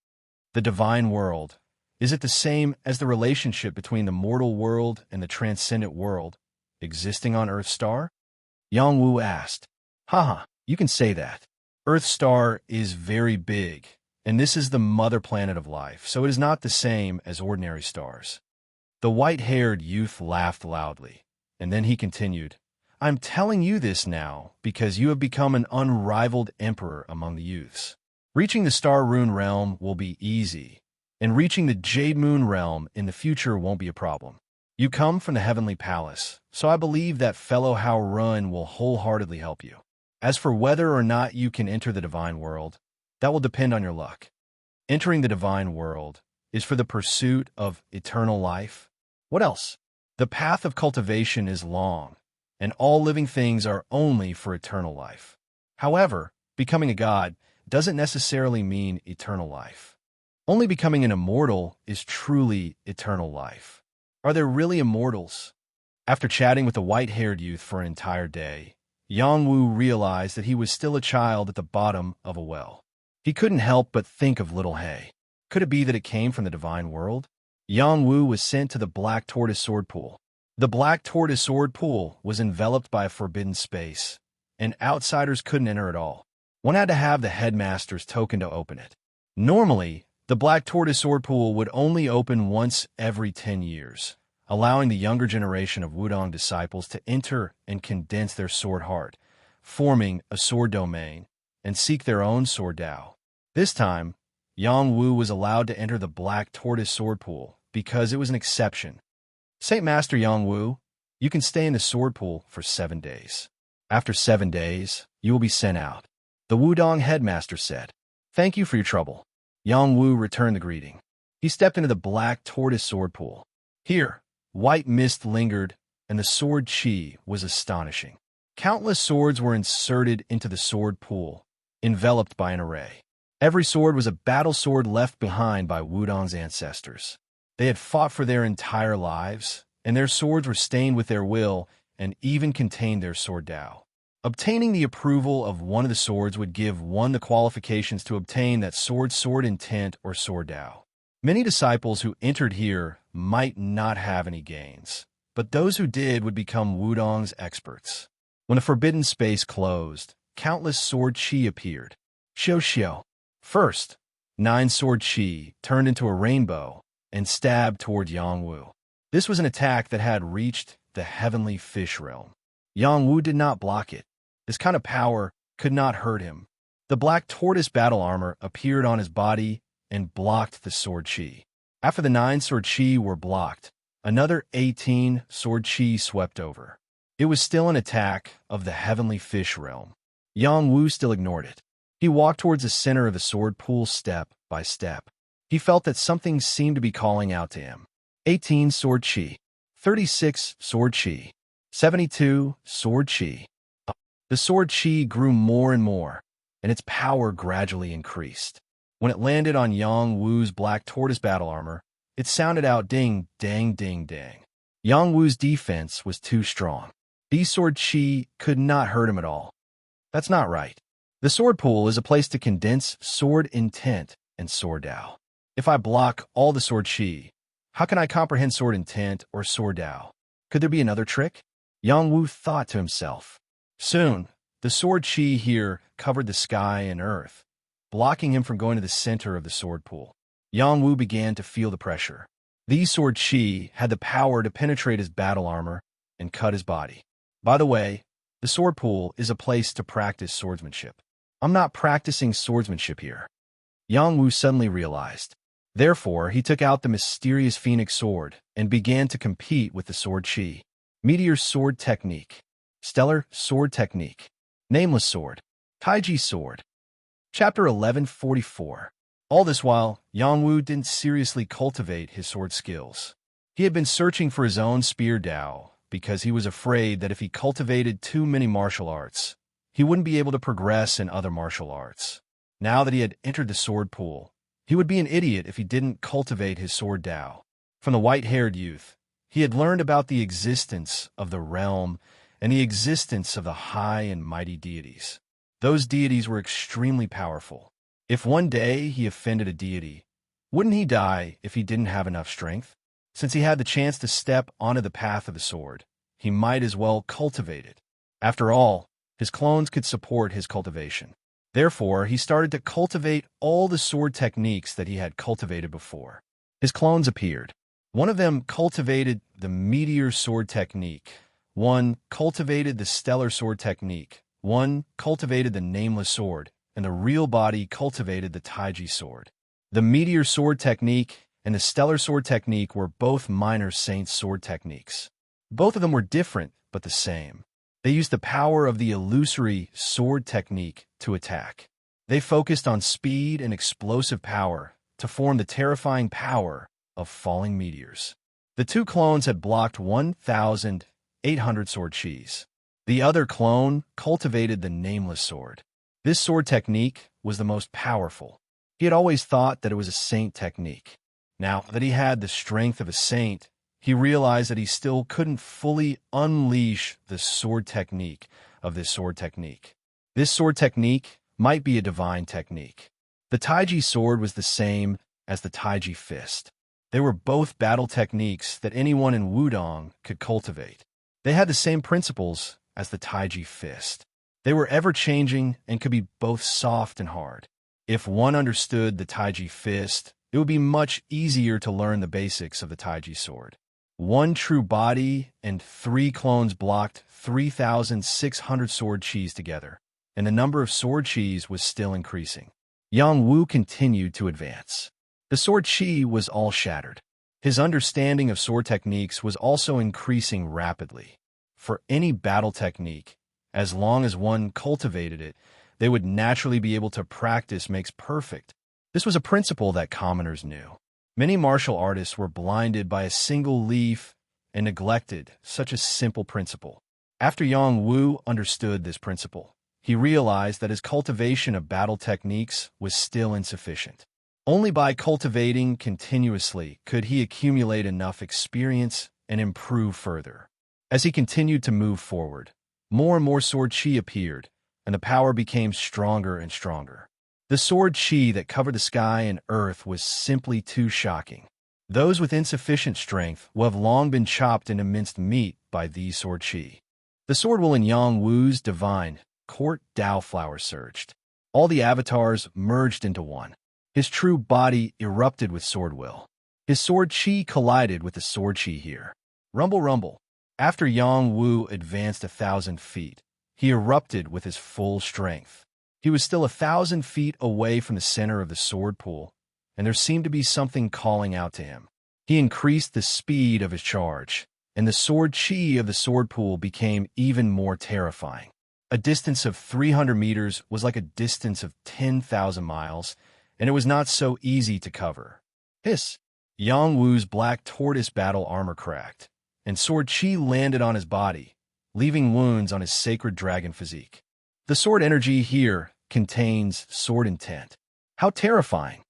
The divine world, is it the same as the relationship between the mortal world and the transcendent world existing on Earth Star? Yang Wu asked. Haha, you can say that. Earth Star is very big, and this is the mother planet of life, so it is not the same as ordinary stars. The white-haired youth laughed loudly, and then he continued, I'm telling you this now because you have become an unrivaled emperor among the youths. Reaching the Star Rune realm will be easy, and reaching the Jade Moon realm in the future won't be a problem. You come from the Heavenly Palace, so I believe that fellow Hao Run will wholeheartedly help you. As for whether or not you can enter the divine world, that will depend on your luck. Entering the divine world is for the pursuit of eternal life. What else? The path of cultivation is long, and all living things are only for eternal life. However, becoming a god doesn't necessarily mean eternal life. Only becoming an immortal is truly eternal life. Are there really immortals? After chatting with the white-haired youth for an entire day, Yang Wu realized that he was still a child at the bottom of a well. He couldn't help but think of little Hay. Could it be that it came from the divine world? Yang Wu was sent to the Black Tortoise Sword Pool. The Black Tortoise Sword Pool was enveloped by a forbidden space, and outsiders couldn't enter at all. One had to have the headmaster's token to open it. Normally, the Black Tortoise Sword Pool would only open once every 10 years, allowing the younger generation of Wudong disciples to enter and condense their sword heart, forming a sword domain, and seek their own sword Dao. This time, Yang Wu was allowed to enter the Black Tortoise Sword Pool because it was an exception. Saint Master Yang Wu, you can stay in the sword pool for 7 days. After 7 days, you will be sent out. The Wudong headmaster said, Thank you for your trouble. Yang Wu returned the greeting. He stepped into the Black Tortoise Sword Pool. Here, white mist lingered, and the sword chi was astonishing. Countless swords were inserted into the sword pool, enveloped by an array. Every sword was a battle sword left behind by Wudong's ancestors. They had fought for their entire lives, and their swords were stained with their will and even contained their sword Dao. Obtaining the approval of one of the swords would give one the qualifications to obtain that sword intent or sword Dao. Many disciples who entered here might not have any gains, but those who did would become Wudong's experts. When the forbidden space closed, countless sword chi appeared. Xiao. First, 9 sword chi turned into a rainbow and stabbed toward Yang Wu. This was an attack that had reached the heavenly fish realm. Yang Wu did not block it. This kind of power could not hurt him. The black tortoise battle armor appeared on his body and blocked the sword chi. After the 9 sword chi were blocked, another 18 sword chi swept over. It was still an attack of the heavenly fish realm. Yang Wu still ignored it. He walked towards the center of the sword pool step by step. He felt that something seemed to be calling out to him. 18 sword chi, 36 sword chi, 72 sword chi. The sword chi grew more and more, and its power gradually increased. When it landed on Yang Wu's black tortoise battle armor, it sounded out ding, dang, ding, dang. Yang Wu's defense was too strong. These sword chi could not hurt him at all. That's not right. The sword pool is a place to condense sword intent and sword Dao. If I block all the sword chi, how can I comprehend sword intent or sword Dao? Could there be another trick? Yang Wu thought to himself. Soon, the sword chi here covered the sky and earth, blocking him from going to the center of the sword pool. Yang Wu began to feel the pressure. These sword chi had the power to penetrate his battle armor and cut his body. By the way, the sword pool is a place to practice swordsmanship. I'm not practicing swordsmanship here. Yang Wu suddenly realized. Therefore, he took out the mysterious phoenix sword and began to compete with the sword chi. Meteor sword technique. Stellar sword technique. Nameless sword. Taiji sword. Chapter 1144. All this while, Yang Wu didn't seriously cultivate his sword skills. He had been searching for his own spear Dao because he was afraid that if he cultivated too many martial arts, he wouldn't be able to progress in other martial arts. Now that he had entered the sword pool, He would be an idiot if he didn't cultivate his sword Tao. From the white-haired youth, he had learned about the existence of the realm and the existence of the high and mighty deities. Those deities were extremely powerful. If one day he offended a deity, wouldn't he die if he didn't have enough strength? Since he had the chance to step onto the path of the sword, he might as well cultivate it. After all, his clones could support his cultivation. Therefore, he started to cultivate all the sword techniques that he had cultivated before. His clones appeared. One of them cultivated the meteor sword technique. One cultivated the stellar sword technique. One cultivated the nameless sword, and the real body cultivated the Taiji sword. The meteor sword technique and the stellar sword technique were both minor saint sword techniques. Both of them were different, but the same. They used the power of the illusory sword technique to attack. They focused on speed and explosive power to form the terrifying power of falling meteors. The two clones had blocked 1,800 sword chis. The other clone cultivated the nameless sword. This sword technique was the most powerful. He had always thought that it was a saint technique. Now that he had the strength of a saint, he realized that he still couldn't fully unleash the sword technique of this sword technique. This sword technique might be a divine technique. The Taiji sword was the same as the Taiji fist. They were both battle techniques that anyone in Wudong could cultivate. They had the same principles as the Taiji fist. They were ever-changing and could be both soft and hard. If one understood the Taiji fist, it would be much easier to learn the basics of the Taiji sword. One true body and 3 clones blocked 3,600 sword chis together, and the number of sword chis was still increasing. Yang Wu continued to advance. The sword chi was all shattered. His understanding of sword techniques was also increasing rapidly. For any battle technique, as long as one cultivated it, they would naturally be able to practice makes perfect. This was a principle that commoners knew. Many martial artists were blinded by a single leaf and neglected such a simple principle. After Yang Wu understood this principle, he realized that his cultivation of battle techniques was still insufficient. Only by cultivating continuously could he accumulate enough experience and improve further. As he continued to move forward, more and more sword chi appeared, and the power became stronger and stronger. The sword chi that covered the sky and earth was simply too shocking. Those with insufficient strength will have long been chopped into minced meat by these sword chi. The sword will in Yang Wu's divine court Tao flower surged. All the avatars merged into one. His true body erupted with sword will. His sword chi collided with the sword chi here. Rumble, rumble. After Yang Wu advanced 1,000 feet, he erupted with his full strength. He was still 1,000 feet away from the center of the sword pool, and there seemed to be something calling out to him. He increased the speed of his charge, and the sword chi of the sword pool became even more terrifying. A distance of 300 meters was like a distance of 10,000 miles, and it was not so easy to cover. Hiss! Yang Wu's black tortoise battle armor cracked, and sword chi landed on his body, leaving wounds on his sacred dragon physique. The sword energy here contains sword intent. How terrifying!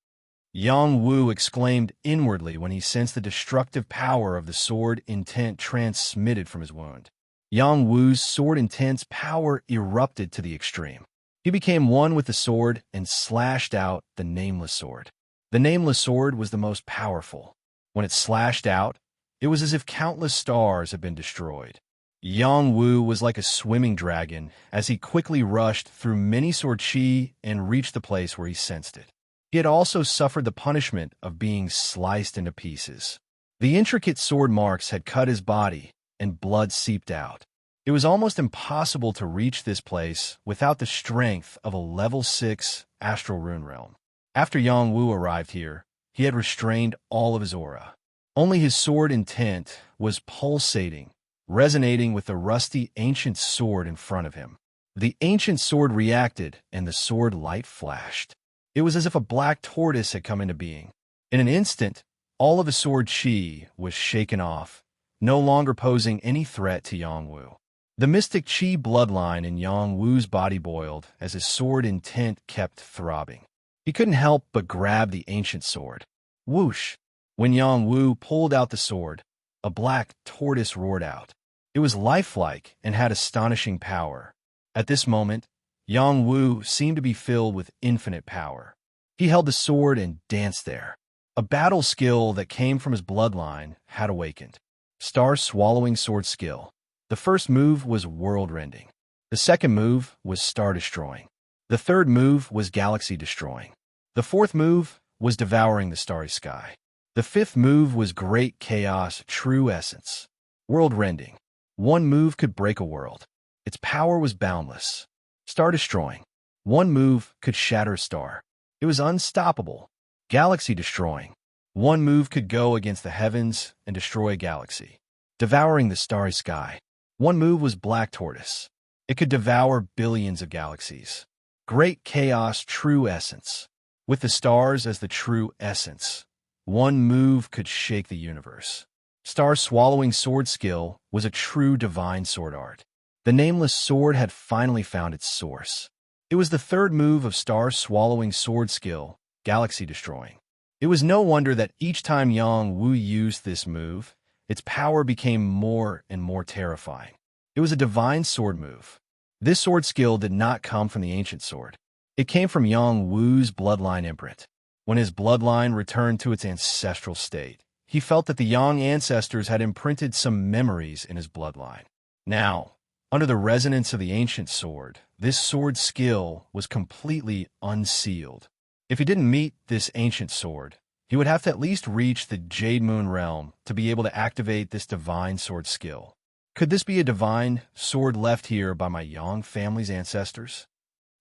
Yang Wu exclaimed inwardly when he sensed the destructive power of the sword intent transmitted from his wound. Yang Wu's sword intent's power erupted to the extreme. He became one with the sword and slashed out the nameless sword. The nameless sword was the most powerful. When it slashed out, it was as if countless stars had been destroyed. Yang Wu was like a swimming dragon as he quickly rushed through many sword chi and reached the place where he sensed it. He had also suffered the punishment of being sliced into pieces. The intricate sword marks had cut his body, and blood seeped out. It was almost impossible to reach this place without the strength of a level 6 astral rune realm. After Yang Wu arrived here, he had restrained all of his aura. Only his sword intent was pulsating, resonating with the rusty ancient sword in front of him. The ancient sword reacted, and the sword light flashed. It was as if a black tortoise had come into being. In an instant, all of the sword chi was shaken off, no longer posing any threat to Yang Wu. The mystic chi bloodline in Yang Wu's body boiled as his sword intent kept throbbing. He couldn't help but grab the ancient sword. Whoosh! When Yang Wu pulled out the sword, a black tortoise roared out. It was lifelike and had astonishing power. At this moment, Yang Wu seemed to be filled with infinite power. He held the sword and danced there. A battle skill that came from his bloodline had awakened. Star-swallowing sword skill. The first move was world-rending. The second move was star-destroying. The third move was galaxy-destroying. The fourth move was devouring the starry sky. The fifth move was great chaos, true essence. World-rending. One move could break a world. Its power was boundless. Star-destroying. One move could shatter a star. It was unstoppable. Galaxy-destroying. One move could go against the heavens and destroy a galaxy. Devouring the starry sky. One move was black tortoise. It could devour billions of galaxies. Great chaos, true essence. With the stars as the true essence, one move could shake the universe. Star-swallowing sword skill was a true divine sword art. The nameless sword had finally found its source. It was the third move of star-swallowing sword skill, galaxy-destroying. It was no wonder that each time Yang Wu used this move, its power became more and more terrifying. It was a divine sword move. This sword skill did not come from the ancient sword. It came from Yang Wu's bloodline imprint. When his bloodline returned to its ancestral state, he felt that the Yang ancestors had imprinted some memories in his bloodline. Now, under the resonance of the ancient sword, this sword skill was completely unsealed. If he didn't meet this ancient sword, he would have to at least reach the Jade Moon realm to be able to activate this divine sword skill. Could this be a divine sword left here by my Yang family's ancestors?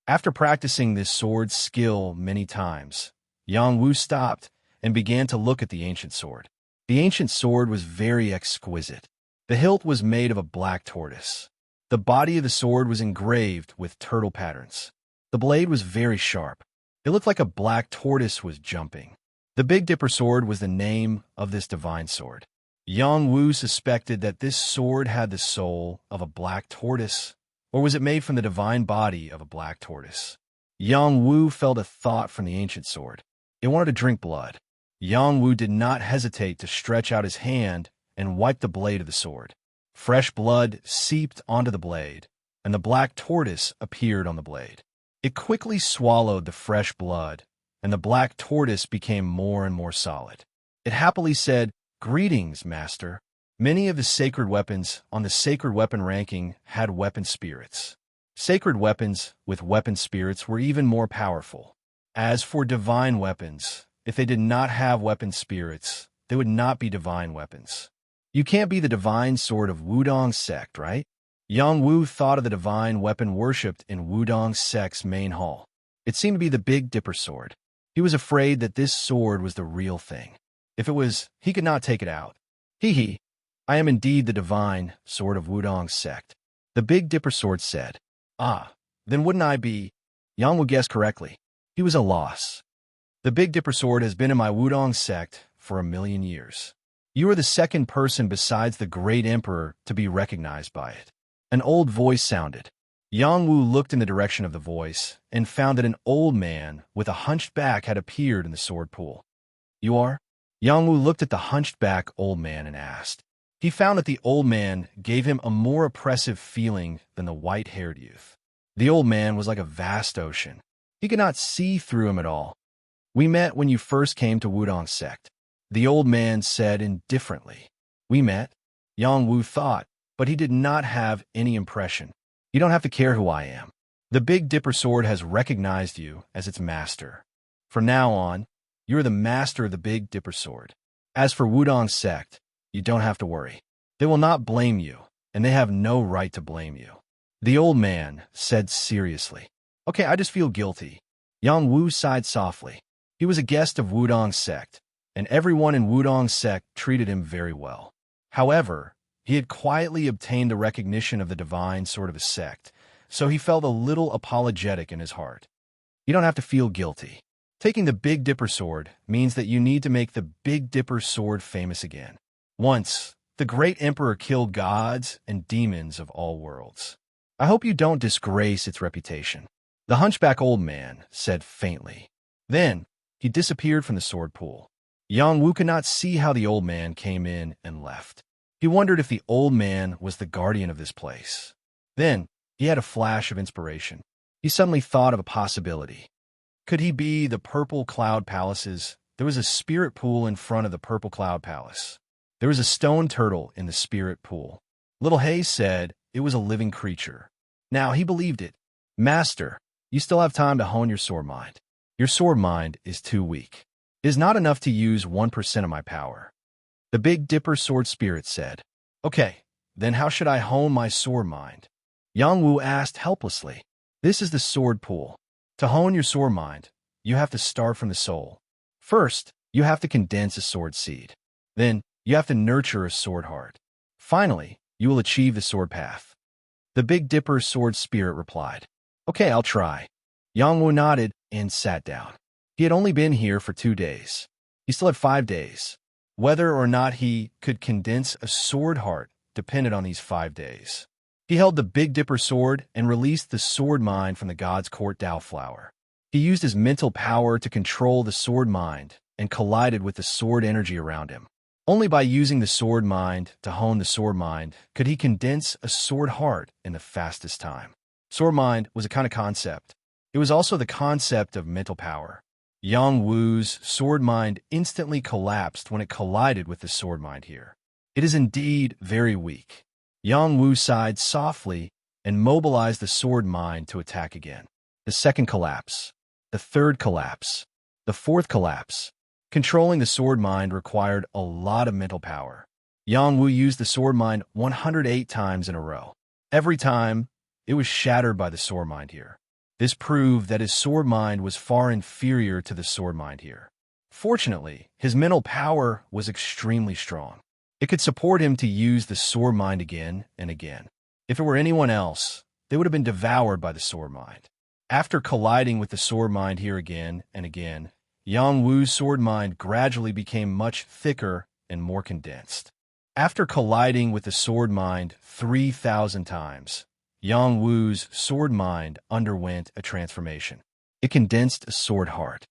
After practicing this sword skill many times, Yang Wu stopped and began to look at the ancient sword. The ancient sword was very exquisite. The hilt was made of a black tortoise. The body of the sword was engraved with turtle patterns. The blade was very sharp. It looked like a black tortoise was jumping. The Big Dipper sword was the name of this divine sword. Yang Wu suspected that this sword had the soul of a black tortoise, or was it made from the divine body of a black tortoise? Yang Wu felt a thought from the ancient sword. It wanted to drink blood. Yang Wu did not hesitate to stretch out his hand and wipe the blade of the sword. Fresh blood seeped onto the blade, and the black tortoise appeared on the blade. It quickly swallowed the fresh blood, and the black tortoise became more and more solid. It happily said, "Greetings, Master." Many of the sacred weapons on the sacred weapon ranking had weapon spirits. Sacred weapons with weapon spirits were even more powerful. As for divine weapons, if they did not have weapon spirits, they would not be divine weapons. You can't be the divine sword of Wudong sect, right? Yang Wu thought of the divine weapon worshipped in Wudong sect's main hall. It seemed to be the Big Dipper sword. He was afraid that this sword was the real thing. If it was, he could not take it out. Hee. I am indeed the divine sword of Wudong sect. The Big Dipper sword said. Ah, then wouldn't I be? Yang Wu guessed correctly. He was a loss. The Big Dipper sword has been in my Wudong sect for 1,000,000 years. You are the second person besides the great emperor to be recognized by it. An old voice sounded. Yang Wu looked in the direction of the voice and found that an old man with a hunched back had appeared in the sword pool. You are? Yang Wu looked at the hunched back old man and asked. He found that the old man gave him a more oppressive feeling than the white-haired youth. The old man was like a vast ocean. He could not see through him at all. We met when you first came to Wudong sect. The old man said indifferently. We met? Yang Wu thought, but he did not have any impression. You don't have to care who I am. The Big Dipper sword has recognized you as its master. From now on, you are the master of the Big Dipper sword. As for Wudong sect, you don't have to worry. They will not blame you, and they have no right to blame you. The old man said seriously. Okay, I just feel guilty. Yang Wu sighed softly. He was a guest of Wudong sect, and everyone in Wudong sect treated him very well. However, he had quietly obtained the recognition of the divine sword of his sect, so he felt a little apologetic in his heart. You don't have to feel guilty. Taking the Big Dipper sword means that you need to make the Big Dipper sword famous again. Once, the great emperor killed gods and demons of all worlds. I hope you don't disgrace its reputation. The hunchback old man said faintly. Then, he disappeared from the sword pool. Yang Wu could not see how the old man came in and left. He wondered if the old man was the guardian of this place. Then, he had a flash of inspiration. He suddenly thought of a possibility. Could he be the Purple Cloud Palace's? There was a spirit pool in front of the Purple Cloud Palace. There was a stone turtle in the spirit pool. Little Hay said it was a living creature. Now he believed it. Master, you still have time to hone your sword mind. Your sword mind is too weak. It is not enough to use 1% of my power. The Big Dipper sword spirit said. Okay, then how should I hone my sword mind? Yang Wu asked helplessly. This is the sword pool. To hone your sword mind, you have to start from the soul. First, you have to condense a sword seed. Then, you have to nurture a sword heart. Finally, you will achieve the sword path. The Big Dipper sword spirit replied. Okay, I'll try. Yang Wu nodded and sat down. He had only been here for 2 days. He still had 5 days. Whether or not he could condense a sword heart depended on these 5 days. He held the Big Dipper sword and released the sword mind from the God's Court Dao flower. He used his mental power to control the sword mind and collided with the sword energy around him. Only by using the sword mind to hone the sword mind could he condense a sword heart in the fastest time. Sword mind was a kind of concept. It was also the concept of mental power. Yang Wu's sword mind instantly collapsed when it collided with the sword mind here. It is indeed very weak. Yang Wu sighed softly and mobilized the sword mind to attack again. The second collapse. The third collapse. The fourth collapse. Controlling the sword mind required a lot of mental power. Yang Wu used the sword mind 108 times in a row. Every time, it was shattered by the sword mind here. This proved that his sword mind was far inferior to the sword mind here. Fortunately, his mental power was extremely strong. It could support him to use the sword mind again and again. If it were anyone else, they would have been devoured by the sword mind. After colliding with the sword mind here again and again, Yang Wu's sword mind gradually became much thicker and more condensed. After colliding with the sword mind 3,000 times, Yang Wu's sword mind underwent a transformation. It condensed a sword heart.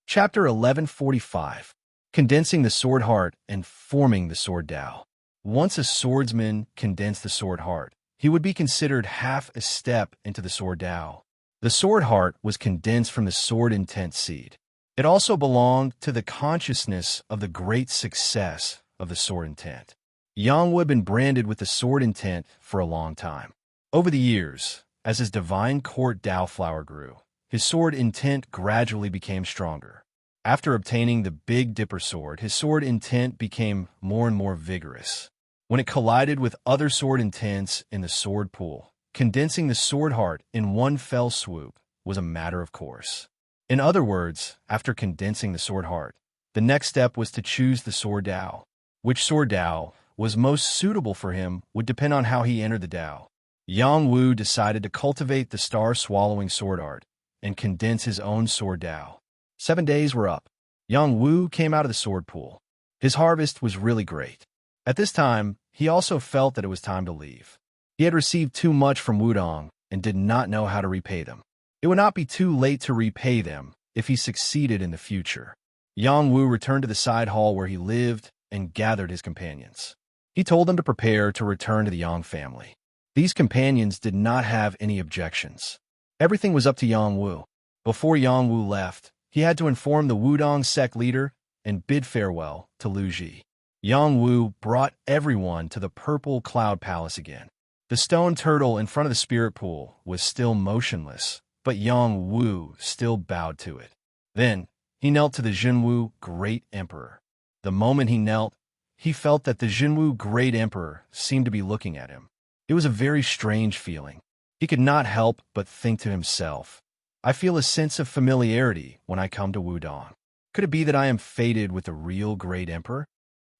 Chapter 1145. Condensing the sword heart and forming the sword Dao. Once a swordsman condensed the sword heart, he would be considered half a step into the sword Dao. The sword heart was condensed from the sword intent seed. It also belonged to the consciousness of the great success of the sword intent. Yang Wu had been branded with the sword intent for a long time. Over the years, as his divine court Dao flower grew, his sword intent gradually became stronger. After obtaining the Big Dipper sword, his sword intent became more and more vigorous. When it collided with other sword intents in the sword pool, condensing the sword heart in one fell swoop was a matter of course. In other words, after condensing the sword heart, the next step was to choose the sword Dao. Which sword Dao was most suitable for him would depend on how he entered the Dao. Yang Wu decided to cultivate the star-swallowing sword art and condense his own sword Dao. 7 days were up. Yang Wu came out of the sword pool. His harvest was really great. At this time, he also felt that it was time to leave. He had received too much from Wudong and did not know how to repay them. It would not be too late to repay them if he succeeded in the future. Yang Wu returned to the side hall where he lived and gathered his companions. He told them to prepare to return to the Yang family. These companions did not have any objections. Everything was up to Yang Wu. Before Yang Wu left, he had to inform the Wudong sect leader and bid farewell to Lu Ji. Yang Wu brought everyone to the Purple Cloud Palace again. The stone turtle in front of the spirit pool was still motionless, but Yang Wu still bowed to it. Then, he knelt to the Jinwu Great Emperor. The moment he knelt, he felt that the Jinwu Great Emperor seemed to be looking at him. It was a very strange feeling. He could not help but think to himself, I feel a sense of familiarity when I come to Wudong. Could it be that I am fated with the real Great Emperor?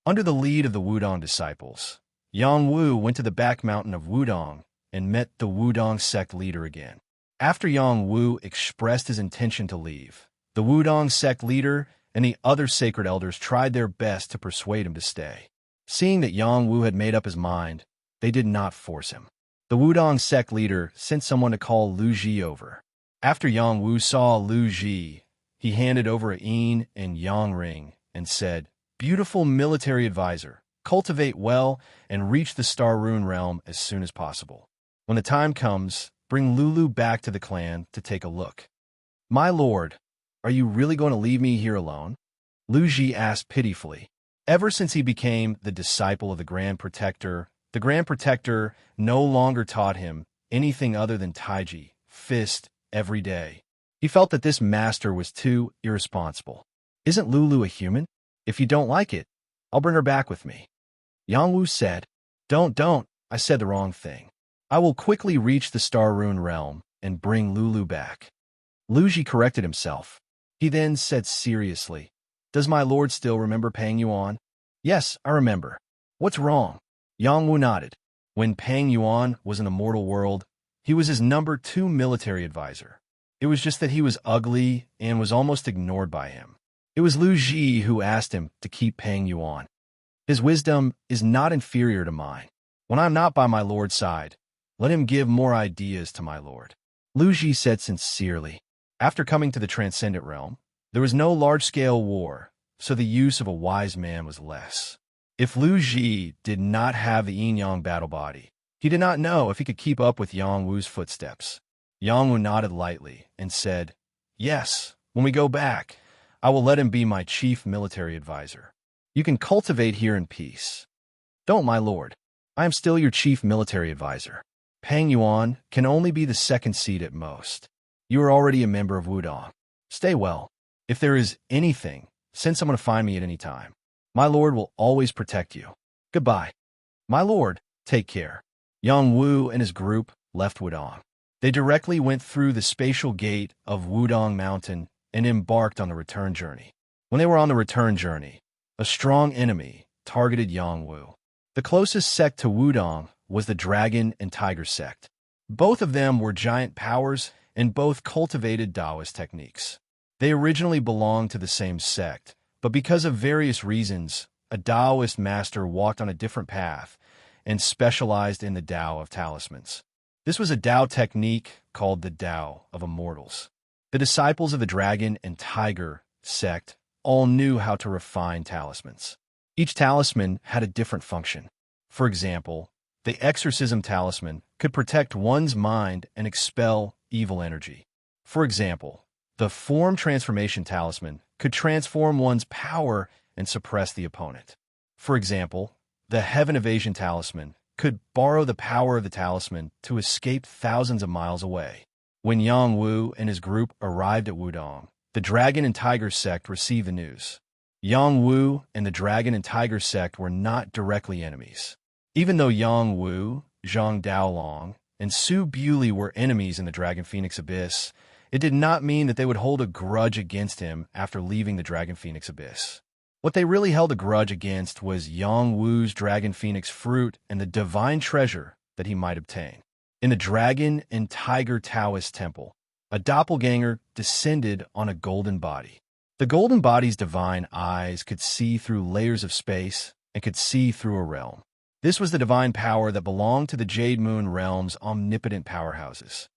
Under the lead of the Wudong disciples, Yang Wu went to the back mountain of Wudong and met the Wudong sect leader again. After Yang Wu expressed his intention to leave, the Wudong sect leader and the other sacred elders tried their best to persuade him to stay. Seeing that Yang Wu had made up his mind, they did not force him. The Wudong sect leader sent someone to call Lu Ji over. After Yang Wu saw Lu Ji, He handed over a yin and yang ring and said, "Beautiful military advisor, cultivate well and reach the Star Rune realm as soon as possible. When the time comes, bring Lulu back to the clan to take a look." "My lord, are you really going to leave me here alone?" Lu Ji asked pitifully. Ever since he became the disciple of the Grand Protector no longer taught him anything other than Taiji, fist, every day. He felt that this master was too irresponsible. "Isn't Lulu a human? If you don't like it, I'll bring her back with me." Yang Wu said, Don't, I said the wrong thing. I will quickly reach the Star Rune realm and bring Lulu back." Lu Ji corrected himself. He then said seriously, "Does my lord still remember Pang Yuan?" "Yes, I remember." "What's wrong?" Yang Wu nodded. When Pang Yuan was in a mortal world, he was his number 2 military advisor. It was just that he was ugly and was almost ignored by him. It was Lu Ji who asked him to keep Pang Yuan. "His wisdom is not inferior to mine. When I am not by my lord's side, let him give more ideas to my lord," Lu Ji said sincerely. After coming to the Transcendent Realm, there was no large-scale war, so the use of a wise man was less. If Lu Ji did not have the yin-yang battle body, he did not know if he could keep up with Yang Wu's footsteps. Yang Wu nodded lightly and said, "Yes, when we go back, I will let him be my chief military advisor. You can cultivate here in peace." "Don't, my lord. I am still your chief military advisor. Pang Yuan can only be the second seat at most. You are already a member of Wudong. Stay well. If there is anything, send someone to find me at any time. My lord will always protect you. Goodbye." "My lord, take care." Yang Wu and his group left Wudong. They directly went through the spatial gate of Wudong Mountain and embarked on the return journey. When they were on the return journey, a strong enemy targeted Yang Wu. The closest sect to Wudong was the Dragon and Tiger sect. Both of them were giant powers and both cultivated Taoist techniques. They originally belonged to the same sect, but because of various reasons, a Taoist master walked on a different path and specialized in the Tao of talismans. This was a Tao technique called the Tao of Immortals. The disciples of the Dragon and Tiger sect all knew how to refine talismans. Each talisman had a different function. For example, the Exorcism talisman could protect one's mind and expel evil energy. For example, the Form Transformation talisman could transform one's power and suppress the opponent. For example, the Heaven Evasion talisman could borrow the power of the talisman to escape thousands of miles away. When Yang Wu and his group arrived at Wudong, the Dragon and Tiger sect received the news. Yang Wu and the Dragon and Tiger sect were not directly enemies. Even though Yang Wu, Zhang Daolong, and Su Bewley were enemies in the Dragon Phoenix Abyss, it did not mean that they would hold a grudge against him after leaving the Dragon Phoenix Abyss. What they really held a grudge against was Yang Wu's Dragon Phoenix fruit and the divine treasure that he might obtain. In the Dragon and Tiger Taoist temple, a doppelganger descended on a golden body. The golden body's divine eyes could see through layers of space and could see through a realm. This was the divine power that belonged to the Jade Moon realm's omnipotent powerhouses.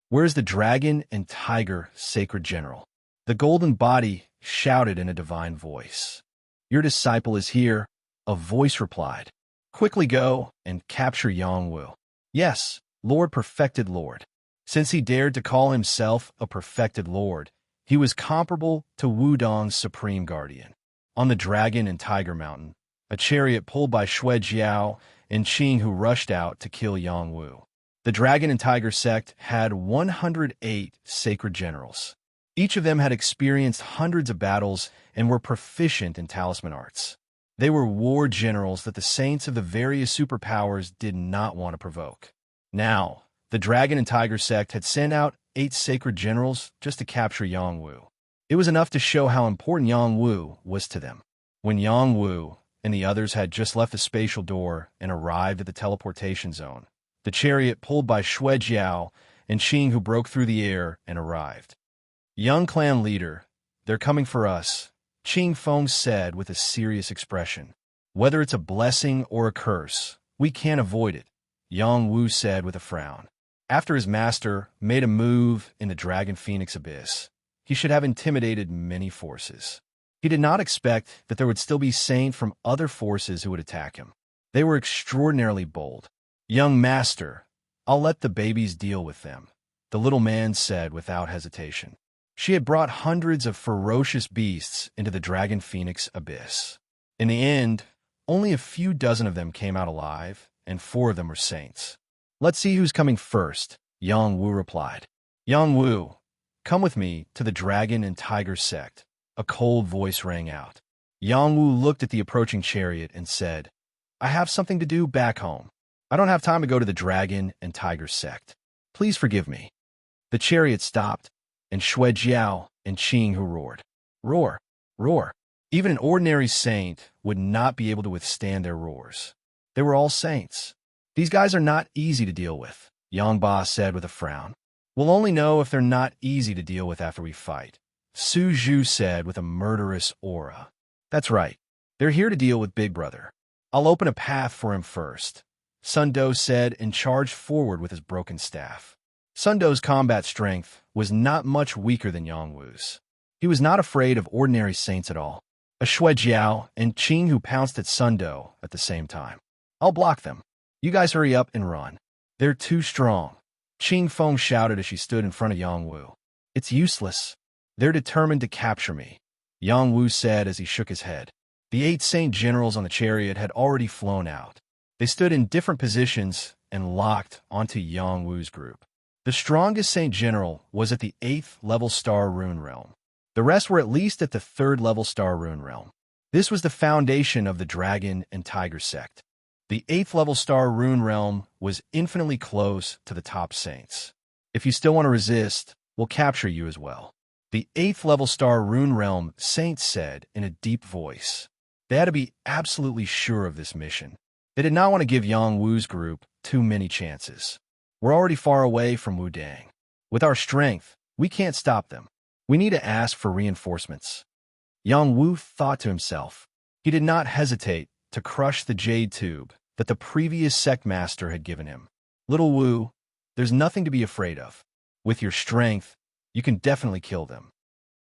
"Where's the Dragon and Tiger sacred general?" The golden body shouted in a divine voice. "Your disciple is here," a voice replied. "Quickly go and capture Yang Wu." "Yes, Lord Perfected Lord." Since he dared to call himself a Perfected Lord, he was comparable to Wudong's Supreme Guardian. On the Dragon and Tiger Mountain, a chariot pulled by Xue Jiao and Qing who rushed out to kill Yang Wu. The Dragon and Tiger sect had 108 sacred generals. Each of them had experienced hundreds of battles and were proficient in talisman arts. They were war generals that the saints of the various superpowers did not want to provoke. Now, the Dragon and Tiger sect had sent out 8 sacred generals just to capture Yang Wu. It was enough to show how important Yang Wu was to them. When Yang Wu and the others had just left the spatial door and arrived at the teleportation zone, the chariot pulled by Xue Jiao and Qing who broke through the air and arrived. "Young clan leader, they're coming for us," Qing Feng said with a serious expression. "Whether it's a blessing or a curse, we can't avoid it," Yang Wu said with a frown. After his master made a move in the Dragon Phoenix Abyss, he should have intimidated many forces. He did not expect that there would still be Saint from other forces who would attack him. They were extraordinarily bold. "Young master, I'll let the babies deal with them," the little man said without hesitation. She had brought hundreds of ferocious beasts into the Dragon Phoenix abyss. In the end, only a few dozen of them came out alive, and 4 of them were saints. "Let's see who's coming first," Yang Wu replied. "Yang Wu, come with me to the Dragon and Tiger sect," a cold voice rang out. Yang Wu looked at the approaching chariot and said, "I have something to do back home. I don't have time to go to the Dragon and Tiger sect. Please forgive me." The chariot stopped, and Shui Jiao and Qing Hu roared. Roar, roar. Even an ordinary saint would not be able to withstand their roars. They were all saints. "These guys are not easy to deal with," Yang Ba said with a frown. "We'll only know if they're not easy to deal with after we fight," Su Zhu said with a murderous aura. "That's right. They're here to deal with Big Brother. I'll open a path for him first," Sun Do said and charged forward with his broken staff. Sun Do's combat strength was not much weaker than Yang Wu's. He was not afraid of ordinary saints at all. A Shui Jiao and Qing Hu pounced at Sun Do at the same time. "I'll block them. You guys hurry up and run. They're too strong," Qing Feng shouted as she stood in front of Yang Wu. "It's useless. They're determined to capture me," Yang Wu said as he shook his head. The 8 saint generals on the chariot had already flown out. They stood in different positions and locked onto Yang Wu's group. The strongest saint general was at the 8th level star rune realm. The rest were at least at the 3rd level star rune realm. This was the foundation of the Dragon and Tiger sect. The 8th level star rune realm was infinitely close to the top saints. "If you still want to resist, we'll capture you as well," the 8th level star rune realm saint said in a deep voice. They had to be absolutely sure of this mission. They did not want to give Yang Wu's group too many chances. "We're already far away from Wu Dang. With our strength, we can't stop them. We need to ask for reinforcements." Yang Wu thought to himself. He did not hesitate to crush the jade tube that the previous sect master had given him. "Little Wu, there's nothing to be afraid of. With your strength, you can definitely kill them,"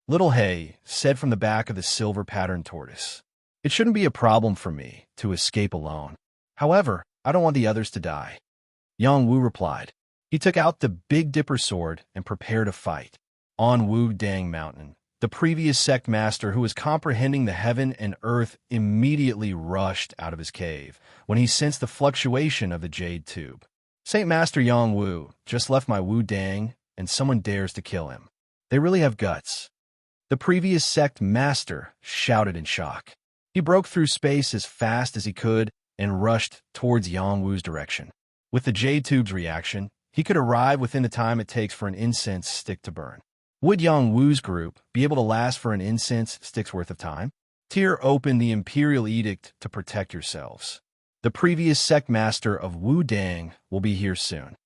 Little Hay said from the back of the silver-patterned tortoise. "It shouldn't be a problem for me to escape alone. However, I don't want the others to die," Yang Wu replied. He took out the Big Dipper sword and prepared a fight. On Wu Dang Mountain, the previous sect master who was comprehending the heaven and earth immediately rushed out of his cave when he sensed the fluctuation of the jade tube. "Saint Master Yang Wu just left my Wu Dang, and someone dares to kill him. They really have guts," the previous sect master shouted in shock. He broke through space as fast as he could and rushed towards Yang Wu's direction. With the jade tube's reaction, he could arrive within the time it takes for an incense stick to burn. Would Yang Wu's group be able to last for an incense stick's worth of time? Tear open the Imperial Edict to protect yourselves. The previous sect master of Wu Dang will be here soon.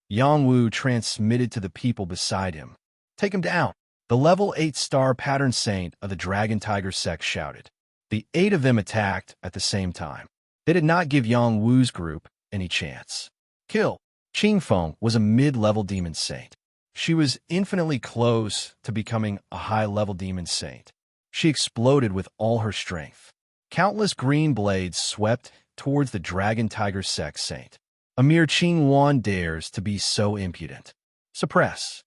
Yang Wu transmitted to the people beside him. "Take him down," the level 8 star pattern saint of the Dragon Tiger sect shouted. The 8 of them attacked at the same time. They did not give Yang Wu's group any chance. "Kill." Qing Feng was a mid-level demon saint. She was infinitely close to becoming a high-level demon saint. She exploded with all her strength. Countless green blades swept towards the Dragon Tiger sect saint. "A mere Qing Wan dares to be so impudent. Suppress."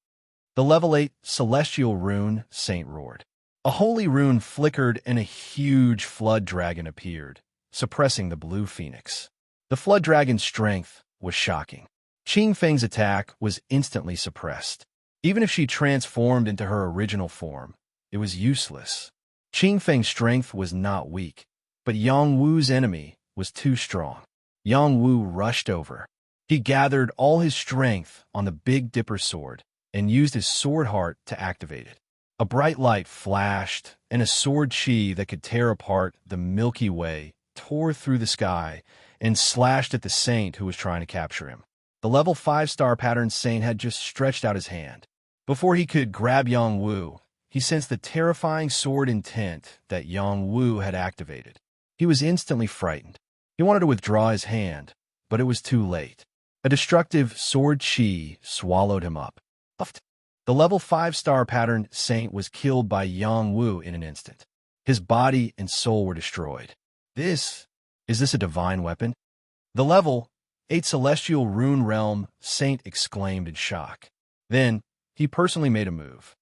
The level 8 celestial rune saint roared. A holy rune flickered and a huge flood dragon appeared, suppressing the blue phoenix. The flood dragon's strength was shocking. Qing Feng's attack was instantly suppressed. Even if she transformed into her original form, it was useless. Qing Feng's strength was not weak, but Yang Wu's enemy was too strong. Yang Wu rushed over. He gathered all his strength on the Big Dipper sword and used his sword heart to activate it. A bright light flashed, and a sword chi that could tear apart the Milky Way tore through the sky and slashed at the saint who was trying to capture him. The level 5 star pattern saint had just stretched out his hand. Before he could grab Yang Wu, he sensed the terrifying sword intent that Yang Wu had activated. He was instantly frightened. He wanted to withdraw his hand, but it was too late. A destructive sword chi swallowed him up. Puffed. The level 5-star pattern saint was killed by Yang Wu in an instant. His body and soul were destroyed. Is this a divine weapon? The level 8 celestial rune realm saint exclaimed in shock. Then, he personally made a move.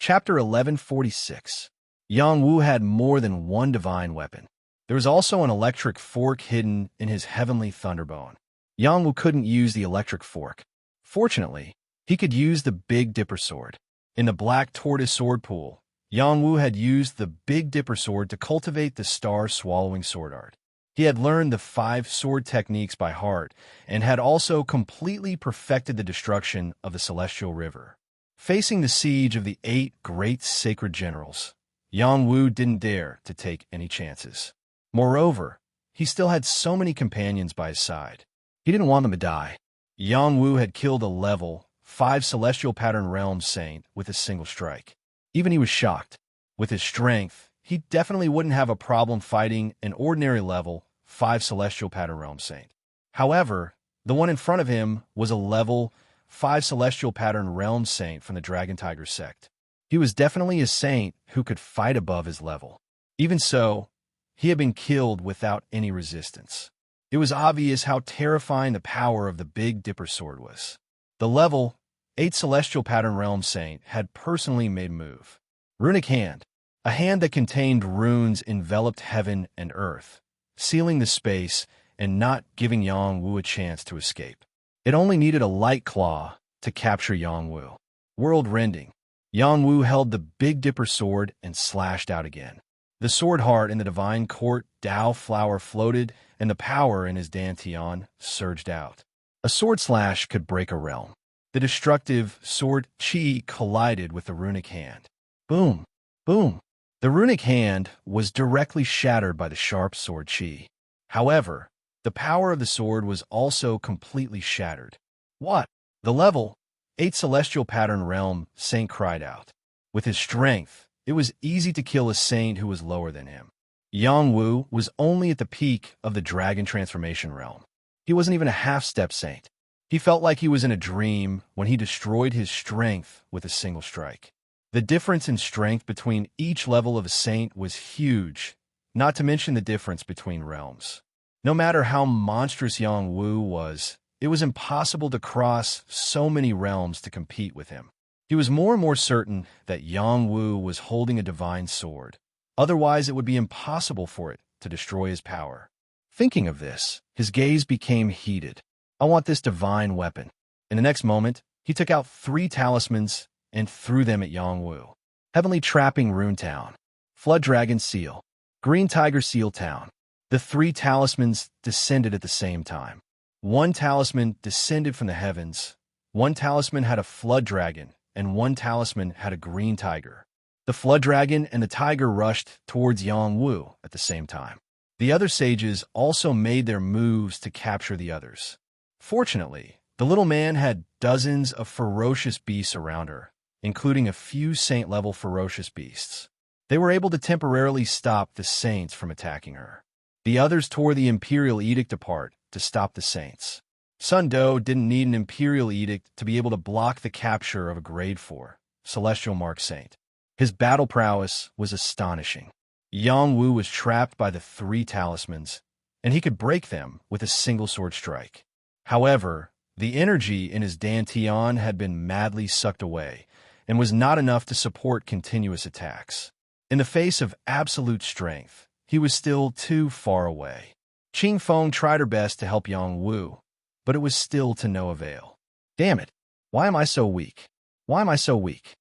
Chapter 1146. Yang Wu had more than one divine weapon. There was also an electric fork hidden in his heavenly thunderbone. Yang Wu couldn't use the electric fork. Fortunately, he could use the Big Dipper sword. In the Black Tortoise sword pool, Yang Wu had used the Big Dipper sword to cultivate the star-swallowing sword art. He had learned the 5 sword techniques by heart and had also completely perfected the destruction of the Celestial River. Facing the siege of the 8 great sacred generals, Yang Wu didn't dare to take any chances. Moreover, he still had so many companions by his side. He didn't want them to die. Yang Wu had killed a level 5 celestial pattern realm saint with a single strike. Even he was shocked. With his strength, he definitely wouldn't have a problem fighting an ordinary level 5 celestial pattern realm saint. However, the one in front of him was a level 5 celestial pattern realm saint from the Dragon Tiger sect. He was definitely a saint who could fight above his level. Even so, he had been killed without any resistance. It was obvious how terrifying the power of the Big Dipper sword was. The level 8 celestial pattern realm saint had personally made a move. Runic hand, a hand that contained runes enveloped heaven and earth, sealing the space and not giving Yang Wu a chance to escape. It only needed a light claw to capture Yang Wu. World-rending, Yang Wu held the Big Dipper sword and slashed out again. The sword heart in the divine court Dao flower floated, and the power in his dantian surged out. A sword slash could break a realm. The destructive sword chi collided with the runic hand. Boom! Boom! The runic hand was directly shattered by the sharp sword chi. However, the power of the sword was also completely shattered. What? The level 8 celestial pattern realm saint cried out. With his strength, it was easy to kill a saint who was lower than him. Yang Wu was only at the peak of the dragon transformation realm. He wasn't even a half-step saint. He felt like he was in a dream when he destroyed his strength with a single strike. The difference in strength between each level of a saint was huge, not to mention the difference between realms. No matter how monstrous Yang Wu was, it was impossible to cross so many realms to compete with him. He was more and more certain that Yang Wu was holding a divine sword. Otherwise, it would be impossible for it to destroy his power. Thinking of this, his gaze became heated. I want this divine weapon. In the next moment, he took out 3 talismans and threw them at Yang Wu. Heavenly Trapping Rune Town, Flood Dragon Seal, Green Tiger Seal Town. The 3 talismans descended at the same time. 1 talisman descended from the heavens, 1 talisman had a flood dragon, and 1 talisman had a green tiger. The flood dragon and the tiger rushed towards Yang Wu at the same time. The other sages also made their moves to capture the others. Fortunately, the little man had dozens of ferocious beasts around her, including a few saint-level ferocious beasts. They were able to temporarily stop the saints from attacking her. The others tore the imperial edict apart to stop the saints. Sun Do didn't need an imperial edict to be able to block the capture of a grade 4 celestial mark saint. His battle prowess was astonishing. Yang Wu was trapped by the 3 talismans, and he could break them with a single sword strike. However, the energy in his dantian had been madly sucked away and was not enough to support continuous attacks. In the face of absolute strength, he was still too far away. Qing Feng tried her best to help Yang Wu, but it was still to no avail. Damn it! Why am I so weak? Why am I so weak?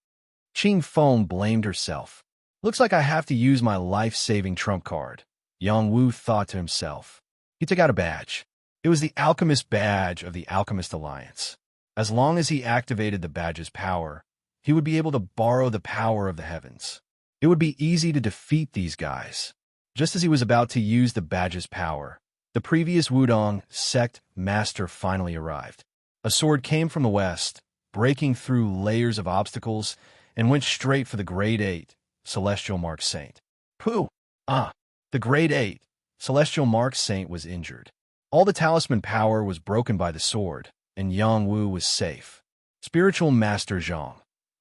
Qing Feng blamed herself. Looks like I have to use my life-saving trump card, Yang Wu thought to himself. He took out a badge. It was the Alchemist badge of the Alchemist Alliance. As long as he activated the badge's power, he would be able to borrow the power of the heavens. It would be easy to defeat these guys. Just as he was about to use the badge's power, the previous Wudong sect master finally arrived. A sword came from the west, breaking through layers of obstacles, and went straight for the Grade 8 Celestial Mark Saint. Pooh! The Grade 8 Celestial Mark Saint was injured. All the talisman power was broken by the sword, and Yang Wu was safe. Spiritual Master Zhang.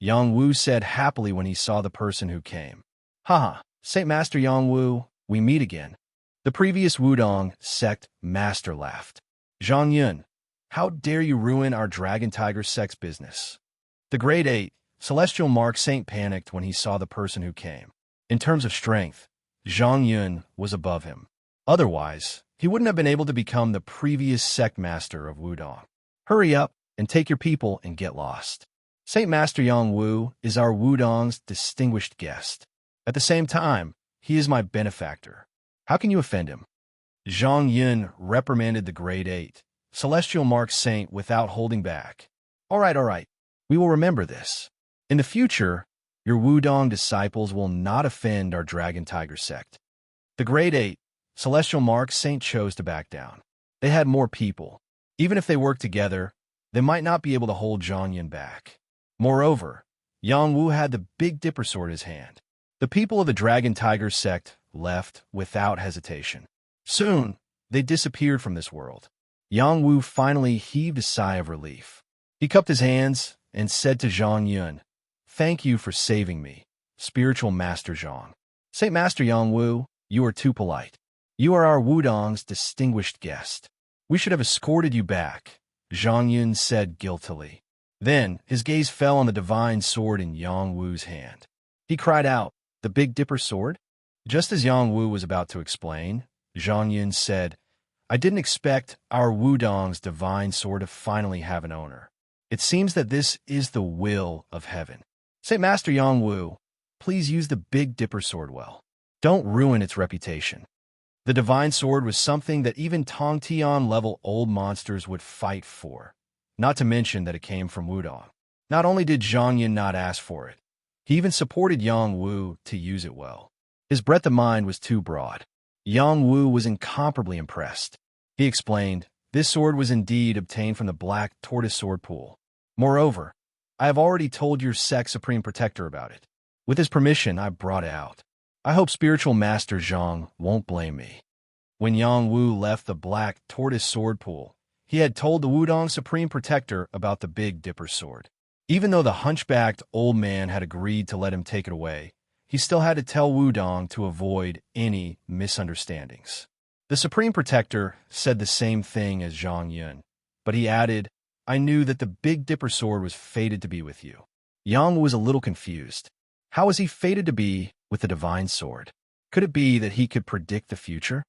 Yang Wu said happily when he saw the person who came. Haha, Saint Master Yang Wu, we meet again. The previous Wudong sect master laughed. Zhang Yun, how dare you ruin our Dragon Tiger sect's business? The Grade 8, Celestial Mark Saint panicked when he saw the person who came. In terms of strength, Zhang Yun was above him. Otherwise, he wouldn't have been able to become the previous sect master of Wudong. Hurry up and take your people and get lost. Saint Master Yang Wu is our Wudong's distinguished guest. At the same time, he is my benefactor. How can you offend him? Zhang Yun reprimanded the Grade 8, Celestial Mark Saint without holding back. All right. We will remember this. In the future, your Wudong disciples will not offend our Dragon Tiger sect. The Grade 8, Celestial Mark Saint chose to back down. They had more people. Even if they worked together, they might not be able to hold Zhang Yun back. Moreover, Yang Wu had the Big Dipper sword in his hand. The people of the Dragon Tiger sect left without hesitation. Soon, they disappeared from this world. Yang Wu finally heaved a sigh of relief. He cupped his hands and said to Zhang Yun, "Thank you for saving me, spiritual master Zhang." Saint Master Yang Wu, you are too polite. You are our Wudong's distinguished guest. We should have escorted you back, Zhang Yun said guiltily. Then, his gaze fell on the divine sword in Yang Wu's hand. He cried out, "The Big Dipper sword?" Just as Yang Wu was about to explain, Zhang Yun said, "I didn't expect our Wudong's divine sword to finally have an owner. It seems that this is the will of heaven. Saint Master Yang Wu, please use the Big Dipper sword well. Don't ruin its reputation." The divine sword was something that even Tongtian-level old monsters would fight for, not to mention that it came from Wudong. Not only did Zhang Yun not ask for it, he even supported Yang Wu to use it well. His breadth of mind was too broad. Yang Wu was incomparably impressed. He explained, "This sword was indeed obtained from the Black Tortoise Sword Pool. Moreover, I have already told your sect's Supreme Protector about it. With his permission, I brought it out. I hope Spiritual Master Zhang won't blame me." When Yang Wu left the Black Tortoise Sword Pool, he had told the Wudong Supreme Protector about the Big Dipper sword. Even though the hunchbacked old man had agreed to let him take it away, he still had to tell Wudong to avoid any misunderstandings. The Supreme Protector said the same thing as Zhang Yun, but he added, "I knew that the Big Dipper sword was fated to be with you." Yang was a little confused. How was he fated to be with the divine sword? Could it be that he could predict the future?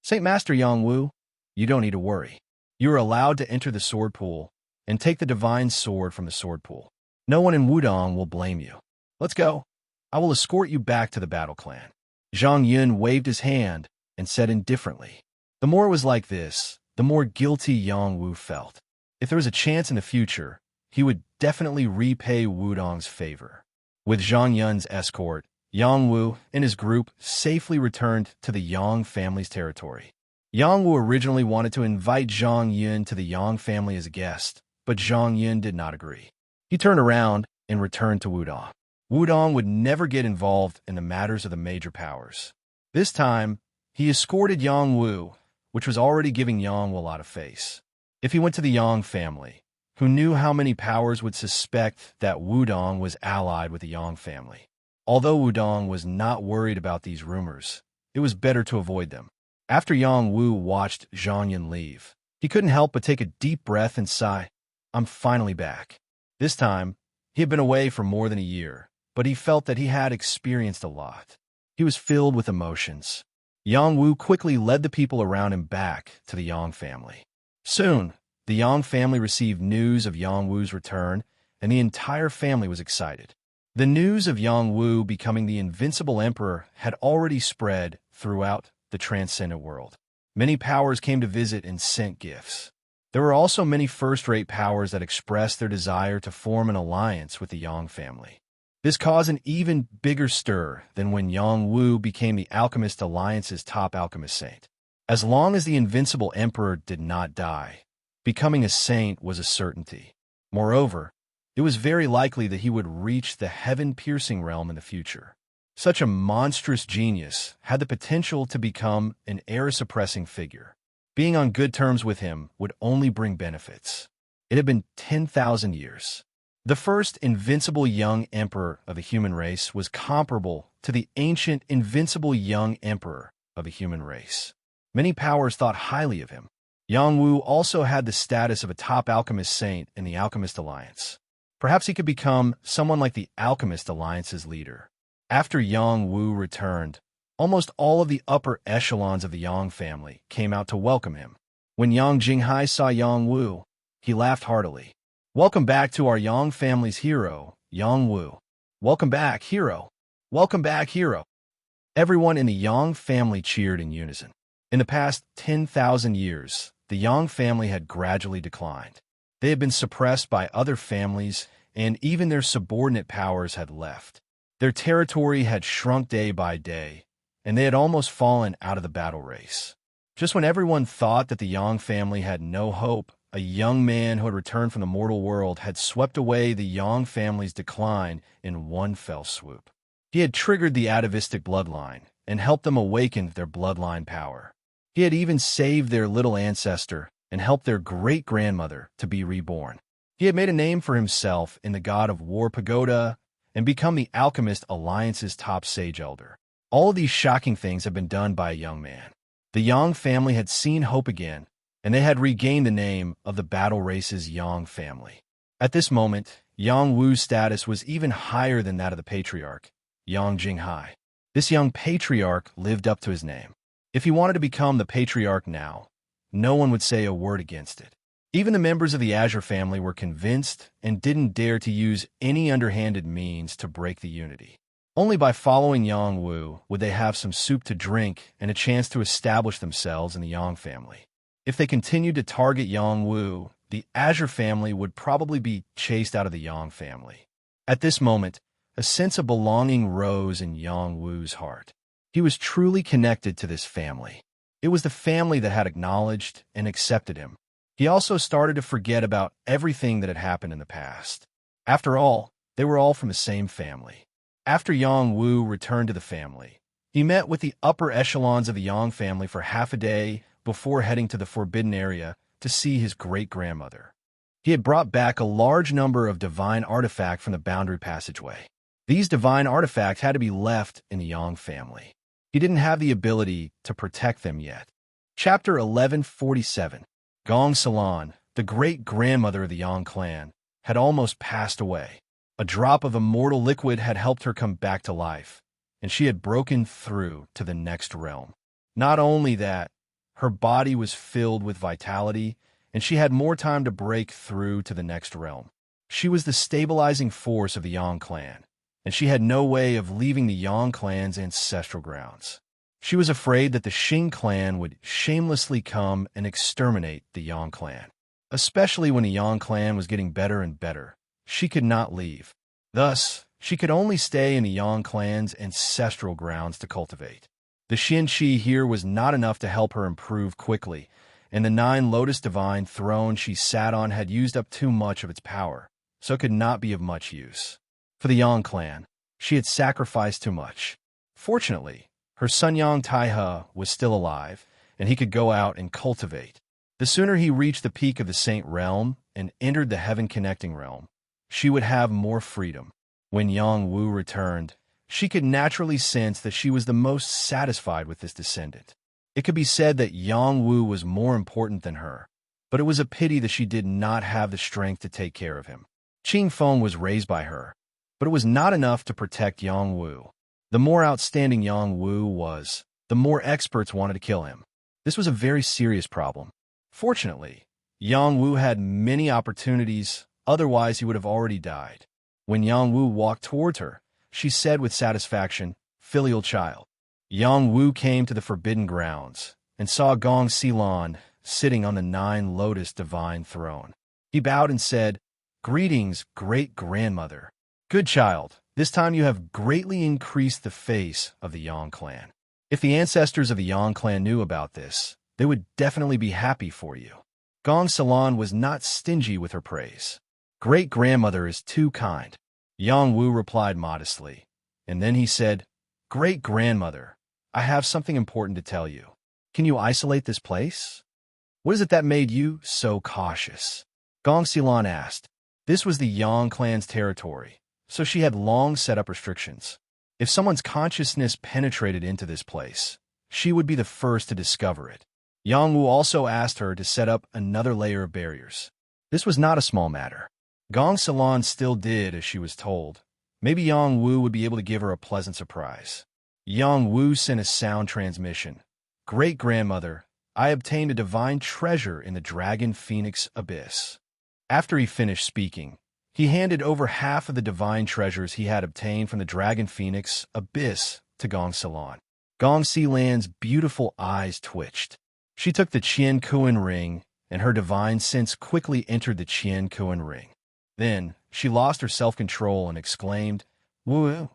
Saint Master Yang Wu, you don't need to worry. You are allowed to enter the sword pool and take the divine sword from the sword pool. No one in Wudong will blame you. Let's go. I will escort you back to the battle clan. Zhang Yun waved his hand and said indifferently. The more it was like this, the more guilty Yang Wu felt. If there was a chance in the future, he would definitely repay Wudong's favor. With Zhang Yun's escort, Yang Wu and his group safely returned to the Yang family's territory. Yang Wu originally wanted to invite Zhang Yun to the Yang family as a guest, but Zhang Yun did not agree. He turned around and returned to Wudong. Wudong would never get involved in the matters of the major powers. This time, he escorted Yang Wu, which was already giving Yang Wu a lot of face. If he went to the Yang family, who knew how many powers would suspect that Wudong was allied with the Yang family. Although Wudong was not worried about these rumors, it was better to avoid them. After Yang Wu watched Zhang Yun leave, he couldn't help but take a deep breath and sigh, "I'm finally back." This time, he had been away for more than a year, but he felt that he had experienced a lot. He was filled with emotions. Yang Wu quickly led the people around him back to the Yang family. Soon, the Yang family received news of Yang Wu's return, and the entire family was excited. The news of Yang Wu becoming the invincible emperor had already spread throughout the transcendent world. Many powers came to visit and sent gifts. There were also many first-rate powers that expressed their desire to form an alliance with the Yang family. This caused an even bigger stir than when Yang Wu became the Alchemist Alliance's top alchemist saint. As long as the invincible emperor did not die, becoming a saint was a certainty. Moreover, it was very likely that he would reach the heaven-piercing realm in the future. Such a monstrous genius had the potential to become an era-suppressing figure. Being on good terms with him would only bring benefits. It had been 10,000 years. The first invincible young emperor of the human race was comparable to the ancient invincible young emperor of the human race. Many powers thought highly of him. Yang Wu also had the status of a top alchemist saint in the Alchemist Alliance. Perhaps he could become someone like the Alchemist Alliance's leader. After Yang Wu returned, almost all of the upper echelons of the Yang family came out to welcome him. When Yang Jinghai saw Yang Wu, he laughed heartily. "Welcome back to our Yang family's hero, Yang Wu. Welcome back, hero. Welcome back, hero." Everyone in the Yang family cheered in unison. In the past 10,000 years, the Yang family had gradually declined. They had been suppressed by other families, and even their subordinate powers had left. Their territory had shrunk day by day, and they had almost fallen out of the battle race. Just when everyone thought that the Yang family had no hope, a young man who had returned from the mortal world had swept away the Yang family's decline in one fell swoop. He had triggered the atavistic bloodline and helped them awaken their bloodline power. He had even saved their little ancestor and helped their great-grandmother to be reborn. He had made a name for himself in the God of War pagoda and become the Alchemist Alliance's top sage elder. All of these shocking things had been done by a young man. The Yang family had seen hope again, and they had regained the name of the battle race's Yang family. At this moment, Yang Wu's status was even higher than that of the patriarch, Yang Jinghai. This young patriarch lived up to his name. If he wanted to become the patriarch now, no one would say a word against it. Even the members of the Azure family were convinced and didn't dare to use any underhanded means to break the unity. Only by following Yang Wu would they have some soup to drink and a chance to establish themselves in the Yang family. If they continued to target Yang Wu, the Azure family would probably be chased out of the Yang family. At this moment, a sense of belonging rose in Yang Wu's heart. He was truly connected to this family. It was the family that had acknowledged and accepted him. He also started to forget about everything that had happened in the past. After all, they were all from the same family. After Yang Wu returned to the family, he met with the upper echelons of the Yang family for half a day before heading to the Forbidden Area to see his great-grandmother. He had brought back a large number of divine artifacts from the boundary passageway. These divine artifacts had to be left in the Yang family. He didn't have the ability to protect them yet. Chapter 1147. Gong Salan, the great-grandmother of the Yang clan, had almost passed away. A drop of immortal liquid had helped her come back to life, and she had broken through to the next realm. Not only that, her body was filled with vitality, and she had more time to break through to the next realm. She was the stabilizing force of the Yang clan, and she had no way of leaving the Yang clan's ancestral grounds. She was afraid that the Xing clan would shamelessly come and exterminate the Yang clan. Especially when the Yang clan was getting better and better, she could not leave. Thus, she could only stay in the Yang clan's ancestral grounds to cultivate. The Xin Qi here was not enough to help her improve quickly, and the 9 Lotus Divine Throne she sat on had used up too much of its power, so it could not be of much use. For the Yang clan, she had sacrificed too much. Fortunately, her son Yang Taihe was still alive, and he could go out and cultivate. The sooner he reached the peak of the Saint Realm and entered the Heaven-connecting realm, she would have more freedom. When Yang Wu returned, she could naturally sense that she was the most satisfied with this descendant. It could be said that Yang Wu was more important than her, but it was a pity that she did not have the strength to take care of him. Qing Feng was raised by her, but it was not enough to protect Yang Wu. The more outstanding Yang Wu was, the more experts wanted to kill him. This was a very serious problem. Fortunately, Yang Wu had many opportunities, otherwise he would have already died. When Yang Wu walked towards her, she said with satisfaction, "Filial child." Yang Wu came to the Forbidden Grounds and saw Gong Xilan sitting on the 9 Lotus Divine Throne. He bowed and said, "Greetings, great-grandmother. Good child, this time you have greatly increased the face of the Yang clan. If the ancestors of the Yang clan knew about this, they would definitely be happy for you." Gong Xilan was not stingy with her praise. "Great-grandmother is too kind," Yang Wu replied modestly, and then he said, "Great-grandmother, I have something important to tell you. Can you isolate this place?" "What is it that made you so cautious?" Gong Xilan asked. This was the Yang clan's territory, so she had long set up restrictions. If someone's consciousness penetrated into this place, she would be the first to discover it. Yang Wu also asked her to set up another layer of barriers. This was not a small matter. Gong Salon still did as she was told. Maybe Yang Wu would be able to give her a pleasant surprise. Yang Wu sent a sound transmission. Great-grandmother, I obtained a divine treasure in the Dragon Phoenix Abyss. After he finished speaking, he handed over half of the divine treasures he had obtained from the Dragon Phoenix Abyss to Gong Salon. Gong Xilan's beautiful eyes twitched. She took the Qian Kuan ring, and her divine sense quickly entered the Qian Kuan ring. Then, she lost her self-control and exclaimed, "Wu,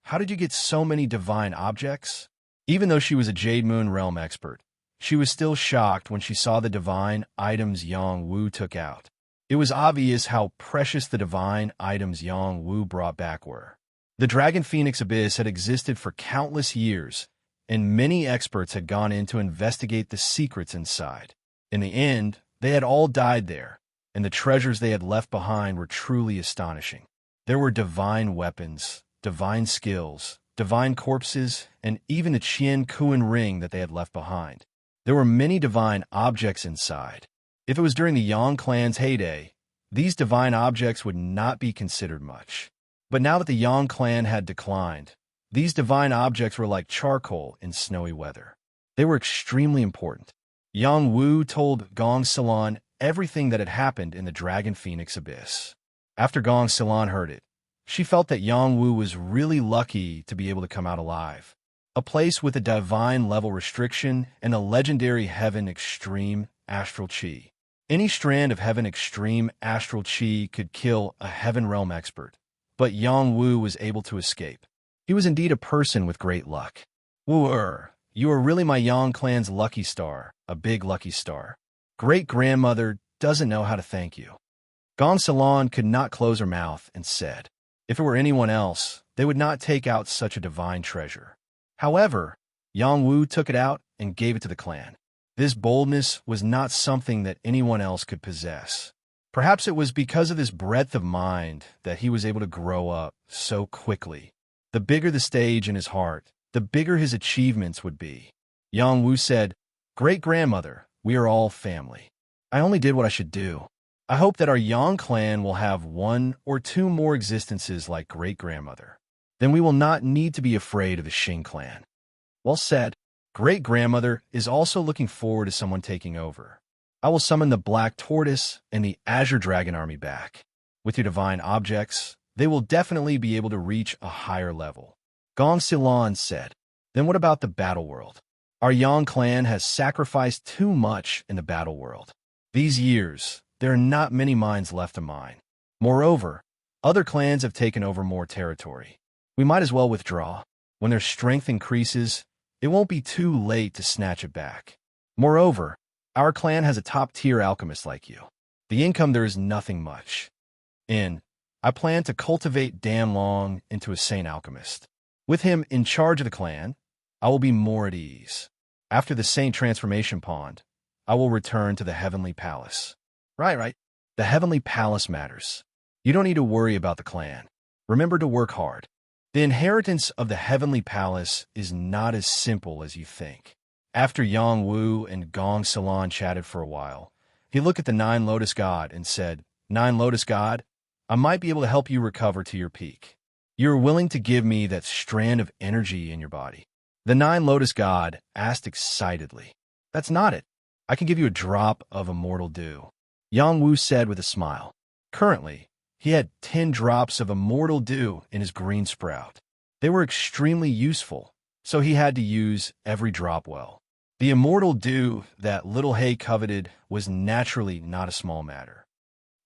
how did you get so many divine objects?" Even though she was a Jade Moon Realm expert, she was still shocked when she saw the divine items Yang Wu took out. It was obvious how precious the divine items Yang Wu brought back were. The Dragon Phoenix Abyss had existed for countless years, and many experts had gone in to investigate the secrets inside. In the end, they had all died there, and the treasures they had left behind were truly astonishing. There were divine weapons, divine skills, divine corpses, and even the Qian Kuan ring that they had left behind. There were many divine objects inside. If it was during the Yang clan's heyday, these divine objects would not be considered much. But now that the Yang clan had declined, these divine objects were like charcoal in snowy weather. They were extremely important. Yang Wu told Gong Salon everything that had happened in the Dragon Phoenix Abyss. After Gong Salon heard it, she felt that Yang Wu was really lucky to be able to come out alive. A place with a divine level restriction and a legendary Heaven Extreme Astral Chi. Any strand of Heaven Extreme Astral Chi could kill a Heaven Realm expert, but Yang Wu was able to escape. He was indeed a person with great luck. Wu-er, you are really my Yang clan's lucky star, a big lucky star. Great-grandmother doesn't know how to thank you. Gong Salon could not close her mouth and said, if it were anyone else, they would not take out such a divine treasure. However, Yang Wu took it out and gave it to the clan. This boldness was not something that anyone else could possess. Perhaps it was because of this breadth of mind that he was able to grow up so quickly. The bigger the stage in his heart, the bigger his achievements would be. Yang Wu said, Great-grandmother, we are all family. I only did what I should do. I hope that our Yang clan will have 1 or 2 more existences like great-grandmother. Then we will not need to be afraid of the Xing clan. Well said. Great-grandmother is also looking forward to someone taking over. I will summon the Black Tortoise and the Azure Dragon army back. With your divine objects, they will definitely be able to reach a higher level. Gong Xilan said, then what about the battle world? Our Yang clan has sacrificed too much in the battle world. These years, there are not many mines left to mine. Moreover, other clans have taken over more territory. We might as well withdraw. When their strength increases, it won't be too late to snatch it back. Moreover, our clan has a top-tier alchemist like you. The income there is nothing much. I plan to cultivate Dan Long into a saint alchemist. With him in charge of the clan, I will be more at ease. After the saint transformation pond, I will return to the Heavenly Palace. Right. The Heavenly Palace matters. You don't need to worry about the clan. Remember to work hard. The inheritance of the Heavenly Palace is not as simple as you think. After Yang Wu and Gong Salon chatted for a while, he looked at the Nine Lotus God and said, Nine Lotus God, I might be able to help you recover to your peak. You're willing to give me that strand of energy in your body. The Nine Lotus God asked excitedly, That's not it. I can give you a drop of immortal dew. Yang Wu said with a smile. Currently, he had 10 drops of immortal dew in his green sprout. They were extremely useful, so he had to use every drop well. The immortal dew that Little Hay coveted was naturally not a small matter.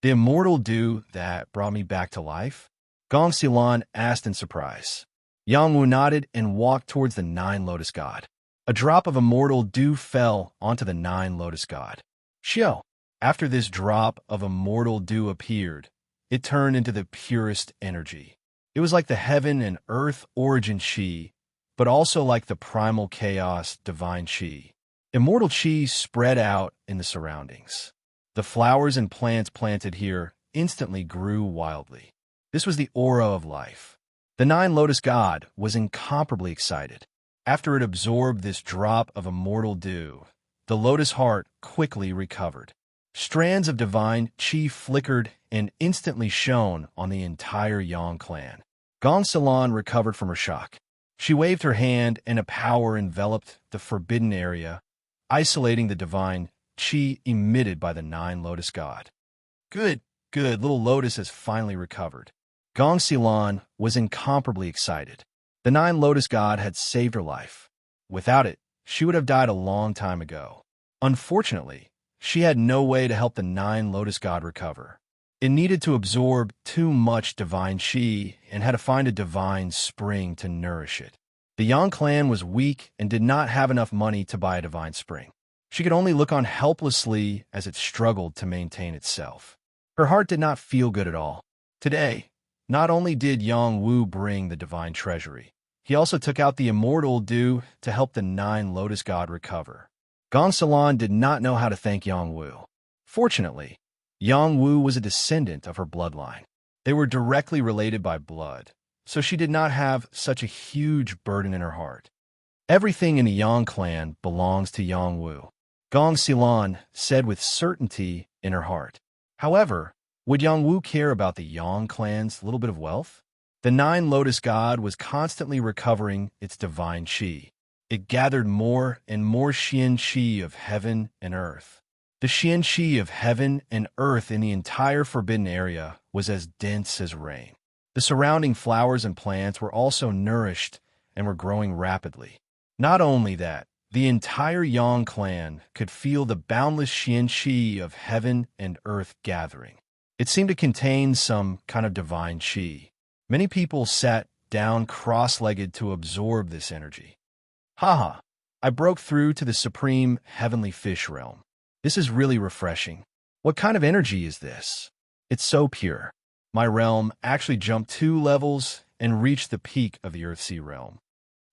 The immortal dew that brought me back to life? Gong Xilan asked in surprise. Yang Wu nodded and walked towards the Nine Lotus God. A drop of immortal dew fell onto the Nine Lotus God. Xiao. After this drop of immortal dew appeared, it turned into the purest energy. It was like the heaven and earth origin chi, but also like the primal chaos divine chi. Immortal chi spread out in the surroundings. The flowers and plants planted here instantly grew wildly. This was the aura of life. The Nine Lotus God was incomparably excited. After it absorbed this drop of immortal dew, the lotus heart quickly recovered. Strands of divine chi flickered and instantly shone on the entire Yang clan. Gong Xilan recovered from her shock. She waved her hand and a power enveloped the forbidden area, isolating the divine chi emitted by the Nine Lotus God. Good, little Lotus has finally recovered. Gong Xilan was incomparably excited. The Nine Lotus God had saved her life. Without it, she would have died a long time ago. Unfortunately, she had no way to help the Nine Lotus God recover. It needed to absorb too much divine chi and had to find a divine spring to nourish it. The Yang clan was weak and did not have enough money to buy a divine spring. She could only look on helplessly as it struggled to maintain itself. Her heart did not feel good at all. Today, not only did Yang Wu bring the divine treasury, he also took out the immortal dew to help the Nine Lotus God recover. Gong Xilan did not know how to thank Yang Wu. Fortunately, Yang Wu was a descendant of her bloodline. They were directly related by blood, so she did not have such a huge burden in her heart. Everything in the Yang clan belongs to Yang Wu, Gong Xilan said with certainty in her heart. However, would Yang Wu care about the Yang clan's little bit of wealth? The Nine Lotus God was constantly recovering its divine chi. It gathered more and more Xian chi of heaven and earth. The Xian chi of heaven and earth in the entire forbidden area was as dense as rain. The surrounding flowers and plants were also nourished and were growing rapidly. Not only that, the entire Yang clan could feel the boundless Xian chi of heaven and earth gathering. It seemed to contain some kind of divine chi. Many people sat down cross-legged to absorb this energy. Haha, I broke through to the supreme heavenly fish realm. This is really refreshing. What kind of energy is this? It's so pure. My realm actually jumped 2 levels and reached the peak of the Earthsea realm.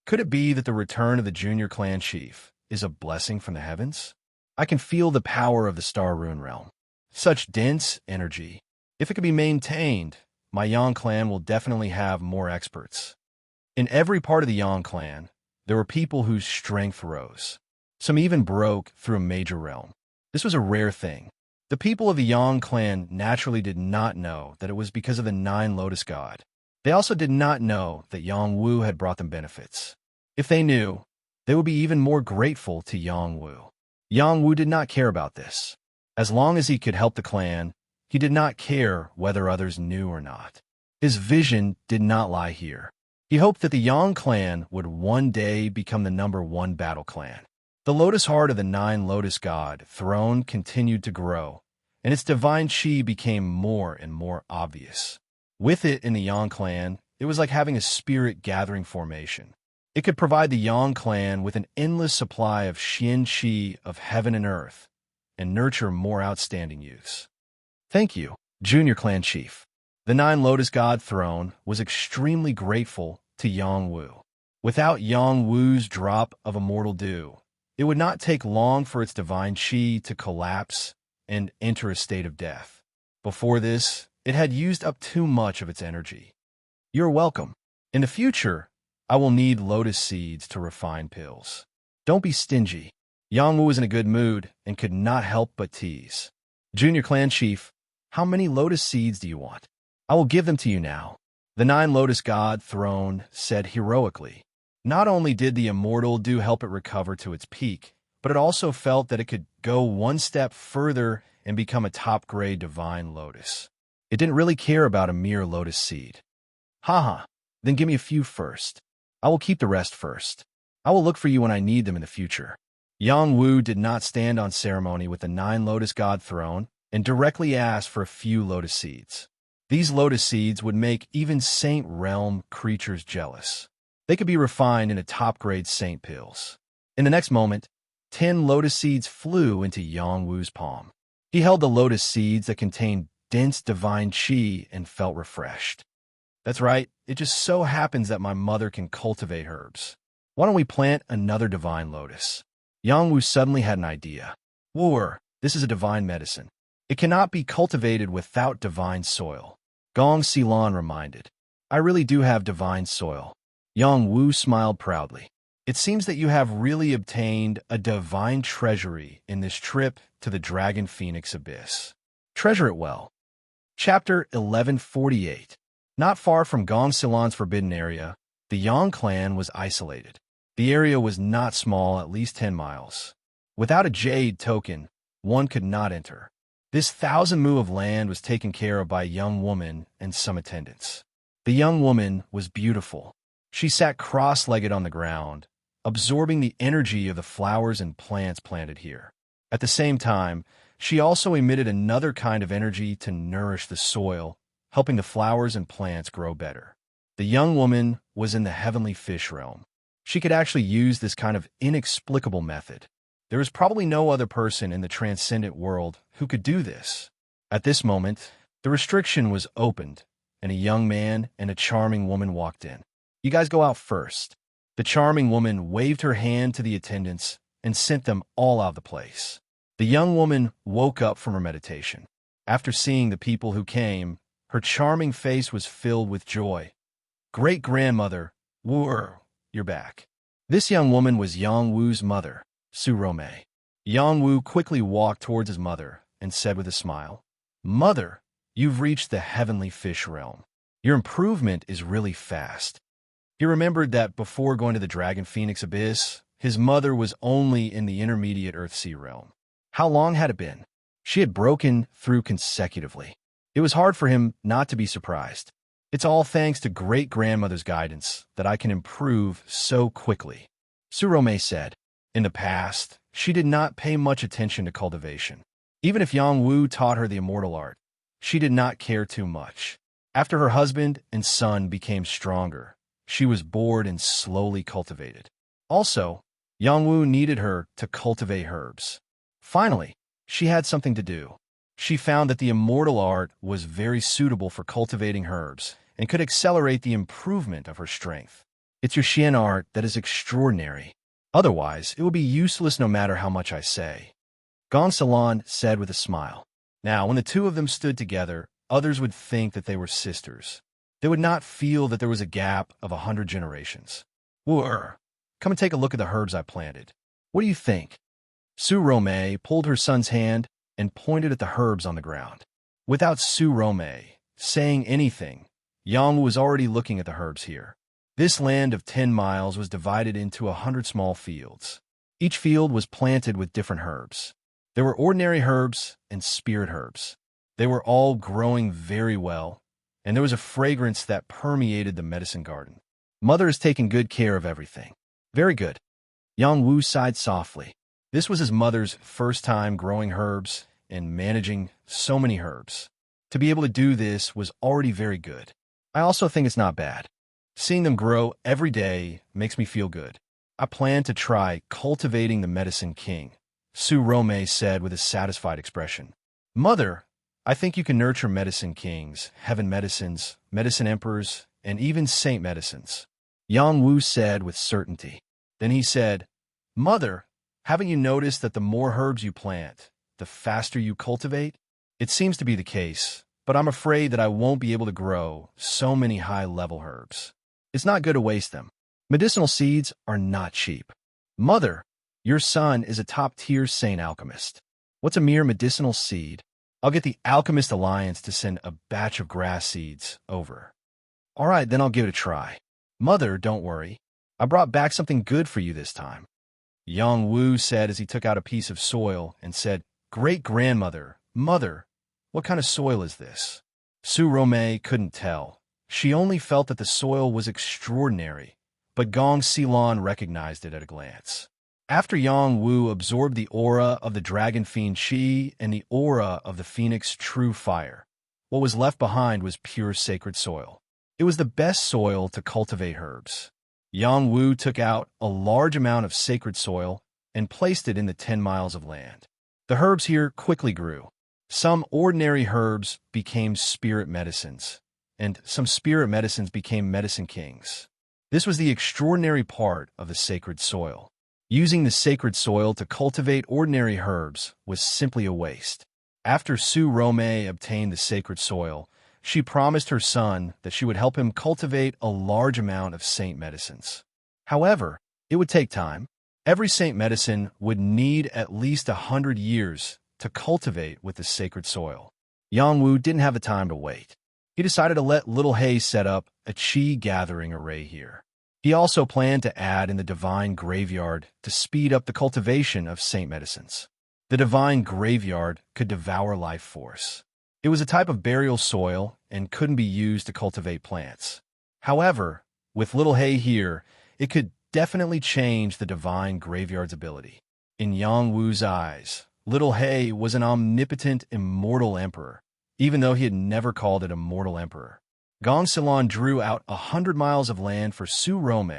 Could it be that the return of the junior clan chief is a blessing from the heavens? I can feel the power of the Star Rune realm. Such dense energy. If it can be maintained, my Yang clan will definitely have more experts. In every part of the Yang clan, there were people whose strength rose. Some even broke through a major realm. This was a rare thing. The people of the Yang clan naturally did not know that it was because of the Nine Lotus God. They also did not know that Yang Wu had brought them benefits. If they knew, they would be even more grateful to Yang Wu. Yang Wu did not care about this. As long as he could help the clan, he did not care whether others knew or not. His vision did not lie here. He hoped that the Yang clan would one day become the #1 battle clan. The lotus heart of the Nine Lotus God throne continued to grow, and its divine chi became more and more obvious. With it in the Yang clan, it was like having a spirit gathering formation. It could provide the Yang clan with an endless supply of Xian chi of heaven and earth, and nurture more outstanding youths. Thank you, Junior Clan Chief. The Nine Lotus God throne was extremely grateful to Yang Wu. Without Yang Wu's drop of immortal dew, it would not take long for its divine chi to collapse and enter a state of death. Before this, it had used up too much of its energy. You're welcome. In the future, I will need lotus seeds to refine pills. Don't be stingy. Yang Wu was in a good mood and could not help but tease. Junior Clan Chief, how many lotus seeds do you want? I will give them to you now. The Nine Lotus God throne said heroically. Not only did the immortal dew help it recover to its peak, but it also felt that it could go one step further and become a top-grade divine lotus. It didn't really care about a mere lotus seed. Haha, then give me a few first. I will keep the rest first. I will look for you when I need them in the future. Yang Wu did not stand on ceremony with the Nine Lotus God throne and directly asked for a few lotus seeds. These lotus seeds would make even Saint Realm creatures jealous. They could be refined into top-grade saint pills. In the next moment, 10 lotus seeds flew into Yang Wu's palm. He held the lotus seeds that contained dense divine chi and felt refreshed. That's right, it just so happens that my mother can cultivate herbs. Why don't we plant another divine lotus? Yang Wu suddenly had an idea. Wooer, this is a divine medicine. It cannot be cultivated without divine soil. Gong Xilan reminded. I really do have divine soil. Yang Wu smiled proudly. It seems that you have really obtained a divine treasury in this trip to the Dragon Phoenix Abyss. Treasure it well. Chapter 1148. Not far from Gong Xilan's forbidden area, the Yang clan was isolated. The area was not small, at least 10 miles. Without a jade token, one could not enter. This 1,000 mu of land was taken care of by a young woman and some attendants. The young woman was beautiful. She sat cross-legged on the ground, absorbing the energy of the flowers and plants planted here. At the same time, she also emitted another kind of energy to nourish the soil, helping the flowers and plants grow better. The young woman was in the heavenly fish realm. She could actually use this kind of inexplicable method. There is probably no other person in the transcendent world who could do this. At this moment, the restriction was opened, and a young man and a charming woman walked in. You guys go out first. The charming woman waved her hand to the attendants and sent them all out of the place. The young woman woke up from her meditation. After seeing the people who came, her charming face was filled with joy. Great-grandmother, you're back. This young woman was Yang Wu's mother, Su Rome. Yang Wu quickly walked towards his mother and said with a smile, Mother, you've reached the heavenly fish realm. Your improvement is really fast. He remembered that before going to the Dragon Phoenix Abyss, his mother was only in the intermediate Earthsea realm. How long had it been? She had broken through consecutively. It was hard for him not to be surprised. It's all thanks to great-grandmother's guidance that I can improve so quickly. Surome said. In the past, she did not pay much attention to cultivation. Even if Yang Wu taught her the immortal art, she did not care too much. After her husband and son became stronger, she was bored and slowly cultivated. Also, Yang Wu needed her to cultivate herbs. Finally, she had something to do. She found that the immortal art was very suitable for cultivating herbs and could accelerate the improvement of her strength. It's your Xian art that is extraordinary. Otherwise, it will be useless no matter how much I say. Gong Xilan said with a smile. Now, when the two of them stood together, others would think that they were sisters. They would not feel that there was a gap of 100 generations. Come and take a look at the herbs I planted. What do you think? Su Rome pulled her son's hand and pointed at the herbs on the ground. Without Su Rome saying anything, Yang was already looking at the herbs here. This land of 10 miles was divided into 100 small fields. Each field was planted with different herbs. There were ordinary herbs and spirit herbs. They were all growing very well, and there was a fragrance that permeated the medicine garden. Mother is taking good care of everything. Very good. Yang Wu sighed softly. This was his mother's first time growing herbs and managing so many herbs. To be able to do this was already very good. I also think it's not bad. Seeing them grow every day makes me feel good. I plan to try cultivating the Medicine King, Su Rome said with a satisfied expression. Mother, I think you can nurture medicine kings, heaven medicines, medicine emperors, and even saint medicines. Yang Wu said with certainty. Then he said, Mother, haven't you noticed that the more herbs you plant, the faster you cultivate? It seems to be the case, but I'm afraid that I won't be able to grow so many high-level herbs. It's not good to waste them. Medicinal seeds are not cheap. Mother, your son is a top-tier saint alchemist. What's a mere medicinal seed? I'll get the Alchemist Alliance to send a batch of grass seeds over. All right, then I'll give it a try. Mother, don't worry. I brought back something good for you this time. Yang Wu said as he took out a piece of soil and said, Great-grandmother, Mother, what kind of soil is this? Su Rome couldn't tell. She only felt that the soil was extraordinary, but Gong Xilan recognized it at a glance. After Yang Wu absorbed the aura of the Dragon Fiend Qi and the aura of the Phoenix True Fire, what was left behind was pure sacred soil. It was the best soil to cultivate herbs. Yang Wu took out a large amount of sacred soil and placed it in the 10 miles of land. The herbs here quickly grew. Some ordinary herbs became spirit medicines, and some spirit medicines became medicine kings. This was the extraordinary part of the sacred soil. Using the sacred soil to cultivate ordinary herbs was simply a waste. After Su Rome obtained the sacred soil, she promised her son that she would help him cultivate a large amount of saint medicines. However, it would take time. Every saint medicine would need at least 100 years to cultivate with the sacred soil. Yang Wu didn't have the time to wait. He decided to let Little Hay set up a qi gathering array here. He also planned to add in the divine graveyard to speed up the cultivation of saint medicines. The divine graveyard could devour life force. It was a type of burial soil and couldn't be used to cultivate plants. However, with Little Hay here, it could definitely change the divine graveyard's ability. In Yang Wu's eyes, Little Hay was an omnipotent, immortal emperor, even though he had never called it a mortal emperor. Gong Xilan drew out 100 miles of land for Su Rome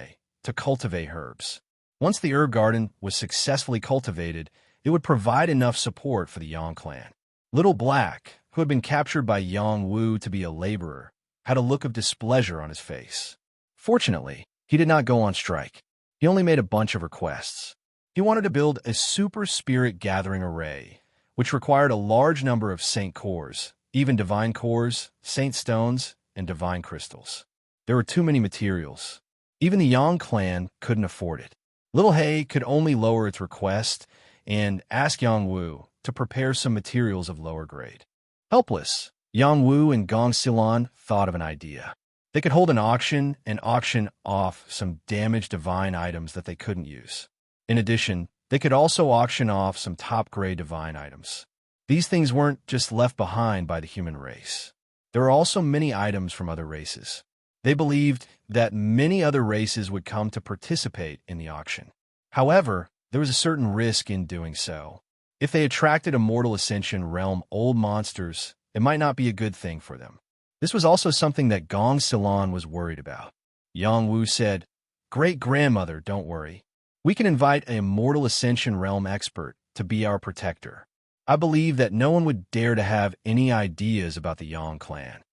to cultivate herbs. Once the herb garden was successfully cultivated, it would provide enough support for the Yang clan. Little Black, who had been captured by Yang Wu to be a laborer, had a look of displeasure on his face. Fortunately, he did not go on strike. He only made a bunch of requests. He wanted to build a super spirit gathering array, which required a large number of saint cores, even divine cores, saint stones, and divine crystals. There were too many materials. Even the Yang clan couldn't afford it. Little Hay could only lower its request and ask Yang Wu to prepare some materials of lower grade. Helpless, Yang Wu and Gong Xilan thought of an idea. They could hold an auction and auction off some damaged divine items that they couldn't use. In addition, they could also auction off some top-grade divine items. These things weren't just left behind by the human race. There were also many items from other races. They believed that many other races would come to participate in the auction. However, there was a certain risk in doing so. If they attracted Immortal Ascension realm old monsters, it might not be a good thing for them. This was also something that Gong Xilan was worried about. Yang Wu said, "Great-grandmother, don't worry. We can invite an Immortal Ascension realm expert to be our protector. I believe that no one would dare to have any ideas about the Yang clan."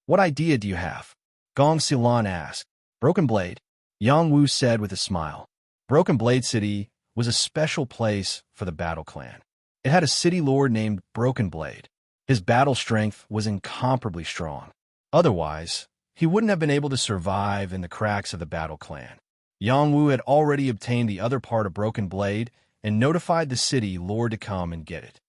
"What idea do you have?" Gong Xilan asked. "Broken Blade," Yang Wu said with a smile. Broken Blade City was a special place for the Battle Clan. It had a city lord named Broken Blade. His battle strength was incomparably strong. Otherwise, he wouldn't have been able to survive in the cracks of the Battle Clan. Yang Wu had already obtained the other part of Broken Blade and notified the city lord to come and get it.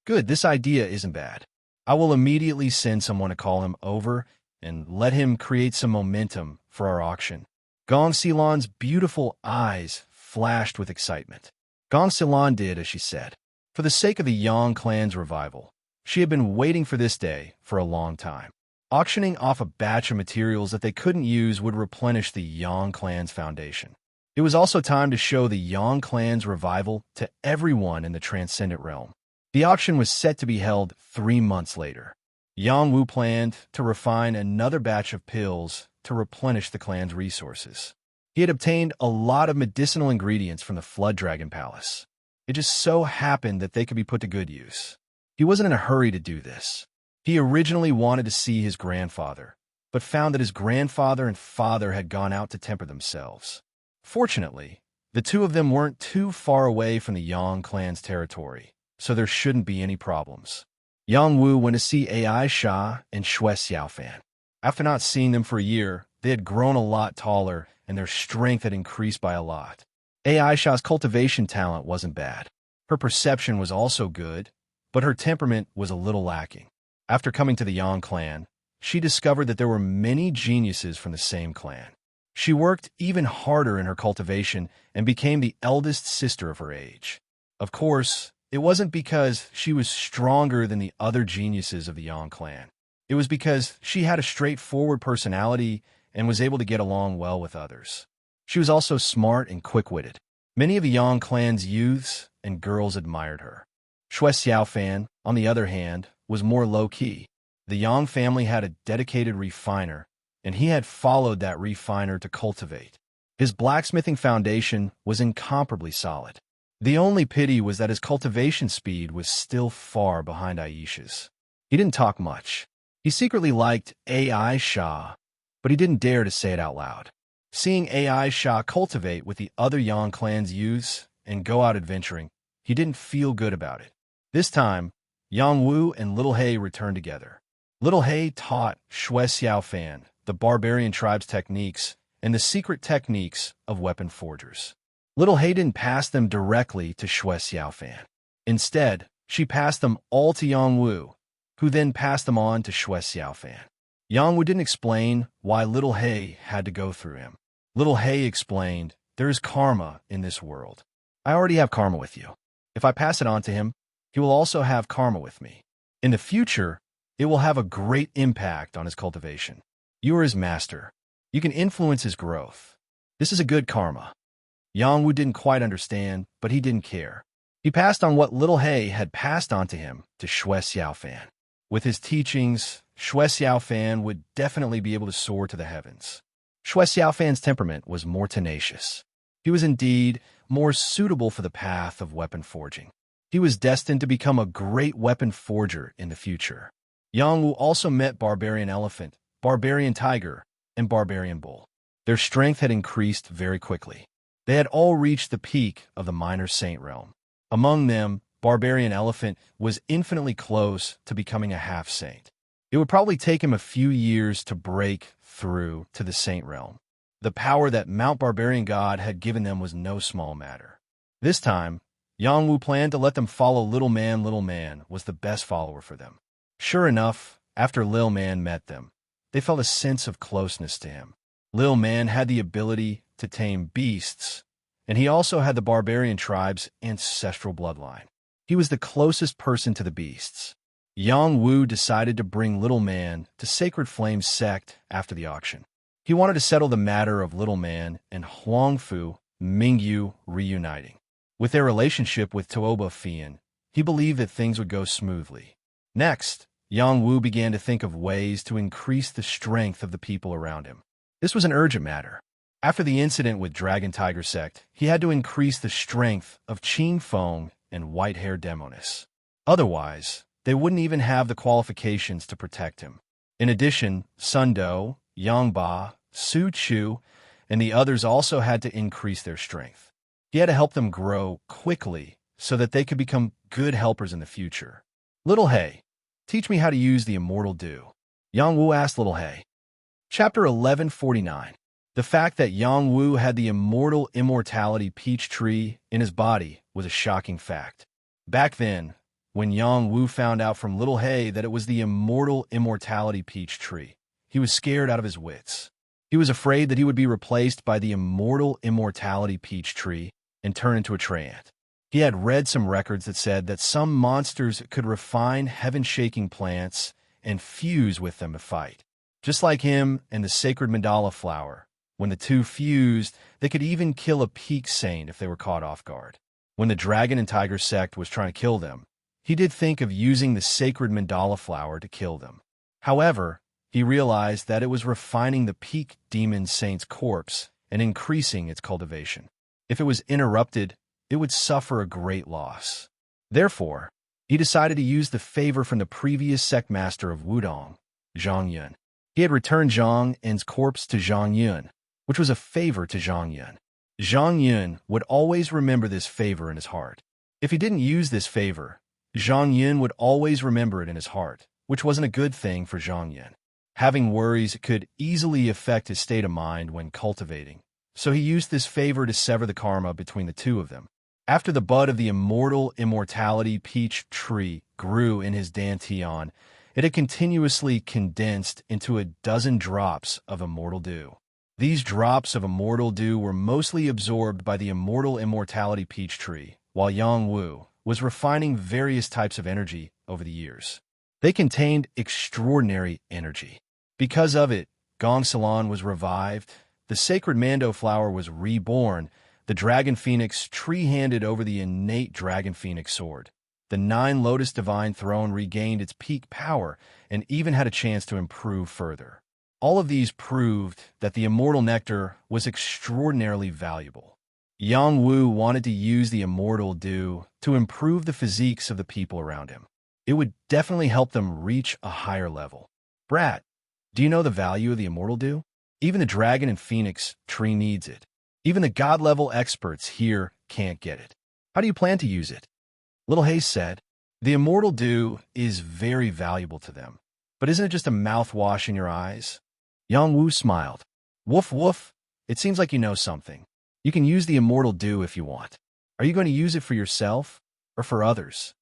"Good, this idea isn't bad. I will immediately send someone to call him over and let him create some momentum for our auction." Gong Xilan's beautiful eyes flashed with excitement. Gong Xilan did as she said. For the sake of the Yang clan's revival, she had been waiting for this day for a long time. Auctioning off a batch of materials that they couldn't use would replenish the Yang clan's foundation. It was also time to show the Yang clan's revival to everyone in the Transcendent Realm. The auction was set to be held 3 months later. Yang Wu planned to refine another batch of pills to replenish the clan's resources. He had obtained a lot of medicinal ingredients from the Flood Dragon Palace. It just so happened that they could be put to good use. He wasn't in a hurry to do this. He originally wanted to see his grandfather, but found that his grandfather and father had gone out to temper themselves. Fortunately, the two of them weren't too far away from the Yang clan's territory, so there shouldn't be any problems. Yang Wu went to see Ai Sha and Xue Xiaofan. After not seeing them for a year, they had grown a lot taller and their strength had increased by a lot. Ai Sha's cultivation talent wasn't bad. Her perception was also good, but her temperament was a little lacking. After coming to the Yang clan, she discovered that there were many geniuses from the same clan. She worked even harder in her cultivation and became the eldest sister of her age. Of course, it wasn't because she was stronger than the other geniuses of the Yang clan. It was because she had a straightforward personality and was able to get along well with others. She was also smart and quick-witted. Many of the Yang clan's youths and girls admired her. Xue Xiaofan, on the other hand, was more low-key. The Yang family had a dedicated refiner, and he had followed that refiner to cultivate. His blacksmithing foundation was incomparably solid. The only pity was that his cultivation speed was still far behind Aisha's. He didn't talk much. He secretly liked Ai Sha, but he didn't dare to say it out loud. Seeing Ai Sha cultivate with the other Yang clan's youths and go out adventuring, he didn't feel good about it. This time, Yang Wu and Little He returned together. Little He taught Shui Xiaofan the barbarian tribe's techniques and the secret techniques of weapon forgers. Little He didn't pass them directly to Shui Xiaofan. Instead, she passed them all to Yang Wu, who then passed them on to Shui Xiaofan. Yang Wu didn't explain why Little He had to go through him. Little He explained, "There is karma in this world. I already have karma with you. If I pass it on to him, he will also have karma with me. In the future, it will have a great impact on his cultivation. You are his master. You can influence his growth. This is a good karma." Yang Wu didn't quite understand, but he didn't care. He passed on what Little He had passed on to him to Shui Xiaofan. With his teachings, Shui Xiaofan would definitely be able to soar to the heavens. Shui Xiaofan's temperament was more tenacious. He was indeed more suitable for the path of weapon forging. He was destined to become a great weapon forger in the future. Yang Wu also met Barbarian Elephant, Barbarian Tiger, and Barbarian Bull. Their strength had increased very quickly. They had all reached the peak of the minor saint realm. Among them, Barbarian Elephant was infinitely close to becoming a half-saint. It would probably take him a few years to break through to the saint realm. The power that Mount Barbarian God had given them was no small matter. This time, Yang Wu planned to let them follow Little Man. Little Man was the best follower for them. Sure enough, after Lil Man met them, they felt a sense of closeness to him. Lil Man had the ability to tame beasts, and he also had the barbarian tribe's ancestral bloodline. He was the closest person to the beasts. Yang Wu decided to bring Little Man to Sacred Flame's sect after the auction. He wanted to settle the matter of Little Man and Huangfu Mingyu reuniting. With their relationship with Tuoba Fian, he believed that things would go smoothly. Next, Yang Wu began to think of ways to increase the strength of the people around him. This was an urgent matter. After the incident with Dragon Tiger Sect, he had to increase the strength of Qing Feng and White-Haired Demonis. Otherwise, they wouldn't even have the qualifications to protect him. In addition, Sun Do, Yang Ba, Su Chu, and the others also had to increase their strength. He had to help them grow quickly so that they could become good helpers in the future. Little He, teach me how to use the Immortal Dew. Yang Wu asked Little He. Chapter 1149. The fact that Yang Wu had the immortal immortality peach tree in his body was a shocking fact. Back then, when Yang Wu found out from Little He that it was the immortal immortality peach tree, he was scared out of his wits. He was afraid that he would be replaced by the immortal immortality peach tree and turn into a treant. He had read some records that said that some monsters could refine heaven-shaking plants and fuse with them to fight. Just like him and the sacred mandala flower, when the two fused, they could even kill a peak saint if they were caught off guard. When the Dragon and Tiger sect was trying to kill them, he did think of using the sacred mandala flower to kill them. However, he realized that it was refining the peak demon saint's corpse and increasing its cultivation. If it was interrupted, it would suffer a great loss. Therefore, he decided to use the favor from the previous sect master of Wudong, Zhang Yun. He had returned Zhang Yun's corpse to Zhang Yun, which was a favor to Zhang Yun. Zhang Yun would always remember this favor in his heart. If he didn't use this favor, Zhang Yun would always remember it in his heart, which wasn't a good thing for Zhang Yun. Having worries could easily affect his state of mind when cultivating, so he used this favor to sever the karma between the two of them. After the bud of the immortal immortality peach tree grew in his dantian, it had continuously condensed into a dozen drops of immortal dew. These drops of immortal dew were mostly absorbed by the immortal immortality peach tree, while Yang Wu was refining various types of energy over the years. They contained extraordinary energy. Because of it, Gong Salon was revived, the sacred Mando flower was reborn, the Dragon Phoenix tree handed over the innate Dragon Phoenix sword. The 9 Lotus Divine Throne regained its peak power and even had a chance to improve further. All of these proved that the immortal nectar was extraordinarily valuable. Yang Wu wanted to use the immortal dew to improve the physiques of the people around him. It would definitely help them reach a higher level. Brat, do you know the value of the immortal dew? Even the Dragon and Phoenix tree needs it. Even the God-level experts here can't get it. How do you plan to use it? Little He said. The immortal dew is very valuable to them. But isn't it just a mouthwash in your eyes? Yang Wu smiled. Woof woof, it seems like you know something. You can use the immortal dew if you want. Are you going to use it for yourself or for others?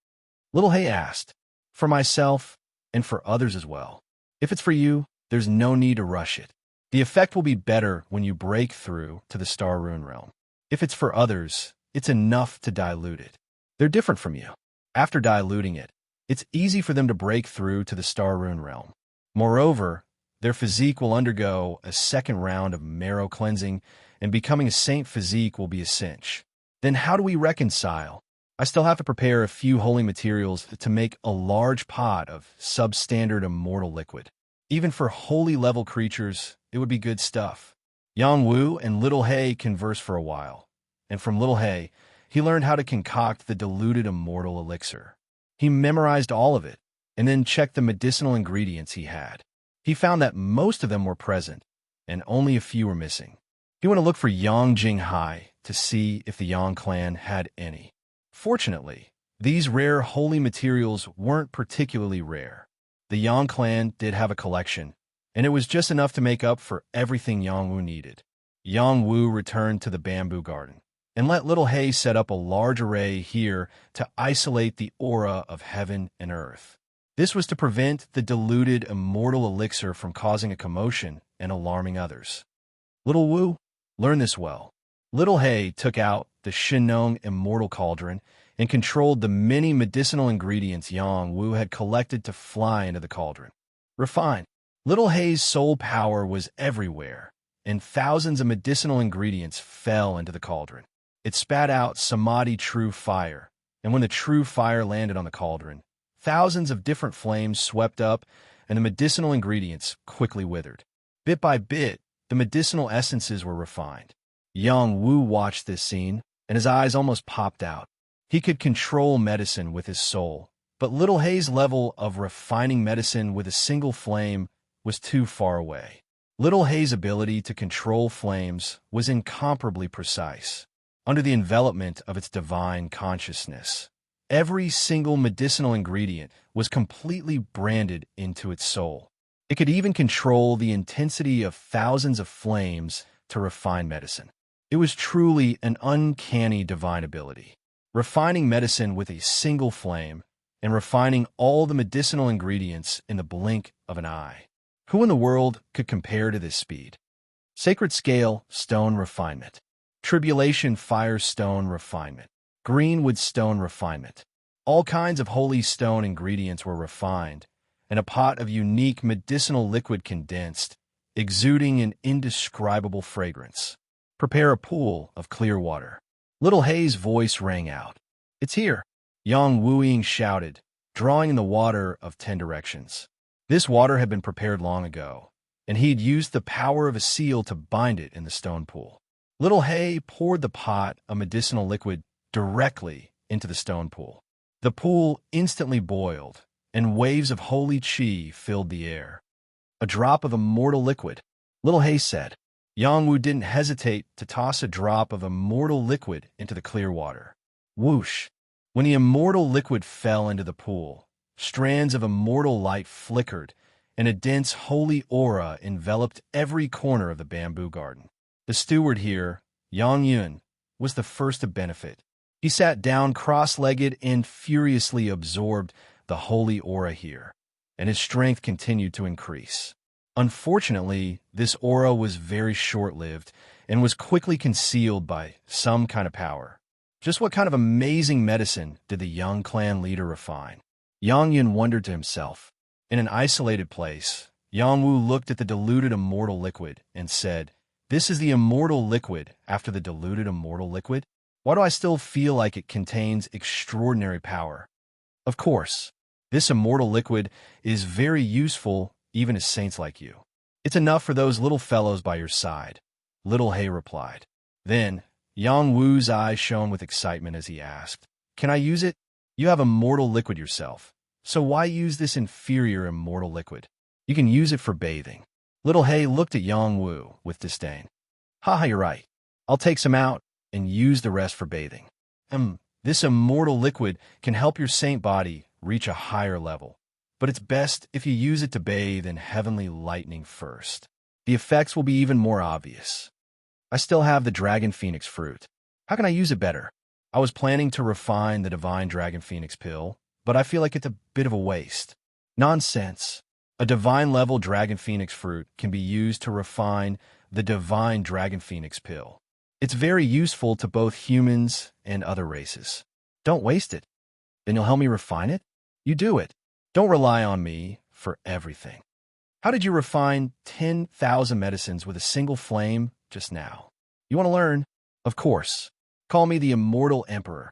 Little Hay asked. For myself and for others as well. If it's for you, there's no need to rush it. The effect will be better when you break through to the Star Rune realm. If it's for others, it's enough to dilute it. They're different from you. After diluting it, it's easy for them to break through to the Star Rune realm. Moreover, their physique will undergo a second round of marrow cleansing, and becoming a saint physique will be a cinch. Then how do we reconcile? I still have to prepare a few holy materials to make a large pot of substandard immortal liquid. Even for holy level creatures, it would be good stuff. Yang Wu and Little Hay conversed for a while, and from Little Hay, he learned how to concoct the diluted immortal elixir. He memorized all of it, and then checked the medicinal ingredients he had. He found that most of them were present, and only a few were missing. He went to look for Yang Jinghai to see if the Yang clan had any. Fortunately, these rare holy materials weren't particularly rare. The Yang clan did have a collection, and it was just enough to make up for everything Yang Wu needed. Yang Wu returned to the bamboo garden, and let Little Hay set up a large array here to isolate the aura of heaven and earth. This was to prevent the diluted immortal elixir from causing a commotion and alarming others. Little Wu, learn this well. Little Hay took out the Shinong immortal cauldron and controlled the many medicinal ingredients Yang Wu had collected to fly into the cauldron. Refined. Little Hay's soul power was everywhere, and thousands of medicinal ingredients fell into the cauldron. It spat out samadhi true fire, and when the true fire landed on the cauldron, thousands of different flames swept up, and the medicinal ingredients quickly withered. Bit by bit, the medicinal essences were refined. Yang Wu watched this scene, and his eyes almost popped out. He could control medicine with his soul, but Little Hay's level of refining medicine with a single flame was too far away. Little Hay's ability to control flames was incomparably precise. Under the envelopment of its divine consciousness, every single medicinal ingredient was completely branded into its soul. It could even control the intensity of thousands of flames to refine medicine. It was truly an uncanny divine ability. Refining medicine with a single flame and refining all the medicinal ingredients in the blink of an eye. Who in the world could compare to this speed? Sacred scale, stone refinement. Tribulation fire stone refinement. Greenwood stone refinement. All kinds of holy stone ingredients were refined, and a pot of unique medicinal liquid condensed, exuding an indescribable fragrance. Prepare a pool of clear water. Little Hay's voice rang out. It's here, Yang Wu shouted, drawing in the water of 10 directions. This water had been prepared long ago, and he'd used the power of a seal to bind it in the stone pool. Little Hay poured the pot of medicinal liquid directly into the stone pool. The pool instantly boiled, and waves of holy chi filled the air. A drop of immortal liquid, Little Hay said. Yang Wu didn't hesitate to toss a drop of immortal liquid into the clear water. Whoosh! When the immortal liquid fell into the pool, strands of immortal light flickered, and a dense holy aura enveloped every corner of the bamboo garden. The steward here, Yang Yun, was the first to benefit. He sat down cross-legged and furiously absorbed the holy aura here, and his strength continued to increase. Unfortunately, this aura was very short-lived and was quickly concealed by some kind of power. Just what kind of amazing medicine did the young clan leader refine? Yang Yun wondered to himself. In an isolated place, Yang Wu looked at the diluted immortal liquid and said, "This is the immortal liquid after the diluted immortal liquid? Why do I still feel like it contains extraordinary power?" Of course, this immortal liquid is very useful even to saints like you. It's enough for those little fellows by your side, Little Hay replied. Then, Yang Wu's eyes shone with excitement as he asked, "Can I use it? You have immortal liquid yourself, so why use this inferior immortal liquid? You can use it for bathing." Little Hay looked at Yang Wu with disdain. "Haha, you're right. I'll take some out and use the rest for bathing. This immortal liquid can help your saint body reach a higher level, but it's best if you use it to bathe in heavenly lightning first. The effects will be even more obvious. I still have the Dragon Phoenix fruit. How can I use it better? I was planning to refine the Divine Dragon Phoenix pill, but I feel like it's a bit of a waste. Nonsense. A divine level Dragon Phoenix fruit can be used to refine the Divine Dragon Phoenix pill. It's very useful to both humans and other races. Don't waste it. Then you'll help me refine it? You do it. Don't rely on me for everything. How did you refine 10,000 medicines with a single flame just now? You want to learn? Of course. Call me the Immortal Emperor.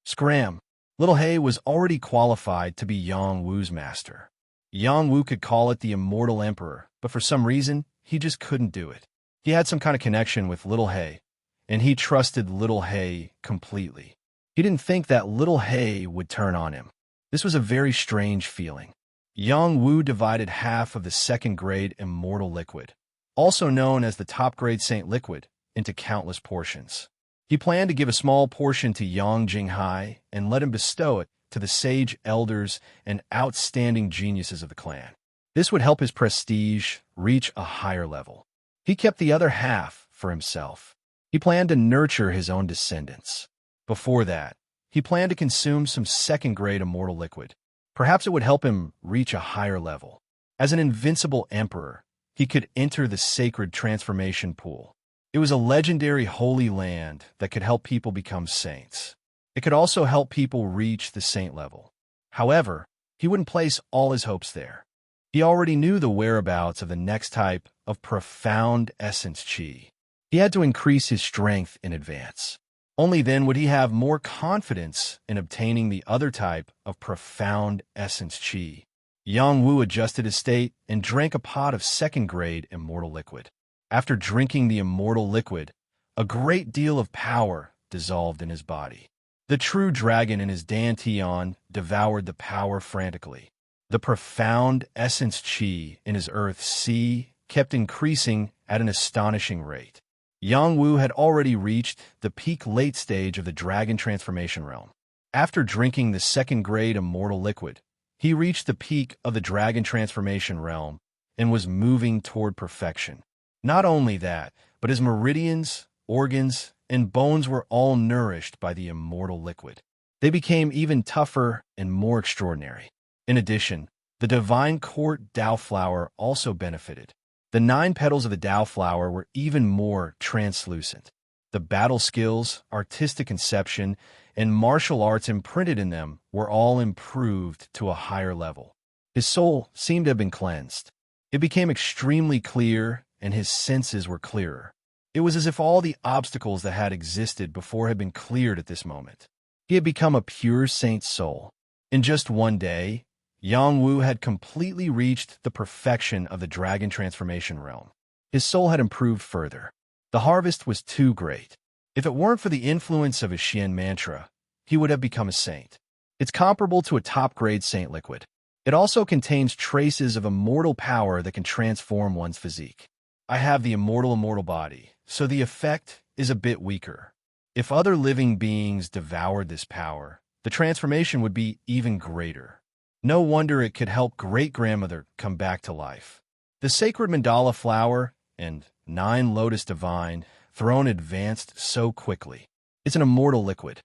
Scram. Little Hay was already qualified to be Yang Wu's master. Yang Wu could call it the Immortal Emperor, but for some reason, he just couldn't do it. He had some kind of connection with Little Hay, and he trusted Little Hay completely. He didn't think that Little Hay would turn on him. This was a very strange feeling. Yang Wu divided half of the second-grade Immortal Liquid, also known as the top-grade Saint Liquid, into countless portions. He planned to give a small portion to Yang Jinghai and let him bestow it to the sage elders and outstanding geniuses of the clan. This would help his prestige reach a higher level. He kept the other half for himself. He planned to nurture his own descendants. Before that, he planned to consume some second-grade Immortal Liquid. Perhaps it would help him reach a higher level. As an invincible emperor, he could enter the sacred transformation pool. It was a legendary holy land that could help people become saints. It could also help people reach the saint level. However, he wouldn't place all his hopes there. He already knew the whereabouts of the next type of profound essence chi. He had to increase his strength in advance. Only then would he have more confidence in obtaining the other type of profound essence chi. Yang Wu adjusted his state and drank a pot of second-grade Immortal Liquid. After drinking the Immortal Liquid, a great deal of power dissolved in his body. The true dragon in his dantian devoured the power frantically. The profound essence chi in his earth sea kept increasing at an astonishing rate. Yang Wu had already reached the peak late stage of the dragon transformation realm. After drinking the second-grade Immortal Liquid, he reached the peak of the dragon transformation realm and was moving toward perfection. Not only that, but his meridians, organs, and bones were all nourished by the Immortal Liquid. They became even tougher and more extraordinary. In addition, the Divine Court Dao Flower also benefited. The 9 petals of the Dao Flower were even more translucent. The battle skills, artistic conception, and martial arts imprinted in them were all improved to a higher level. His soul seemed to have been cleansed. It became extremely clear, and his senses were clearer. It was as if all the obstacles that had existed before had been cleared at this moment. He had become a pure saint soul. In just one day, Yang Wu had completely reached the perfection of the dragon transformation realm. His soul had improved further. The harvest was too great. If it weren't for the influence of his Xian mantra, he would have become a saint. It's comparable to a top-grade saint liquid. It also contains traces of immortal power that can transform one's physique. I have the immortal body, so the effect is a bit weaker. If other living beings devoured this power, the transformation would be even greater. No wonder it could help great-grandmother come back to life. The sacred mandala flower and 9 lotus divine throne advanced so quickly. It's an immortal liquid.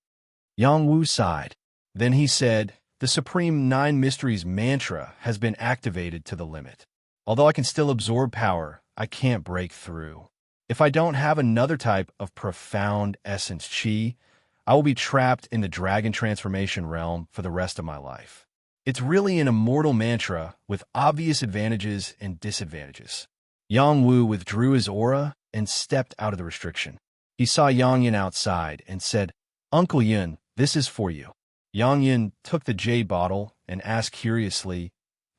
Yang Wu sighed. Then he said, the Supreme 9 Mysteries mantra has been activated to the limit. Although I can still absorb power, I can't break through. If I don't have another type of profound essence chi, I will be trapped in the dragon transformation realm for the rest of my life. It's really an immortal mantra with obvious advantages and disadvantages. Yang Wu withdrew his aura and stepped out of the restriction. He saw Yang Yin outside and said, Uncle Yin, this is for you. Yang Yin took the jade bottle and asked curiously,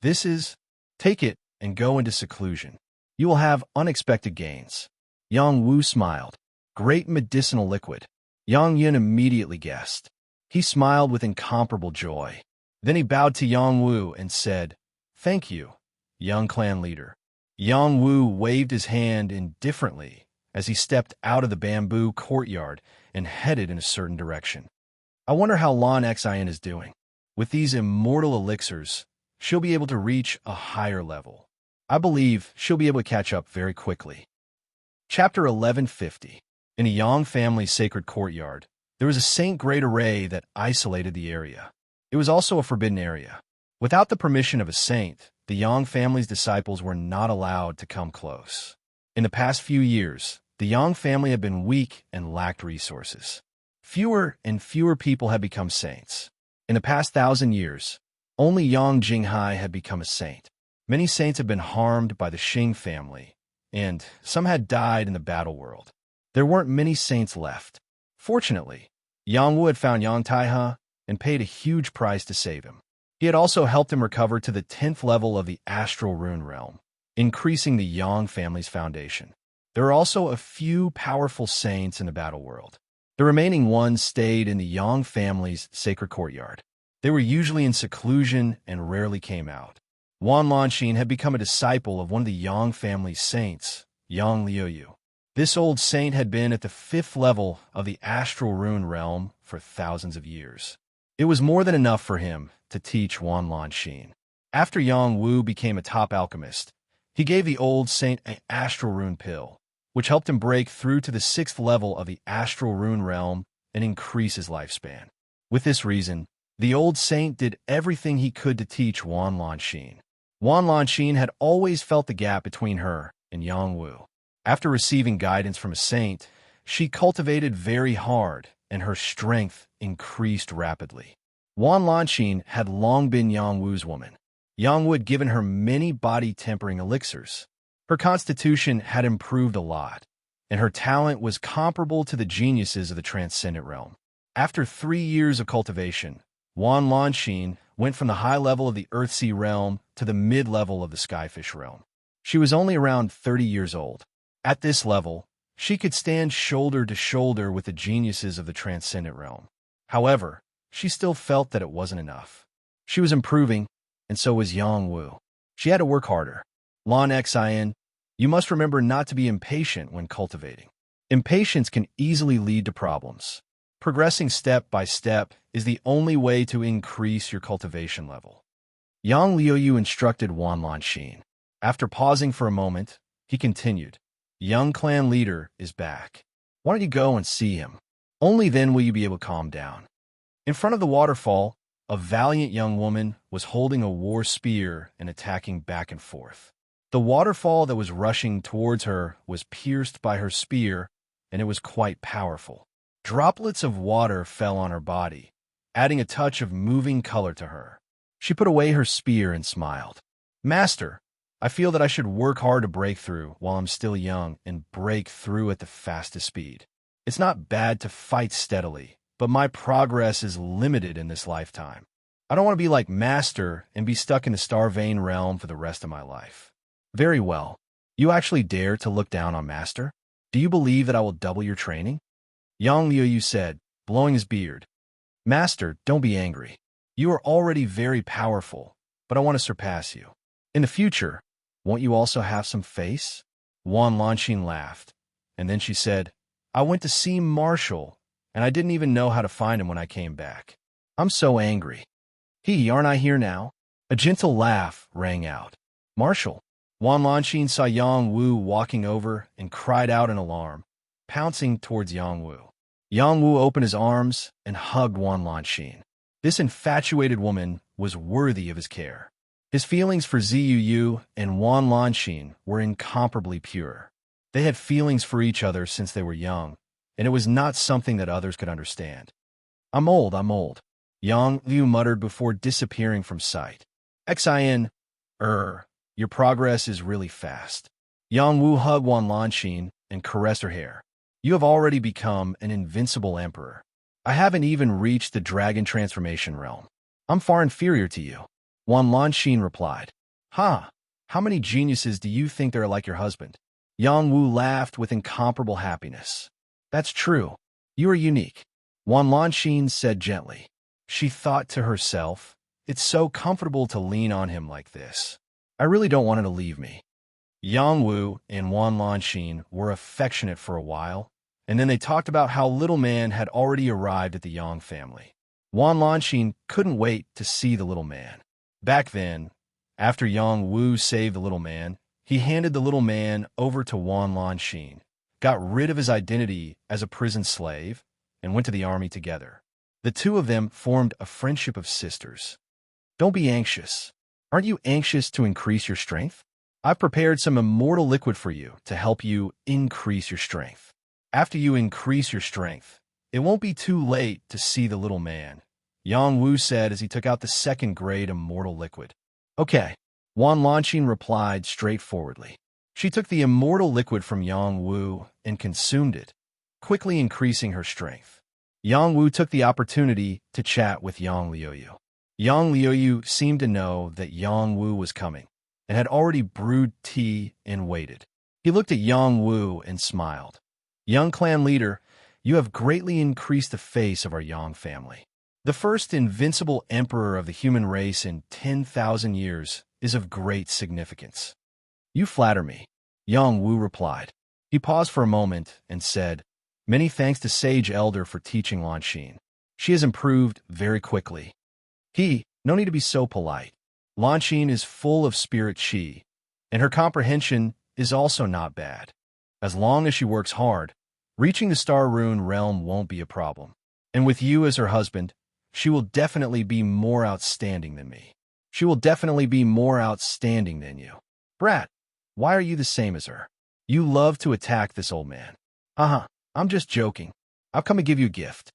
This is? Take it and go into seclusion. You will have unexpected gains. Yang Wu smiled. Great medicinal liquid. Yang Yin immediately guessed. He smiled with incomparable joy. Then he bowed to Yang Wu and said, Thank you, young clan leader. Yang Wu waved his hand indifferently as he stepped out of the bamboo courtyard and headed in a certain direction. I wonder how Lon Xin is doing. With these immortal elixirs, she'll be able to reach a higher level. I believe she'll be able to catch up very quickly. Chapter 1150. In a Yang family's sacred courtyard, there was a Saint Great Array that isolated the area. It was also a forbidden area. Without the permission of a saint, the Yang family's disciples were not allowed to come close. In the past few years, the Yang family had been weak and lacked resources. Fewer and fewer people had become saints. In the past 1,000 years, only Yang Jinghai had become a saint. Many saints had been harmed by the Xing family, and some had died in the battle world. There weren't many saints left. Fortunately, Yang Wu had found Yang Taihe and paid a huge price to save him. He had also helped him recover to the 10th level of the astral rune realm, increasing the Yang family's foundation. There were also a few powerful saints in the battle world. The remaining ones stayed in the Yang family's sacred courtyard. They were usually in seclusion and rarely came out. Wan Lanxin had become a disciple of one of the Yang family's saints, Yang Liuyu. This old saint had been at the 5th level of the astral rune realm for thousands of years. It was more than enough for him to teach Wan Lanxin. After Yang Wu became a top alchemist, he gave the old saint an astral rune pill, which helped him break through to the 6th level of the astral rune realm and increase his lifespan. With this reason, the old saint did everything he could to teach Wan Lanxin. Wan Lanxin had always felt the gap between her and Yang Wu. After receiving guidance from a saint, she cultivated very hard, and her strength increased rapidly. Wan Lanxin had long been Yang Wu's woman. Yang Wu had given her many body-tempering elixirs. Her constitution had improved a lot, and her talent was comparable to the geniuses of the transcendent realm. After 3 years of cultivation, Wan Lanxin went from the high level of the Earthsea realm to the mid-level of the Skyfish realm. She was only around 30 years old. At this level, she could stand shoulder to shoulder with the geniuses of the transcendent realm. However, she still felt that it wasn't enough. She was improving, and so was Yang Wu. She had to work harder. Lan Xin, you must remember not to be impatient when cultivating. Impatience can easily lead to problems. Progressing step by step is the only way to increase your cultivation level. Yang Liuyu instructed Wan Lanxin. After pausing for a moment, he continued, Young clan leader is back. Why don't you go and see him? Only then will you be able to calm down. In front of the waterfall, a valiant young woman was holding a war spear and attacking back and forth. The waterfall that was rushing towards her was pierced by her spear, and it was quite powerful. Droplets of water fell on her body, adding a touch of moving color to her. She put away her spear and smiled. Master, I feel that I should work hard to break through while I'm still young and break through at the fastest speed. It's not bad to fight steadily, but my progress is limited in this lifetime. I don't want to be like Master and be stuck in the Starvane realm for the rest of my life. Very well. You actually dare to look down on Master? Do you believe that I will double your training? Yang Liuyu said, blowing his beard. Master, don't be angry. You are already very powerful, but I want to surpass you. In the future, won't you also have some face? Wan Lanxin laughed, and then she said, I went to see Marshall, and I didn't even know how to find him when I came back. I'm so angry. Aren't I here now? A gentle laugh rang out. Marshall. Wan Lanxin saw Yang Wu walking over and cried out in alarm, pouncing towards Yang Wu. Yang Wu opened his arms and hugged Wan Lanxin. This infatuated woman was worthy of his care. His feelings for Ziyu Yu and Wan Lanxin were incomparably pure. They had feelings for each other since they were young, and it was not something that others could understand. I'm old. Yang Liu muttered before disappearing from sight. Xin, your progress is really fast. Yang Wu hugged Wan Lanxin and caressed her hair. You have already become an invincible emperor. I haven't even reached the dragon transformation realm. I'm far inferior to you. Wan Lanxin replied. How many geniuses do you think there are like your husband? Yang Wu laughed with incomparable happiness. That's true. You are unique. Wan Lanxin said gently. She thought to herself, it's so comfortable to lean on him like this. I really don't want him to leave me. Yang Wu and Wan Lanxin were affectionate for a while, and then they talked about how little man had already arrived at the Yang family. Wan Lanxin couldn't wait to see the little man. Back then, after Yang Wu saved the little man, he handed the little man over to Wan Lanxin, got rid of his identity as a prison slave, and went to the army together. The two of them formed a friendship of sisters. Don't be anxious. Aren't you anxious to increase your strength? I've prepared some immortal liquid for you to help you increase your strength. After you increase your strength, it won't be too late to see the little man, Yang Wu said as he took out the second-grade immortal liquid. Okay, Wan Lanxin replied straightforwardly. She took the immortal liquid from Yang Wu and consumed it, quickly increasing her strength. Yang Wu took the opportunity to chat with Yang Liuyu. Yang Liuyu seemed to know that Yang Wu was coming and had already brewed tea and waited. He looked at Yang Wu and smiled. Young clan leader, you have greatly increased the face of our Yang family. The first invincible emperor of the human race in 10,000 years is of great significance. You flatter me, Yang Wu replied. He paused for a moment and said, Many thanks to Sage Elder for teaching Lanxin. She has improved very quickly. No need to be so polite. Lanxin is full of spirit qi, and her comprehension is also not bad. As long as she works hard, reaching the Star Rune realm won't be a problem. And with you as her husband, she will definitely be more outstanding than me. She will definitely be more outstanding than you. Brat, why are you the same as her? You love to attack this old man. I'm just joking. I've come to give you a gift.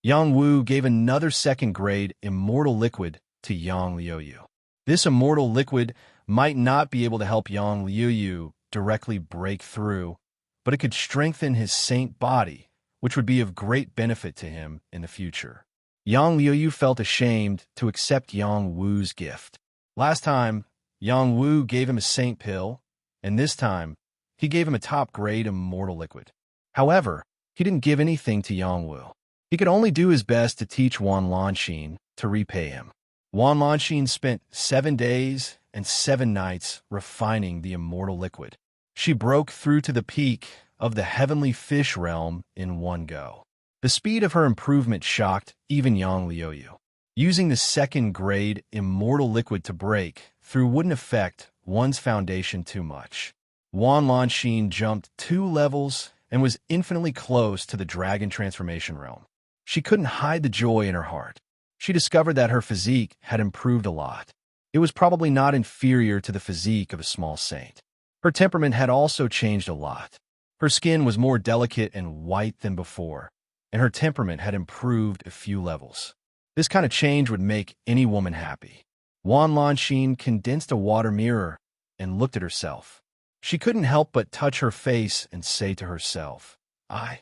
Yang Wu gave another second-grade immortal liquid to Yang Liuyu. This immortal liquid might not be able to help Yang Liuyu directly break through, but it could strengthen his saint body, which would be of great benefit to him in the future. Yang Liuyu felt ashamed to accept Yang Wu's gift. Last time, Yang Wu gave him a saint pill, and this time, he gave him a top-grade immortal liquid. However, he didn't give anything to Yang Wu. He could only do his best to teach Wan Lanxin to repay him. Wan Lanxin spent 7 days and 7 nights refining the immortal liquid. She broke through to the peak of the heavenly fish realm in one go. The speed of her improvement shocked even Yang Liuyu. Using the second-grade immortal liquid to break through wouldn't affect one's foundation too much. Wan Lanxin jumped 2 levels and was infinitely close to the dragon transformation realm. She couldn't hide the joy in her heart. She discovered that her physique had improved a lot. It was probably not inferior to the physique of a small saint. Her temperament had also changed a lot. Her skin was more delicate and white than before, and her temperament had improved a few levels. This kind of change would make any woman happy. Wan Lanxin condensed a water mirror and looked at herself. She couldn't help but touch her face and say to herself, I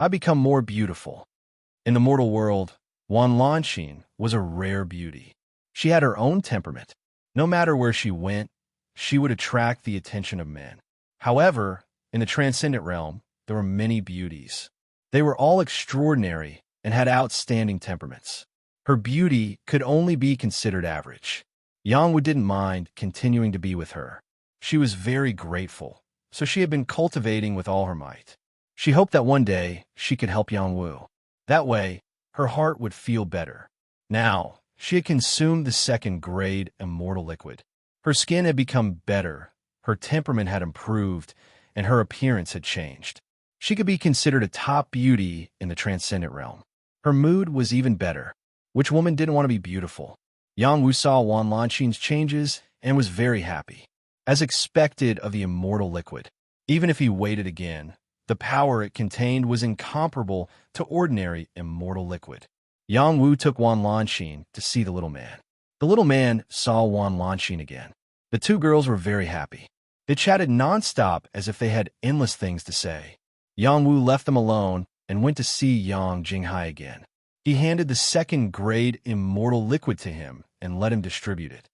become more beautiful. In the mortal world, Wan Lanxin was a rare beauty. She had her own temperament. No matter where she went, she would attract the attention of men. However, in the transcendent realm, there were many beauties. They were all extraordinary and had outstanding temperaments. Her beauty could only be considered average. Yang Wu didn't mind continuing to be with her. She was very grateful, so she had been cultivating with all her might. She hoped that one day she could help Yang Wu. That way, her heart would feel better. Now, she had consumed the second-grade immortal liquid. Her skin had become better, her temperament had improved, and her appearance had changed. She could be considered a top beauty in the transcendent realm. Her mood was even better. Which woman didn't want to be beautiful? Yang Wu saw Wan Lanxin's changes and was very happy. As expected of the immortal liquid, even if he waited again, the power it contained was incomparable to ordinary immortal liquid. Yang Wu took Wan Lanxin to see the little man. The little man saw Wan Lanxin again. The two girls were very happy. They chatted nonstop as if they had endless things to say. Yang Wu left them alone and went to see Yang Jinghai again. He handed the second-grade immortal liquid to him and let him distribute it.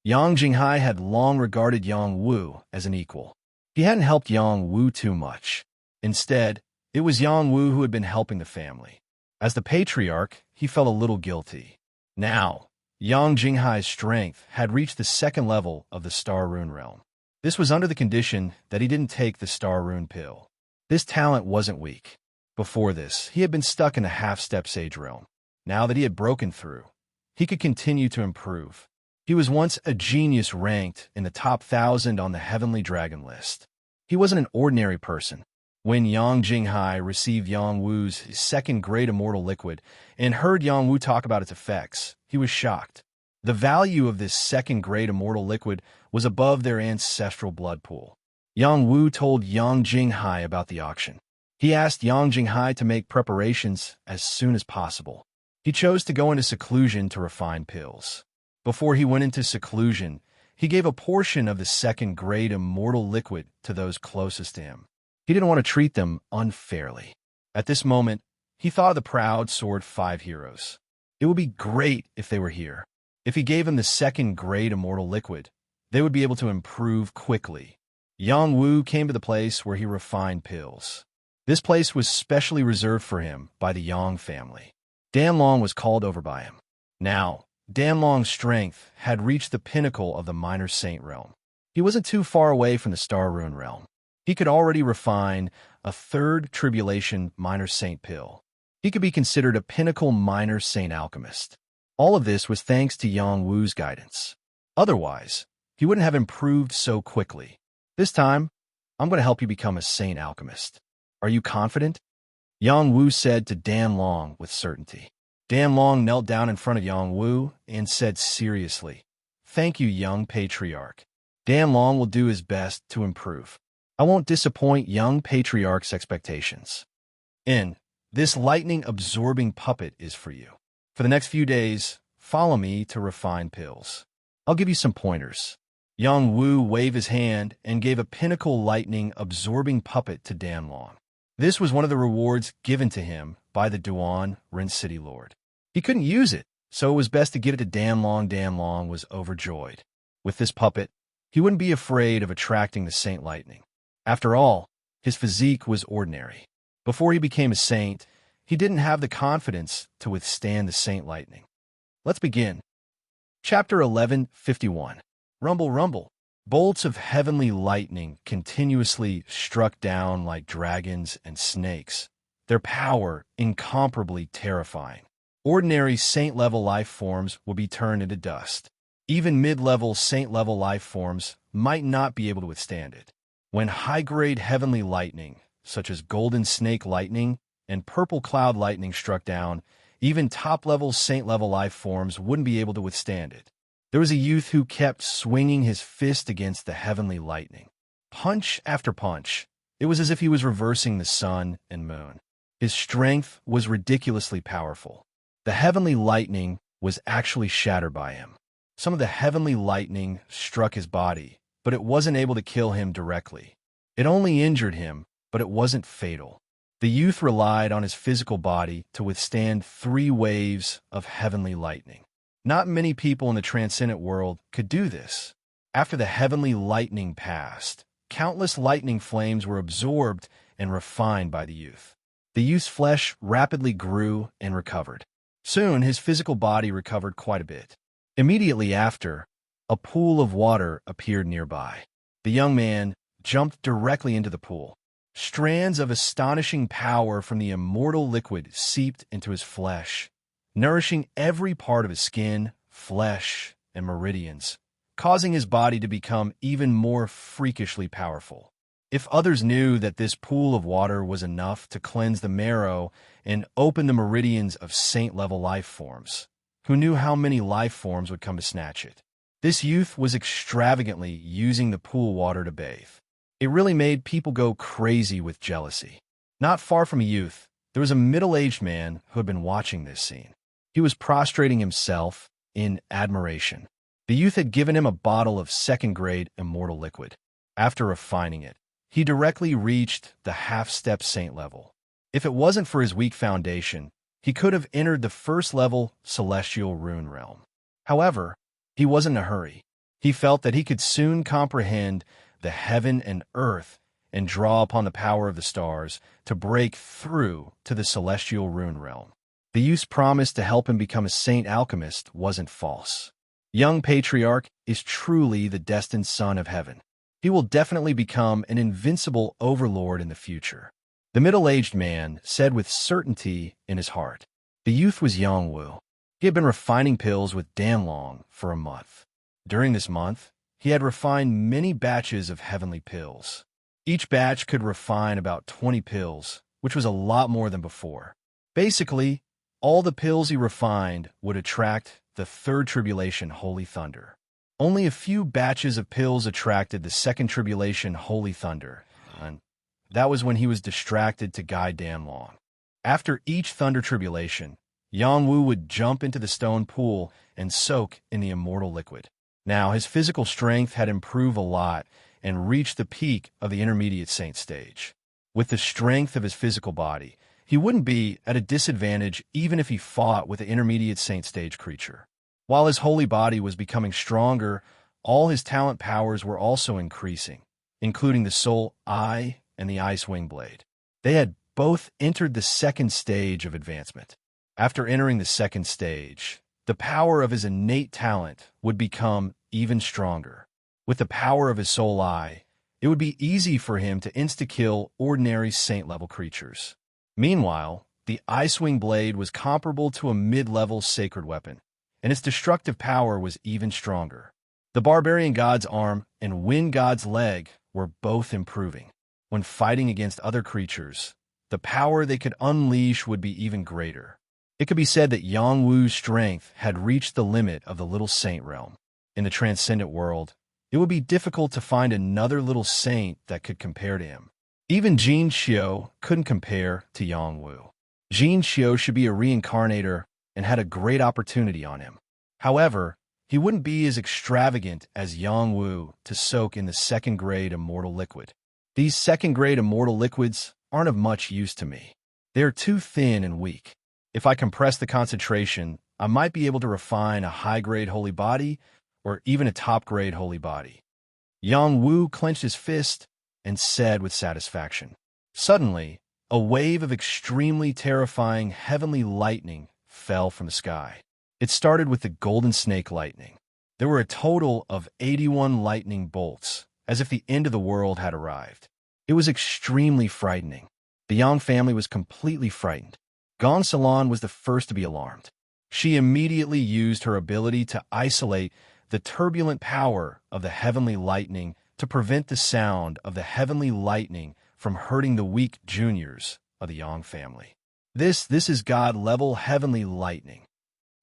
Yang Jinghai had long regarded Yang Wu as an equal. He hadn't helped Yang Wu too much. Instead, it was Yang Wu who had been helping the family. As the patriarch, he felt a little guilty. Now, Yang Jinghai's strength had reached the second level of the Star Rune realm. This was under the condition that he didn't take the Star Rune pill. This talent wasn't weak. Before this, he had been stuck in the half-step sage realm. Now that he had broken through, he could continue to improve. He was once a genius ranked in the top 1,000 on the Heavenly Dragon list. He wasn't an ordinary person. When Yang Jinghai received Yang Wu's second-grade immortal liquid and heard Yang Wu talk about its effects, he was shocked. The value of this second-grade immortal liquid was above their ancestral blood pool. Yang Wu told Yang Jinghai about the auction. He asked Yang Jinghai to make preparations as soon as possible. He chose to go into seclusion to refine pills. Before he went into seclusion, he gave a portion of the second-grade immortal liquid to those closest to him. He didn't want to treat them unfairly. At this moment, he thought of the proud Sword 5 heroes. It would be great if they were here. If he gave them the second-grade immortal liquid, they would be able to improve quickly. Yang Wu came to the place where he refined pills. This place was specially reserved for him by the Yang family. Danlong was called over by him. Now, Danlong's strength had reached the pinnacle of the Minor Saint realm. He wasn't too far away from the Star Rune realm. He could already refine a third tribulation Minor Saint pill. He could be considered a pinnacle Minor Saint alchemist. All of this was thanks to Yang Wu's guidance. Otherwise, he wouldn't have improved so quickly. This time, I'm going to help you become a Saint alchemist. Are you confident? Yang Wu said to Danlong with certainty. Danlong knelt down in front of Yang Wu and said seriously, "Thank you, young patriarch. Danlong will do his best to improve. I won't disappoint young patriarch's expectations. And this lightning-absorbing puppet is for you. For the next few days, follow me to refine pills. I'll give you some pointers." Yang Wu waved his hand and gave a pinnacle lightning-absorbing puppet to Danlong. This was one of the rewards given to him by the Duan Rin City Lord. He couldn't use it, so it was best to give it to Danlong. Danlong was overjoyed. With this puppet, he wouldn't be afraid of attracting the Saint Lightning. After all, his physique was ordinary. Before he became a saint, he didn't have the confidence to withstand the Saint Lightning. Let's begin. Chapter 11:51. Rumble, rumble. Bolts of heavenly lightning continuously struck down like dragons and snakes, their power incomparably terrifying. Ordinary saint-level life forms would be turned into dust. Even mid-level saint-level life forms might not be able to withstand it. When high-grade heavenly lightning, such as golden snake lightning and purple cloud lightning struck down, even top-level saint-level life forms wouldn't be able to withstand it. There was a youth who kept swinging his fist against the heavenly lightning. Punch after punch, it was as if he was reversing the sun and moon. His strength was ridiculously powerful. The heavenly lightning was actually shattered by him. Some of the heavenly lightning struck his body, but it wasn't able to kill him directly. It only injured him, but it wasn't fatal. The youth relied on his physical body to withstand 3 waves of heavenly lightning. Not many people in the transcendent world could do this. After the heavenly lightning passed, countless lightning flames were absorbed and refined by the youth. The youth's flesh rapidly grew and recovered. Soon, his physical body recovered quite a bit. Immediately after, a pool of water appeared nearby. The young man jumped directly into the pool. Strands of astonishing power from the immortal liquid seeped into his flesh, nourishing every part of his skin, flesh, and meridians, causing his body to become even more freakishly powerful. If others knew that this pool of water was enough to cleanse the marrow and open the meridians of saint-level life forms, who knew how many life forms would come to snatch it? This youth was extravagantly using the pool water to bathe. It really made people go crazy with jealousy. Not far from a youth, there was a middle-aged man who had been watching this scene. He was prostrating himself in admiration. The youth had given him a bottle of second-grade immortal liquid. After refining it, he directly reached the half-step saint level. If it wasn't for his weak foundation, he could have entered the first-level celestial rune realm. However, he wasn't in a hurry. He felt that he could soon comprehend the heaven and earth and draw upon the power of the stars to break through to the celestial rune realm. The youth's promise to help him become a saint alchemist wasn't false. Young Patriarch is truly the destined son of heaven. He will definitely become an invincible overlord in the future. The middle-aged man said with certainty in his heart. The youth was Yang Wu. He had been refining pills with Danlong for a month. During this month, he had refined many batches of heavenly pills. Each batch could refine about 20 pills, which was a lot more than before. Basically, all the pills he refined would attract the third tribulation holy thunder. Only a few batches of pills attracted the second tribulation holy thunder, and that was when he was distracted to guide Danlong. After each thunder tribulation, Yang Wu would jump into the stone pool and soak in the immortal liquid. Now, his physical strength had improved a lot and reached the peak of the intermediate saint stage. With the strength of his physical body, he wouldn't be at a disadvantage even if he fought with the intermediate saint stage creature. While his holy body was becoming stronger, all his talent powers were also increasing, including the soul eye and the ice wing blade. They had both entered the second stage of advancement. After entering the second stage, the power of his innate talent would become even stronger. With the power of his soul eye, it would be easy for him to insta-kill ordinary saint-level creatures. Meanwhile, the Icewing Blade was comparable to a mid-level sacred weapon, and its destructive power was even stronger. The Barbarian God's arm and Wind God's leg were both improving. When fighting against other creatures, the power they could unleash would be even greater. It could be said that Yang Wu's strength had reached the limit of the little saint realm. In the transcendent world, it would be difficult to find another little saint that could compare to him. Even Jin Xiu couldn't compare to Yang Wu. Jin Xiu should be a reincarnator and had a great opportunity on him. However, he wouldn't be as extravagant as Yang Wu to soak in the second-grade immortal liquid. These second-grade immortal liquids aren't of much use to me. They are too thin and weak. If I compress the concentration, I might be able to refine a high-grade holy body or even a top-grade holy body. Yang Wu clenched his fist and said with satisfaction. Suddenly, a wave of extremely terrifying heavenly lightning fell from the sky. It started with the golden snake lightning. There were a total of 81 lightning bolts, as if the end of the world had arrived. It was extremely frightening. The Yang family was completely frightened. Gong Xilan was the first to be alarmed. She immediately used her ability to isolate the turbulent power of the heavenly lightning to prevent the sound of the heavenly lightning from hurting the weak juniors of the Yang family. This is God-level heavenly lightning.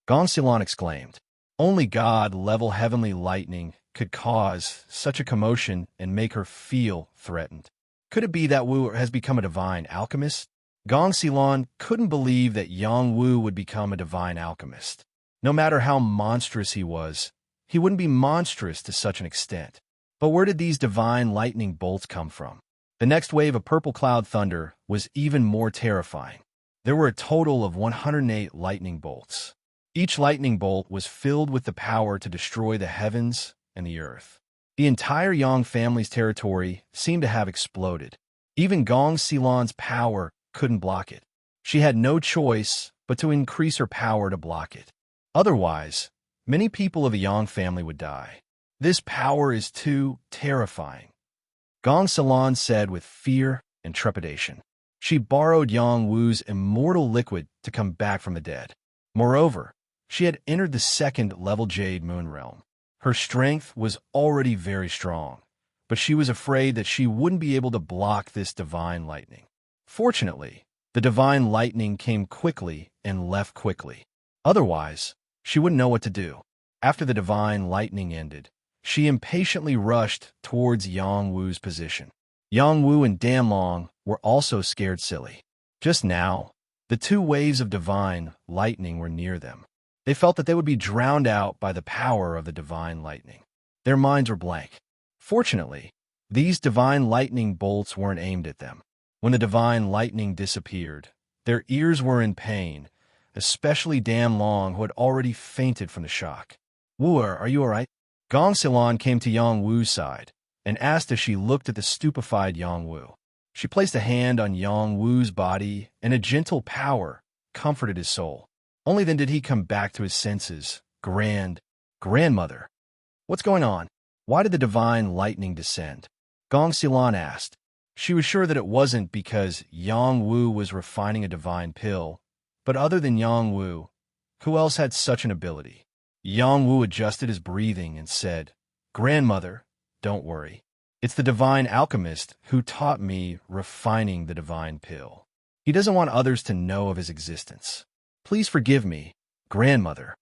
Gong Xilan exclaimed. Only God-level heavenly lightning could cause such a commotion and make her feel threatened. Could it be that Wu has become a divine alchemist? Gong Xilan couldn't believe that Yang Wu would become a divine alchemist. No matter how monstrous he was, he wouldn't be monstrous to such an extent. But where did these divine lightning bolts come from? The next wave of purple cloud thunder was even more terrifying. There were a total of 108 lightning bolts. Each lightning bolt was filled with the power to destroy the heavens and the earth. The entire Yang family's territory seemed to have exploded. Even Gong Xilan's power couldn't block it. She had no choice but to increase her power to block it. Otherwise, many people of the Yang family would die. This power is too terrifying, Gong Xilan said with fear and trepidation. She borrowed Yang Wu's immortal liquid to come back from the dead. Moreover, she had entered the second-level Jade Moon realm. Her strength was already very strong, but she was afraid that she wouldn't be able to block this divine lightning. Fortunately, the divine lightning came quickly and left quickly. Otherwise, she wouldn't know what to do. After the divine lightning ended, she impatiently rushed towards Yang Wu's position. Yang Wu and Danlong were also scared silly. Just now, the two waves of divine lightning were near them. They felt that they would be drowned out by the power of the divine lightning. Their minds were blank. Fortunately, these divine lightning bolts weren't aimed at them. When the divine lightning disappeared, their ears were in pain, especially Danlong, who had already fainted from the shock. Wu, are you all right? Gong Xilan came to Yang Wu's side and asked as she looked at the stupefied Yang Wu. She placed a hand on Yang Wu's body, and a gentle power comforted his soul. Only then did he come back to his senses. Grandmother, what's going on? Why did the divine lightning descend? Gong Xilan asked. She was sure that it wasn't because Yang Wu was refining a divine pill, But other than Yang Wu, who else had such an ability? Yang Wu adjusted his breathing and said, "Grandmother, don't worry. It's the divine alchemist who taught me refining the divine pill. He doesn't want others to know of his existence. Please forgive me, grandmother."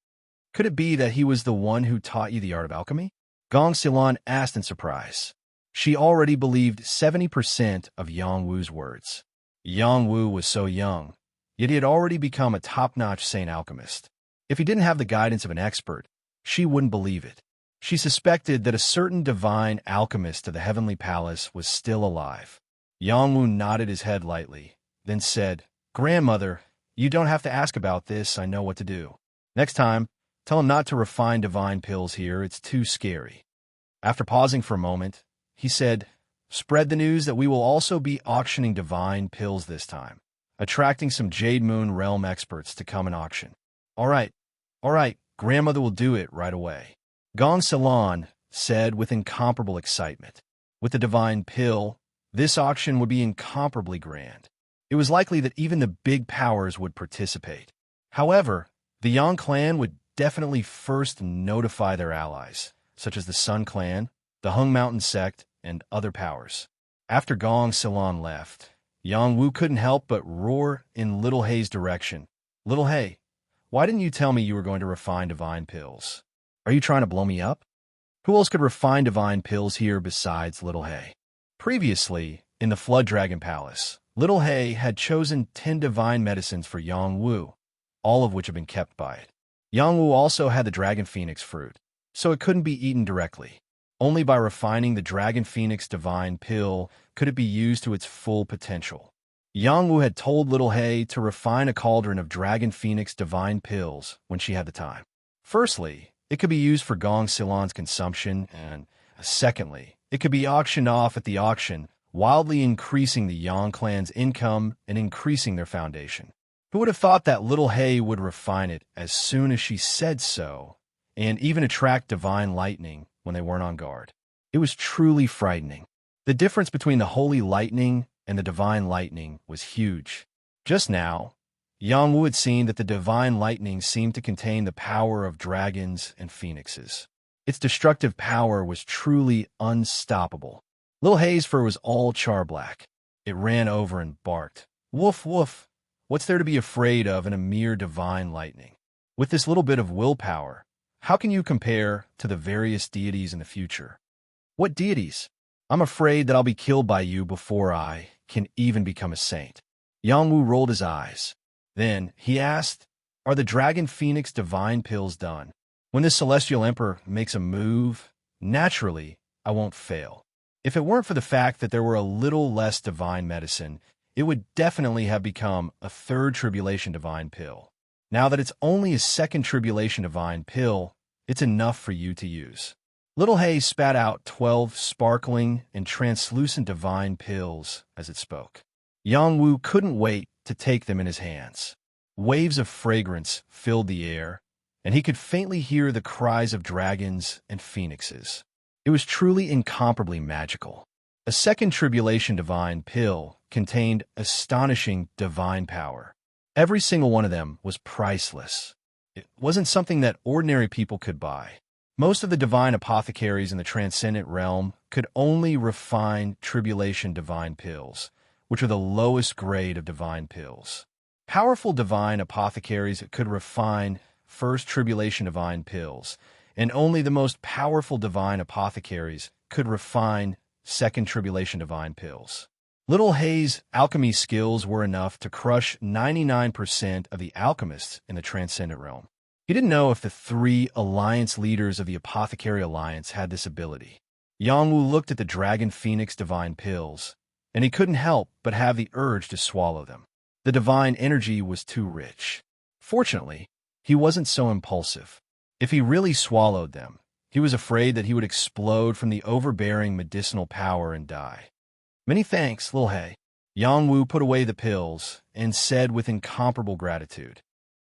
Could it be that he was the one who taught you the art of alchemy? Gong Xilan asked in surprise. She already believed 70% of Yang Wu's words. Yang Wu was so young, yet he had already become a top-notch saint alchemist. If he didn't have the guidance of an expert, she wouldn't believe it. She suspected that a certain divine alchemist of the heavenly palace was still alive. Yang Wu nodded his head lightly, then said, "Grandmother, you don't have to ask about this. I know what to do. Next time, tell him not to refine divine pills here. It's too scary." After pausing for a moment, he said, "Spread the news that we will also be auctioning divine pills this time, attracting some Jade Moon realm experts to come and auction." All right, grandmother will do it right away," Gong Xilan said with incomparable excitement. With the divine pill, this auction would be incomparably grand. It was likely that even the big powers would participate. However, the Yang clan would definitely first notify their allies, such as the Sun clan, the Hung Mountain sect, and other powers. After Gong Xilan left, Yang Wu couldn't help but roar in Little Hei's direction. "Little Hei, why didn't you tell me you were going to refine divine pills? Are you trying to blow me up?" Who else could refine divine pills here besides Little Hei? Previously, in the Flood Dragon Palace, Little Hei had chosen 10 divine medicines for Yang Wu, all of which have been kept by it. Yang Wu also had the Dragon Phoenix fruit, so it couldn't be eaten directly. Only by refining the Dragon Phoenix divine pill could it be used to its full potential. Yang Wu had told Little Hei to refine a cauldron of Dragon Phoenix divine pills when she had the time. Firstly, it could be used for Gong Xilan's consumption, and secondly, it could be auctioned off at the auction, wildly increasing the Yang clan's income and increasing their foundation. Who would have thought that Little Hei would refine it as soon as she said so, and even attract divine lightning when they weren't on guard? It was truly frightening. The difference between the holy lightning and the divine lightning was huge. Just now, Yang Wu had seen that the divine lightning seemed to contain the power of dragons and phoenixes. Its destructive power was truly unstoppable. Little Hei's fur was all char-black. It ran over and barked. "Woof, woof. What's there to be afraid of in a mere divine lightning? With this little bit of willpower, how can you compare to the various deities in the future?" "What deities? I'm afraid that I'll be killed by you before I can even become a saint." Yang Wu rolled his eyes. Then he asked, "Are the Dragon Phoenix divine pills done? When this celestial emperor makes a move, naturally, I won't fail. If it weren't for the fact that there were a little less divine medicine, it would definitely have become a third tribulation divine pill. Now that it's only a second tribulation divine pill, it's enough for you to use." Little Hei spat out 12 sparkling and translucent divine pills as it spoke. Yang Wu couldn't wait to take them in his hands. Waves of fragrance filled the air, and he could faintly hear the cries of dragons and phoenixes. It was truly incomparably magical. A second tribulation divine pill contained astonishing divine power. Every single one of them was priceless. It wasn't something that ordinary people could buy. Most of the divine apothecaries in the transcendent realm could only refine tribulation divine pills, which are the lowest grade of divine pills. Powerful divine apothecaries could refine first tribulation divine pills, and only the most powerful divine apothecaries could refine second tribulation divine pills. Little Hei's alchemy skills were enough to crush 99% of the alchemists in the transcendent realm. He didn't know if the 3 alliance leaders of the Apothecary Alliance had this ability. Yang Wu looked at the Dragon Phoenix divine pills, and he couldn't help but have the urge to swallow them. The divine energy was too rich. Fortunately, he wasn't so impulsive. If he really swallowed them, he was afraid that he would explode from the overbearing medicinal power and die. "Many thanks, Little Hei." Yang Wu put away the pills and said with incomparable gratitude.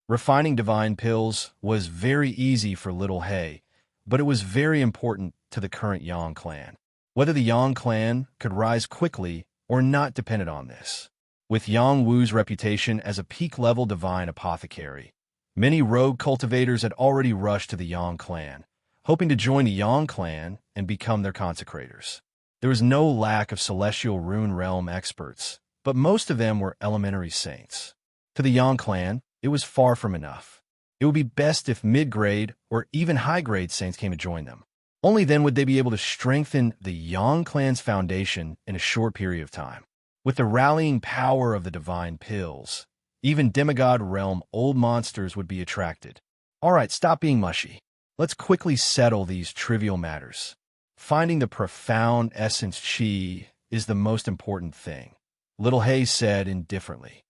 Refining divine pills was very easy for Little Hei, but it was very important to the current Yang clan. Whether the Yang clan could rise quickly or not depended on this. With Yang Wu's reputation as a peak-level divine apothecary, many rogue cultivators had already rushed to the Yang clan, hoping to join the Yang clan and become their consecrators. There was no lack of celestial rune realm experts, but most of them were elementary saints. To the Yang clan, it was far from enough. It would be best if mid-grade or even high-grade saints came to join them. Only then would they be able to strengthen the Yang clan's foundation in a short period of time. With the rallying power of the divine pills, even demigod realm old monsters would be attracted. All right, stop being mushy. Let's quickly settle these trivial matters. Finding the profound essence chi is the most important thing, Little Hay said indifferently.